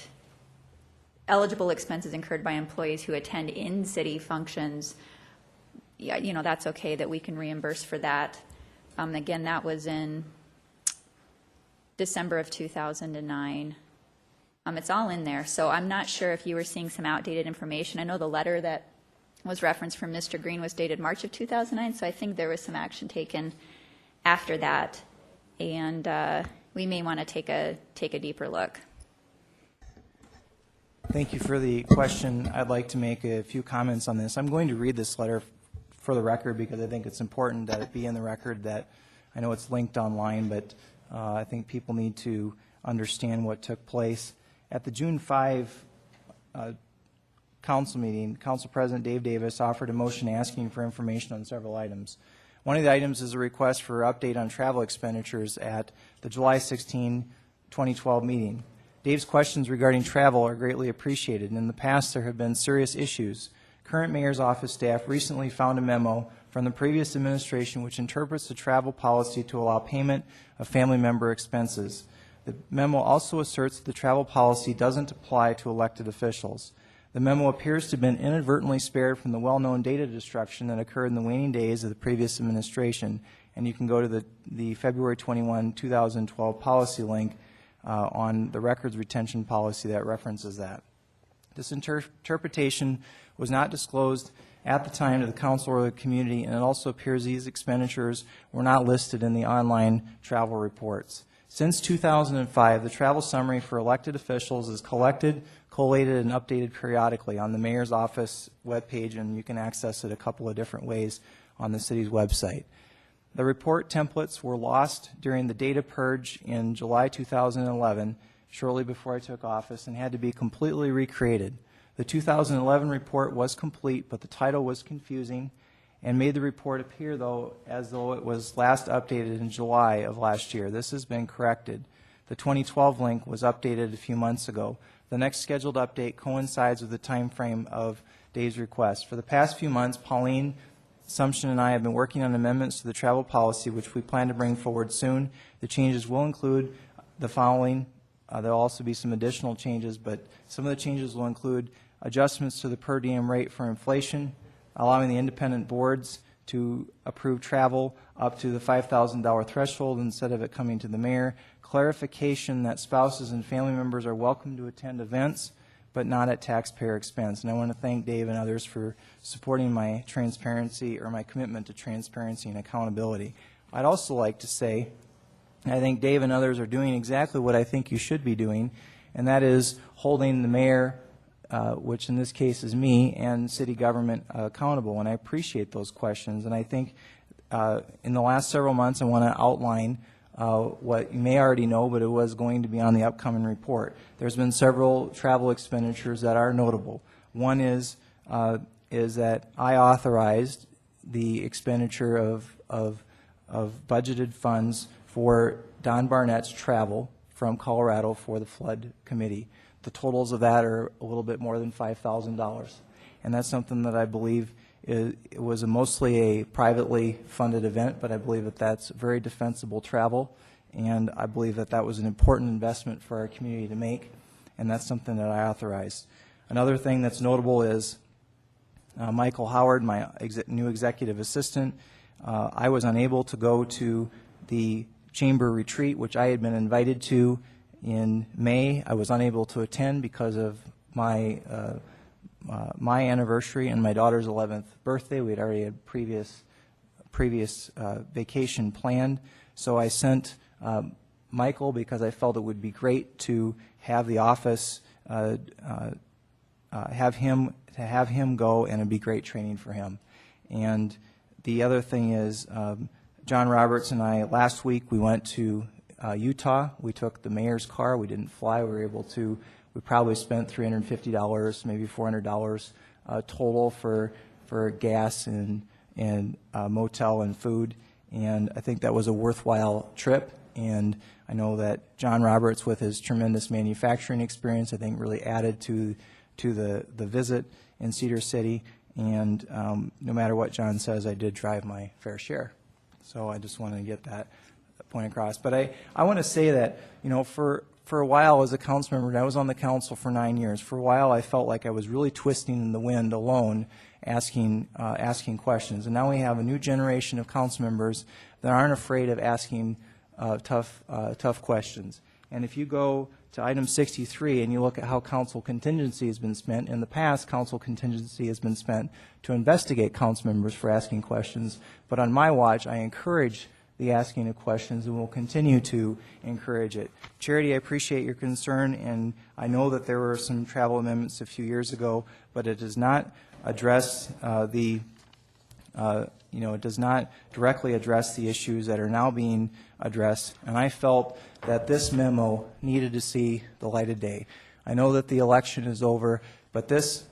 eligible expenses incurred by employees who attend in-city functions, yeah, that's okay, that we can reimburse for that. Again, that was in December of 2009. It's all in there, so I'm not sure if you were seeing some outdated information. I know the letter that was referenced from Mr. Green was dated March of 2009, so I think there was some action taken after that, and we may want to take a deeper look. Thank you for the question. I'd like to make a few comments on this. I'm going to read this letter for the record because I think it's important that it be in the record. That I know it's linked online, but I think people need to understand what took place. At the June 5 council meeting, Council President Dave Davis offered a motion asking for information on several items. One of the items is a request for update on travel expenditures at the July 16, 2012 meeting. Dave's questions regarding travel are greatly appreciated, and in the past there have been serious issues. Current mayor's office staff recently found a memo from the previous administration which interprets the travel policy to allow payment of family member expenses. The memo also asserts that the travel policy doesn't apply to elected officials. The memo appears to have been inadvertently spared from the well-known data destruction that occurred in the waning days of the previous administration, and you can go to the February 21, 2012 policy link on the records retention policy that references that. This interpretation was not disclosed at the time to the council or the community, and it also appears these expenditures were not listed in the online travel reports. Since 2005, the travel summary for elected officials is collected, collated, and updated periodically on the mayor's office webpage, and you can access it a couple of different ways on the city's website. The report templates were lost during the data purge in July 2011, shortly before I took office, and had to be completely recreated. The 2011 report was complete, but the title was confusing and made the report appear as though it was last updated in July of last year. This has been corrected. The 2012 link was updated a few months ago. The next scheduled update coincides with the time frame of Dave's request. For the past few months, Pauline Sumption and I have been working on amendments to the travel policy, which we plan to bring forward soon. The changes will include the following. There will also be some additional changes, but some of the changes will include adjustments to the per diem rate for inflation, allowing the independent boards to approve travel up to the $5,000 threshold instead of it coming to the mayor, clarification that spouses and family members are welcome to attend events, but not at taxpayer expense. And I want to thank Dave and others for supporting my transparency or my commitment to transparency and accountability. I'd also like to say I think Dave and others are doing exactly what I think you should be doing, and that is holding the mayor, which in this case is me, and city government accountable, and I appreciate those questions. And I think in the last several months I want to outline what you may already know, but it was going to be on the upcoming report. There's been several travel expenditures that are notable. One is that I authorized the expenditure of budgeted funds for Don Barnett's travel from Colorado for the flood committee. the totals of that are a little bit more than $5,000. And that's something that I believe it was mostly a privately funded event, but I believe that that's very defensible travel, and I believe that that was an important investment for our community to make, and that's something that I authorized. Another thing that's notable is Michael Howard, my new executive assistant. I was unable to go to the chamber retreat, which I had been invited to in May. I was unable to attend because of my my anniversary and my daughter's 11th birthday. We had already had previous vacation planned, so I sent Michael because I felt it would be great to have the office have him go, and it'd be great training for him. And the other thing is, John Roberts and I last week we went to Utah. We took the mayor's car. We didn't fly. We were able to. We probably spent $350, maybe $400 total for gas and motel and food. And I think that was a worthwhile trip. And I know that John Roberts, with his tremendous manufacturing experience, I think really added to the visit in Cedar City. And no matter what John says, I did drive my fair share. So I just wanted to get that point across. But I want to say that, you know, for a while as a council member, and I was on the council for 9 years, for a while I felt like I was really twisting in the wind alone, asking questions. And now we have a new generation of council members that aren't afraid of asking tough questions. And if you go to item 63 and you look at how council contingency has been spent, in the past council contingency has been spent to investigate council members for asking questions. But on my watch, I encourage the asking of questions and will continue to encourage it. Charity, I appreciate your concern, and I know that there were some travel amendments a few years ago, but it does not address it does not directly address the issues that are now being addressed, and I felt that this memo needed to see the light of day. I know that the election is over, but this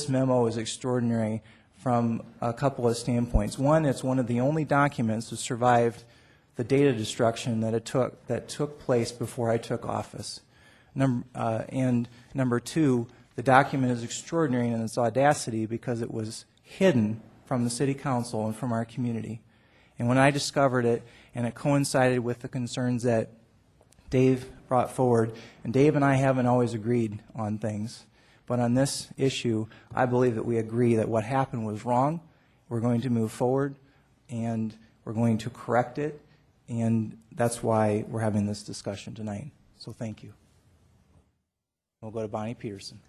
memo is extraordinary from a couple of standpoints. One, it's one of the only documents that survived the data destruction that took place before I took office. And number two, the document is extraordinary in its audacity because it was hidden from the City Council and from our community. And when I discovered it, and it coincided with the concerns that Dave brought forward, and Dave and I haven't always agreed on things, but on this issue, I believe that we agree that what happened was wrong. We're going to move forward, and we're going to correct it, and that's why we're having this discussion tonight. So thank you. We'll go to Bonnie Peterson.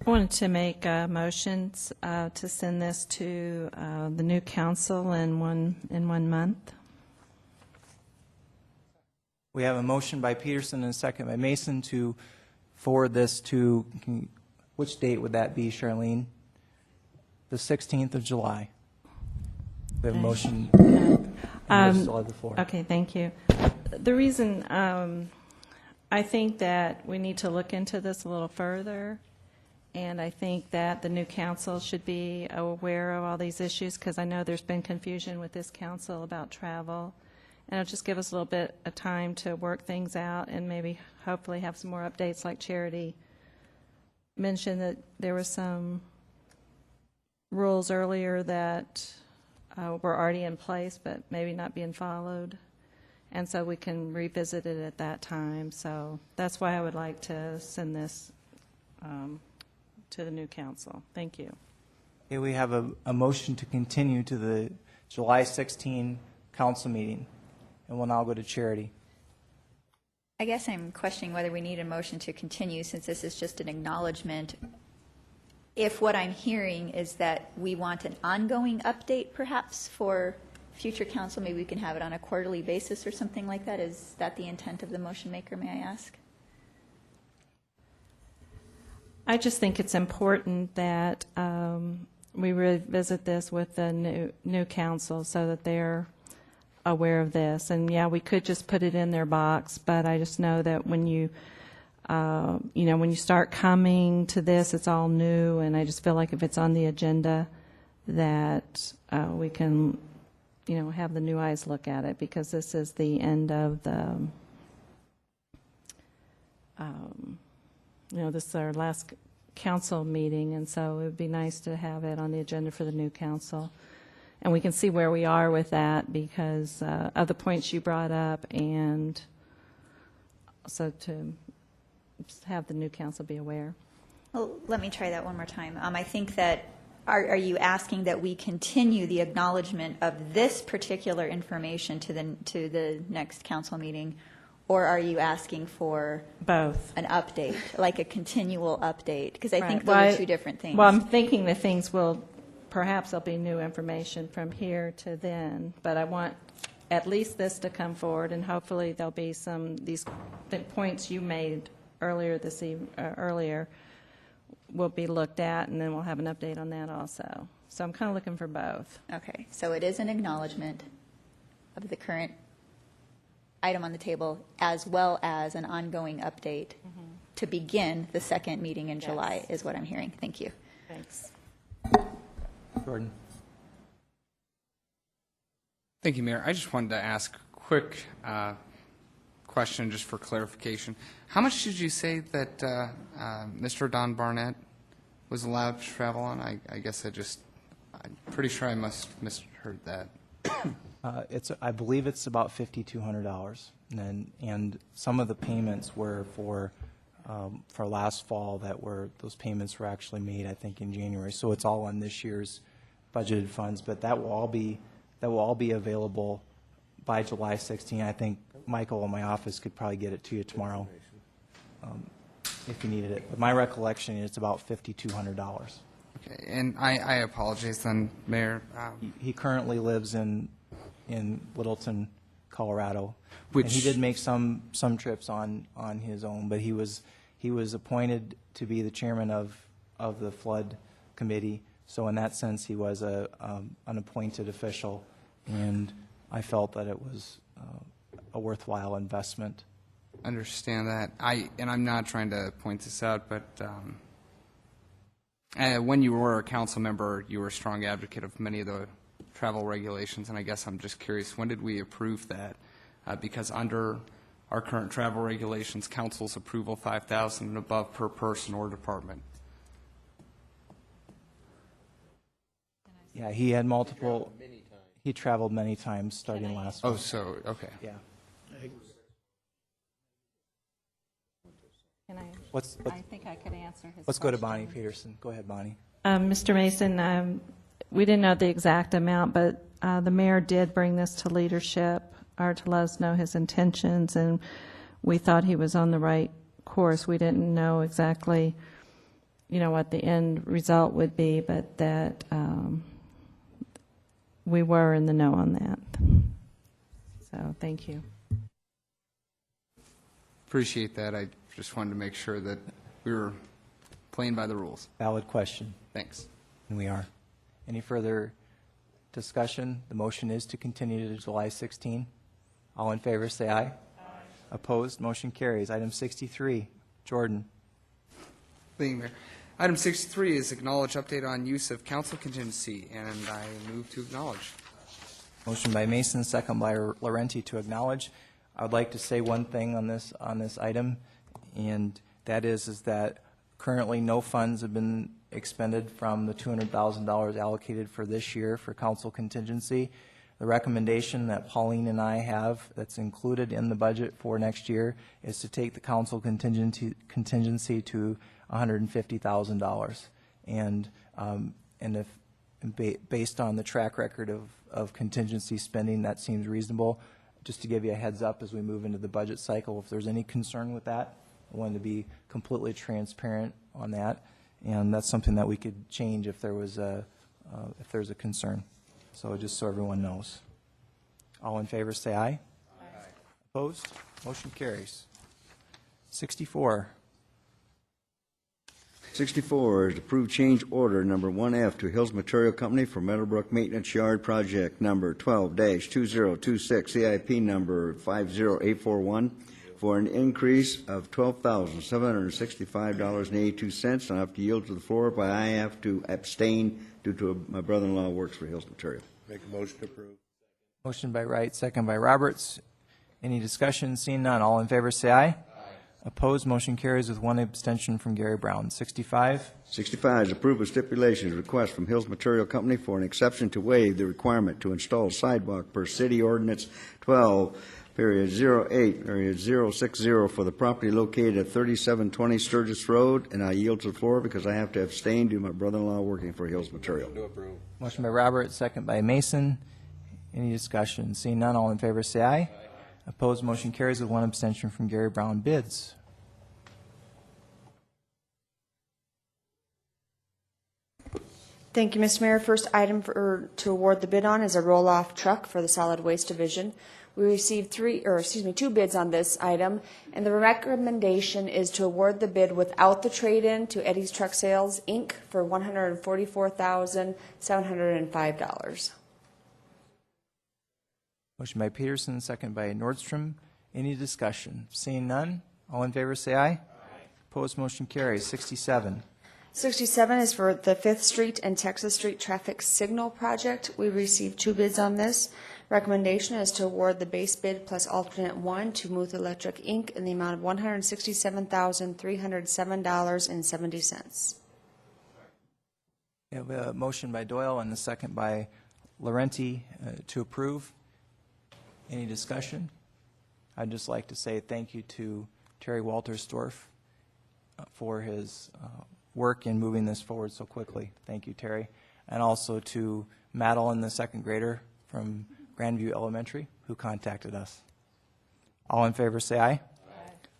I wanted to make motions to send this to the new council in one month. We have a motion by Peterson and a second by Mason to forward this to, which date would that be, Charlene? The 16th of July. We have a motion. You still have the floor. Okay, thank you. The reason I think that we need to look into this a little further, and I think that the new council should be aware of all these issues, because I know there's been confusion with this council about travel. And it'll just give us a little bit of time to work things out and maybe hopefully have some more updates, like Charity mentioned that there were some rules earlier that were already in place but maybe not being followed. And so we can revisit it at that time. So that's why I would like to send this to the new council. Thank you. Okay, we have a motion to continue to the July 16 council meeting, and we'll now go to Charity. I guess I'm questioning whether we need a motion to continue, since this is just an acknowledgement. If what I'm hearing is that we want an ongoing update perhaps for future council, maybe we can have it on a quarterly basis or something like that. Is that the intent of the motion maker, may I ask? I just think it's important that we revisit this with the new council so that they're aware of this. And yeah, we could just put it in their box, but I just know that when you when you start coming to this, it's all new, and I just feel like if it's on the agenda, that we can, have the new eyes look at it, because this is the end of this is our last council meeting, and so it would be nice to have it on the agenda for the new council. And we can see where we are with that because of the points you brought up, and also to have the new council be aware. Well, let me try that one more time. I think that, are you asking that we continue the acknowledgement of this particular information to the next council meeting, or are you asking for both, an update, like a continual update? Because I think Right. those are two different things. Well, I'm thinking the things will, perhaps there'll be new information from here to then, but I want at least this to come forward, and hopefully there'll be these points you made earlier earlier will be looked at, and then we'll have an update on that also. So I'm kind of looking for both. Okay, so it is an acknowledgement of the current item on the table, as well as an ongoing update to begin the second meeting in July, is what I'm hearing. Thank you. Thanks. Jordan. Thank you, Mayor. I just wanted to ask a quick question just for clarification. How much did you say that Mr. Don Barnett was allowed to travel on? I guess I'm pretty sure I must have misheard that. I believe it's about $5,200, and some of the payments were for last fall. Those payments were actually made, I think, in January. So it's all on this year's budgeted funds, but that will all be available by July 16. I think Michael in my office could probably get it to you tomorrow if you needed it. But my recollection is it's about $5,200. Okay, and I apologize then, Mayor. He currently lives in Littleton, Colorado. Which and he did make some trips on his own, but he was appointed to be the chairman of the flood committee. So in that sense, he was an appointed official, and I felt that it was a worthwhile investment. Understand that. I'm not trying to point this out, but when you were a council member, you were a strong advocate of many of the travel regulations, and I guess I'm just curious, when did we approve that? Because under our current travel regulations, council's approval $5,000 and above per person or department. Yeah, he had multiple. He traveled many times starting last week. Oh, so okay. Yeah. I think I could answer his Let's go to question. Bonnie Peterson. Go ahead, Bonnie. Mr. Mason, we didn't know the exact amount, but the mayor did bring this to leadership, or to let us know his intentions, and we thought he was on the right course. We didn't know exactly, what the end result would be, but that we were in the know on that. So thank you. Appreciate that. I just wanted to make sure that we were playing by the rules. Valid question. Thanks. And we are. Any further discussion? The motion is to continue to July 16. All in favor, say aye. Aye. Opposed? Motion carries. Item 63, Jordan. Thank you, Mayor. Item 63 is acknowledge update on use of council contingency, and I move to acknowledge. Motion by Mason, second by Laurenti to acknowledge. I would like to say one thing on this item, and that is that currently no funds have been expended from the $200,000 allocated for this year for council contingency. The recommendation that Pauline and I have that's included in the budget for next year is to take the council contingency to $150,000. And if based on the track record of contingency spending, that seems reasonable. Just to give you a heads up as we move into the budget cycle, if there's any concern with that, I wanted to be completely transparent on that, and that's something that we could change if there's a concern. So just so everyone knows. All in favor, say aye. Aye. Opposed? Motion carries. 64. 64 is approved change order number 1F to Hills Material Company for Meadowbrook Maintenance Yard Project number 12-2026, CIP number 50841, for an increase of $12,765.82. I have to yield to the floor, but I have to abstain due to my brother-in-law works for Hills Material. Make a motion to approve. Motion by Wright, second by Roberts. Any discussion? Seeing none, all in favor say aye. Aye. Opposed, motion carries with one abstention from Gary Brown. 65. 65 is approve of stipulations request from Hills Material Company for an exception to waive the requirement to install sidewalk per city ordinance 12.08.060 for the property located at 3720 Sturgis Road, and I yield to the floor because I have to abstain due to my brother-in-law working for Hills Material. Motion by Robert, second by Mason. Any discussion? Seeing none, all in favor say aye. Opposed, motion carries with one abstention from Gary Brown. Bids. Thank you, Mr. Mayor. First item to award the bid on is a roll-off truck for the Solid Waste Division. We received two bids on this item, and the recommendation is to award the bid without the trade-in to Eddie's Truck Sales, Inc. for $144,705. Motion by Peterson, second by Nordstrom. Any discussion? Seeing none, all in favor say aye. Opposed, motion carries. 67. 67 is for the 5th Street and Texas Street Traffic Signal Project. We received two bids on this. Recommendation is to award the base bid plus alternate one to Muth Electric, Inc. in the amount of $167,307.70. We have a motion by Doyle and a second by Laurenti to approve. Any discussion? I'd just like to say thank you to Terry Waltersdorf for his work in moving this forward so quickly. Thank you, Terry. And also to Madeline, the second grader from Grandview Elementary, who contacted us. All in favor say aye.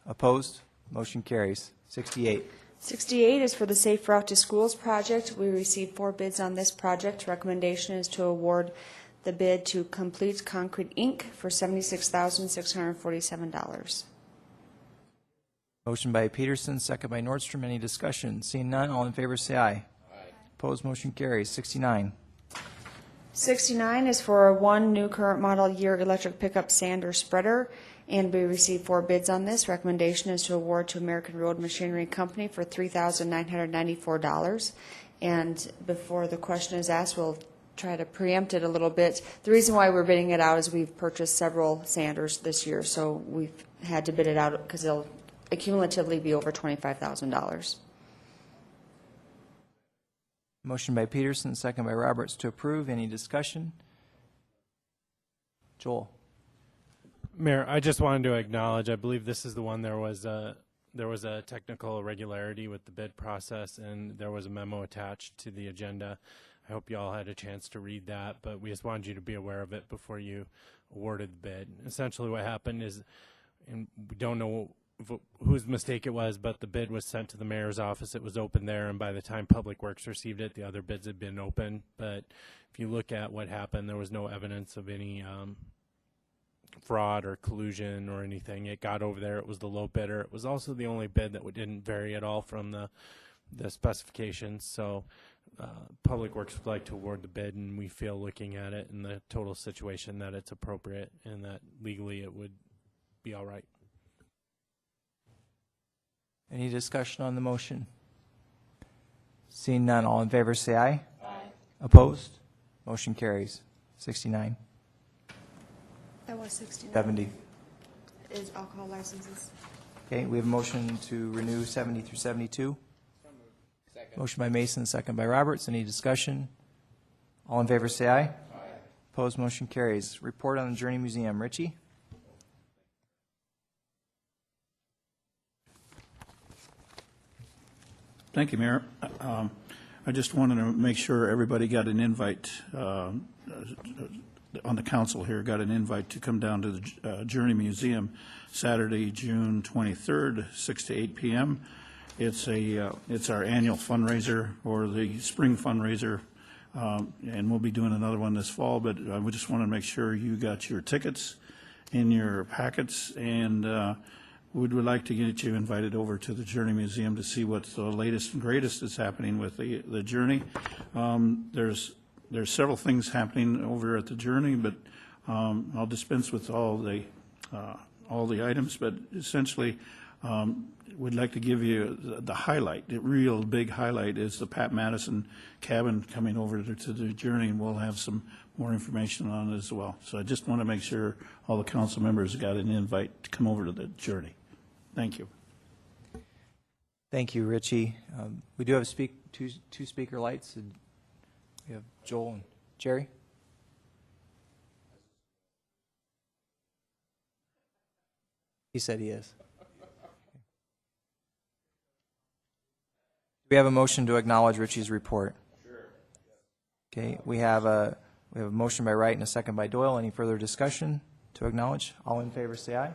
Opposed? Motion carries. 68. 68 is for the Safe Route to Schools project. We received four bids on this project. Recommendation is to award the bid to Complete Concrete, Inc. for $76,647. Motion by Peterson, second by Nordstrom. Any discussion? Seeing none, all in favor say aye. Opposed, motion carries. 69. 69 is for one new current model year electric pickup sander spreader, and we received four bids on this. Recommendation is to award to American Road Machinery Company for $3,994. And before the question is asked, we'll try to preempt it a little bit. The reason why we're bidding it out is we've purchased several sanders this year, so we've had to bid it out because they'll accumulatively be over $25,000. Motion by Peterson, second by Roberts to approve. Any discussion? Joel. Mayor, I just wanted to acknowledge, I believe this is the one there was a technical irregularity with the bid process, and there was a memo attached to the agenda. I hope you all had a chance to read that, but we just wanted you to be aware of it before you awarded the bid. Essentially what happened is, and we don't know whose mistake it was, but the bid was sent to the mayor's office. It was open there, and by the time Public Works received it, the other bids had been open. But if you look at what happened, there was no evidence of any fraud or collusion or anything. It got over there. It was the low bidder. It was also the only bid that didn't vary at all from the specifications. So Public Works would like to award the bid, and we feel, looking at it in the total situation, that it's appropriate and that legally it would be all right. Any discussion on the motion? Seeing none, all in favor say aye. Opposed? Motion carries. 69. That was 69. 70. Is alcohol licenses. Okay, we have a motion to renew 70 through 72. Motion by Mason, second by Roberts. Any discussion? All in favor say aye. Opposed? Motion carries. Report on the Journey Museum. Richie? Thank you, Mayor. I just wanted to make sure everybody got an invite on the council here, got an invite to come down to the Journey Museum Saturday, June 23rd, 6 to 8 p.m. It's our annual fundraiser, or the spring fundraiser, and we'll be doing another one this fall, but we just want to make sure you got your tickets in your packets, and we would like to get you invited over to the Journey Museum to see what the latest and greatest is happening with the Journey. There's several things happening over at the Journey, but I'll dispense with all the items. But essentially, we'd like to give you the highlight. The real big highlight is the Pat Madison cabin coming over to the Journey, and we'll have some more information on it as well. So I just want to make sure all the council members got an invite to come over to the Journey. Thank you. Thank you, Richie. We do have two speaker lights. We have Joel and Jerry. He said he is. We have a motion to acknowledge Richie's report. Sure. Okay, we have a motion by Wright and a second by Doyle. Any further discussion to acknowledge? All in favor say aye. Aye.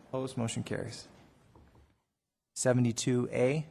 Opposed, motion carries. 72A.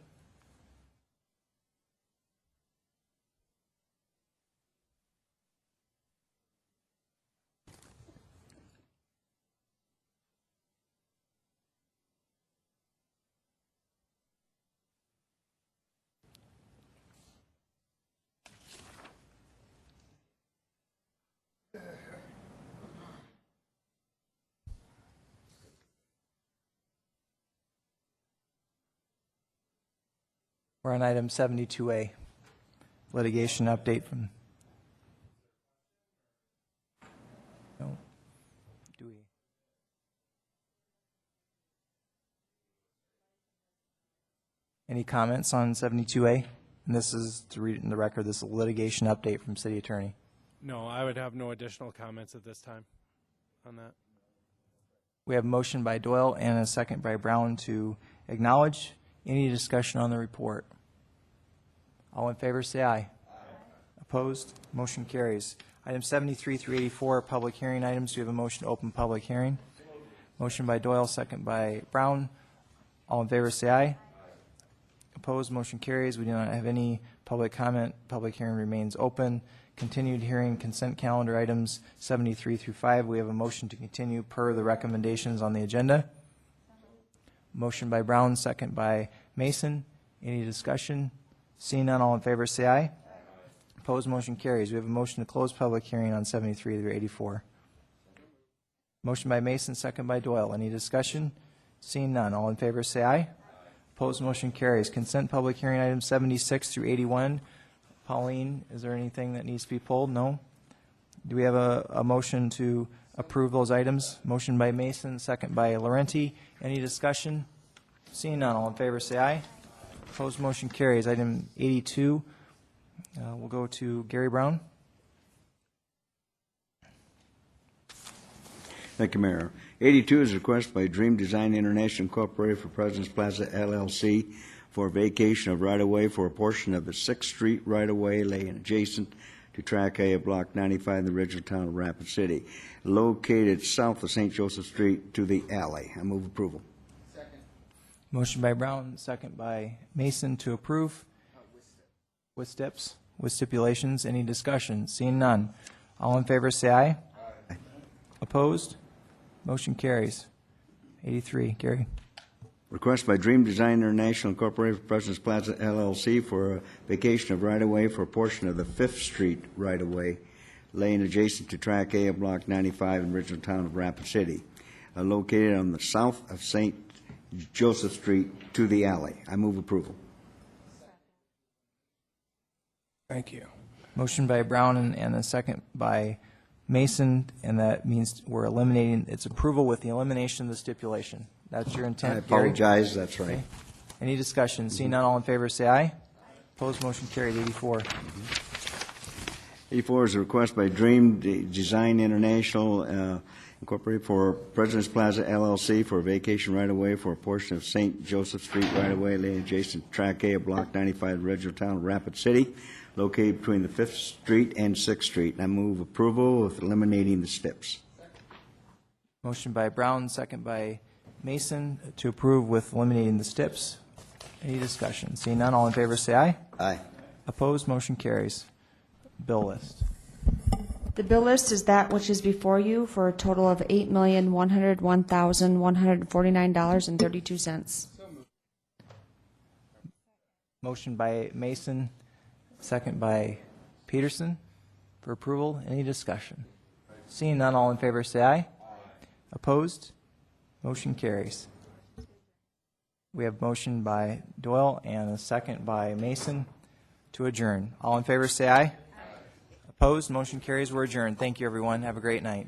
We're on item 72A, litigation update from. No. Do we? Any comments on 72A? And this is, to read it in the record, this is a litigation update from City Attorney. No, I would have no additional comments at this time on that. We have a motion by Doyle and a second by Brown to acknowledge. Any discussion on the report? All in favor say aye. Aye. Opposed? Motion carries. Item 73 through 84 are public hearing items. Do you have a motion to open public hearing? Motion by Doyle, second by Brown. All in favor say aye. Aye. Opposed? Motion carries. We do not have any public comment. Public hearing remains open. Continued hearing consent calendar items 73 through 5. We have a motion to continue per the recommendations on the agenda. Motion by Brown, second by Mason. Any discussion? Seeing none, all in favor say aye. Aye. Opposed, motion carries. We have a motion to close public hearing on 73 through 84. Motion by Mason, second by Doyle. Any discussion? Seeing none, all in favor say aye. Aye. Opposed, motion carries. Consent public hearing items 76 through 81. Pauline, is there anything that needs to be pulled? No? Do we have a motion to approve those items? Motion by Mason, second by Laurenti. Any discussion? Seeing none, all in favor say aye. Opposed, motion carries. Item 82, we'll go to Gary Brown. Thank you, Mayor. 82 is a request by Dream Design International Incorporated for President's Plaza LLC for vacation of right-of-way for a portion of the 6th Street right-of-way laying adjacent to Track A of Block 95 in the original town of Rapid City, located south of St. Joseph Street to the alley. I move approval. Second. Motion by Brown, second by Mason to approve. With steps, with stipulations. Any discussion? Seeing none. All in favor say aye. Aye. Opposed? Motion carries. 83, Gary. Request by Dream Design International Incorporated for President's Plaza LLC for a vacation of right-of-way for a portion of the 5th Street right-of-way laying adjacent to Track A of Block 95 in the original town of Rapid City, located on the south of St. Joseph Street to the alley. I move approval. Thank you. Motion by Brown and a second by Mason, and that means we're eliminating its approval with the elimination of the stipulation. That's your intent, I apologize. Gary? That's right. Okay. Any discussion? Seeing none, all in favor say aye. Opposed, motion carried. 84. 84 is a request by Dream Design International Incorporated for President's Plaza LLC for a vacation right-of-way for a portion of St. Joseph Street right-of-way laying adjacent to Track A of Block 95, the original town of Rapid City, located between the 5th Street and 6th Street. I move approval with eliminating the steps. Motion by Brown, second by Mason to approve with eliminating the steps. Any discussion? Seeing none, all in favor say aye. Aye. Opposed, motion carries. Bill list. The bill list is that which is before you for a total of $8,101,149.32. Motion by Mason, second by Peterson for approval. Any discussion? Seeing none, all in favor say aye. Opposed? Motion carries. We have motion by Doyle and a second by Mason to adjourn. All in favor say aye. Opposed? Motion carries. We're adjourned. Thank you, everyone. Have a great night.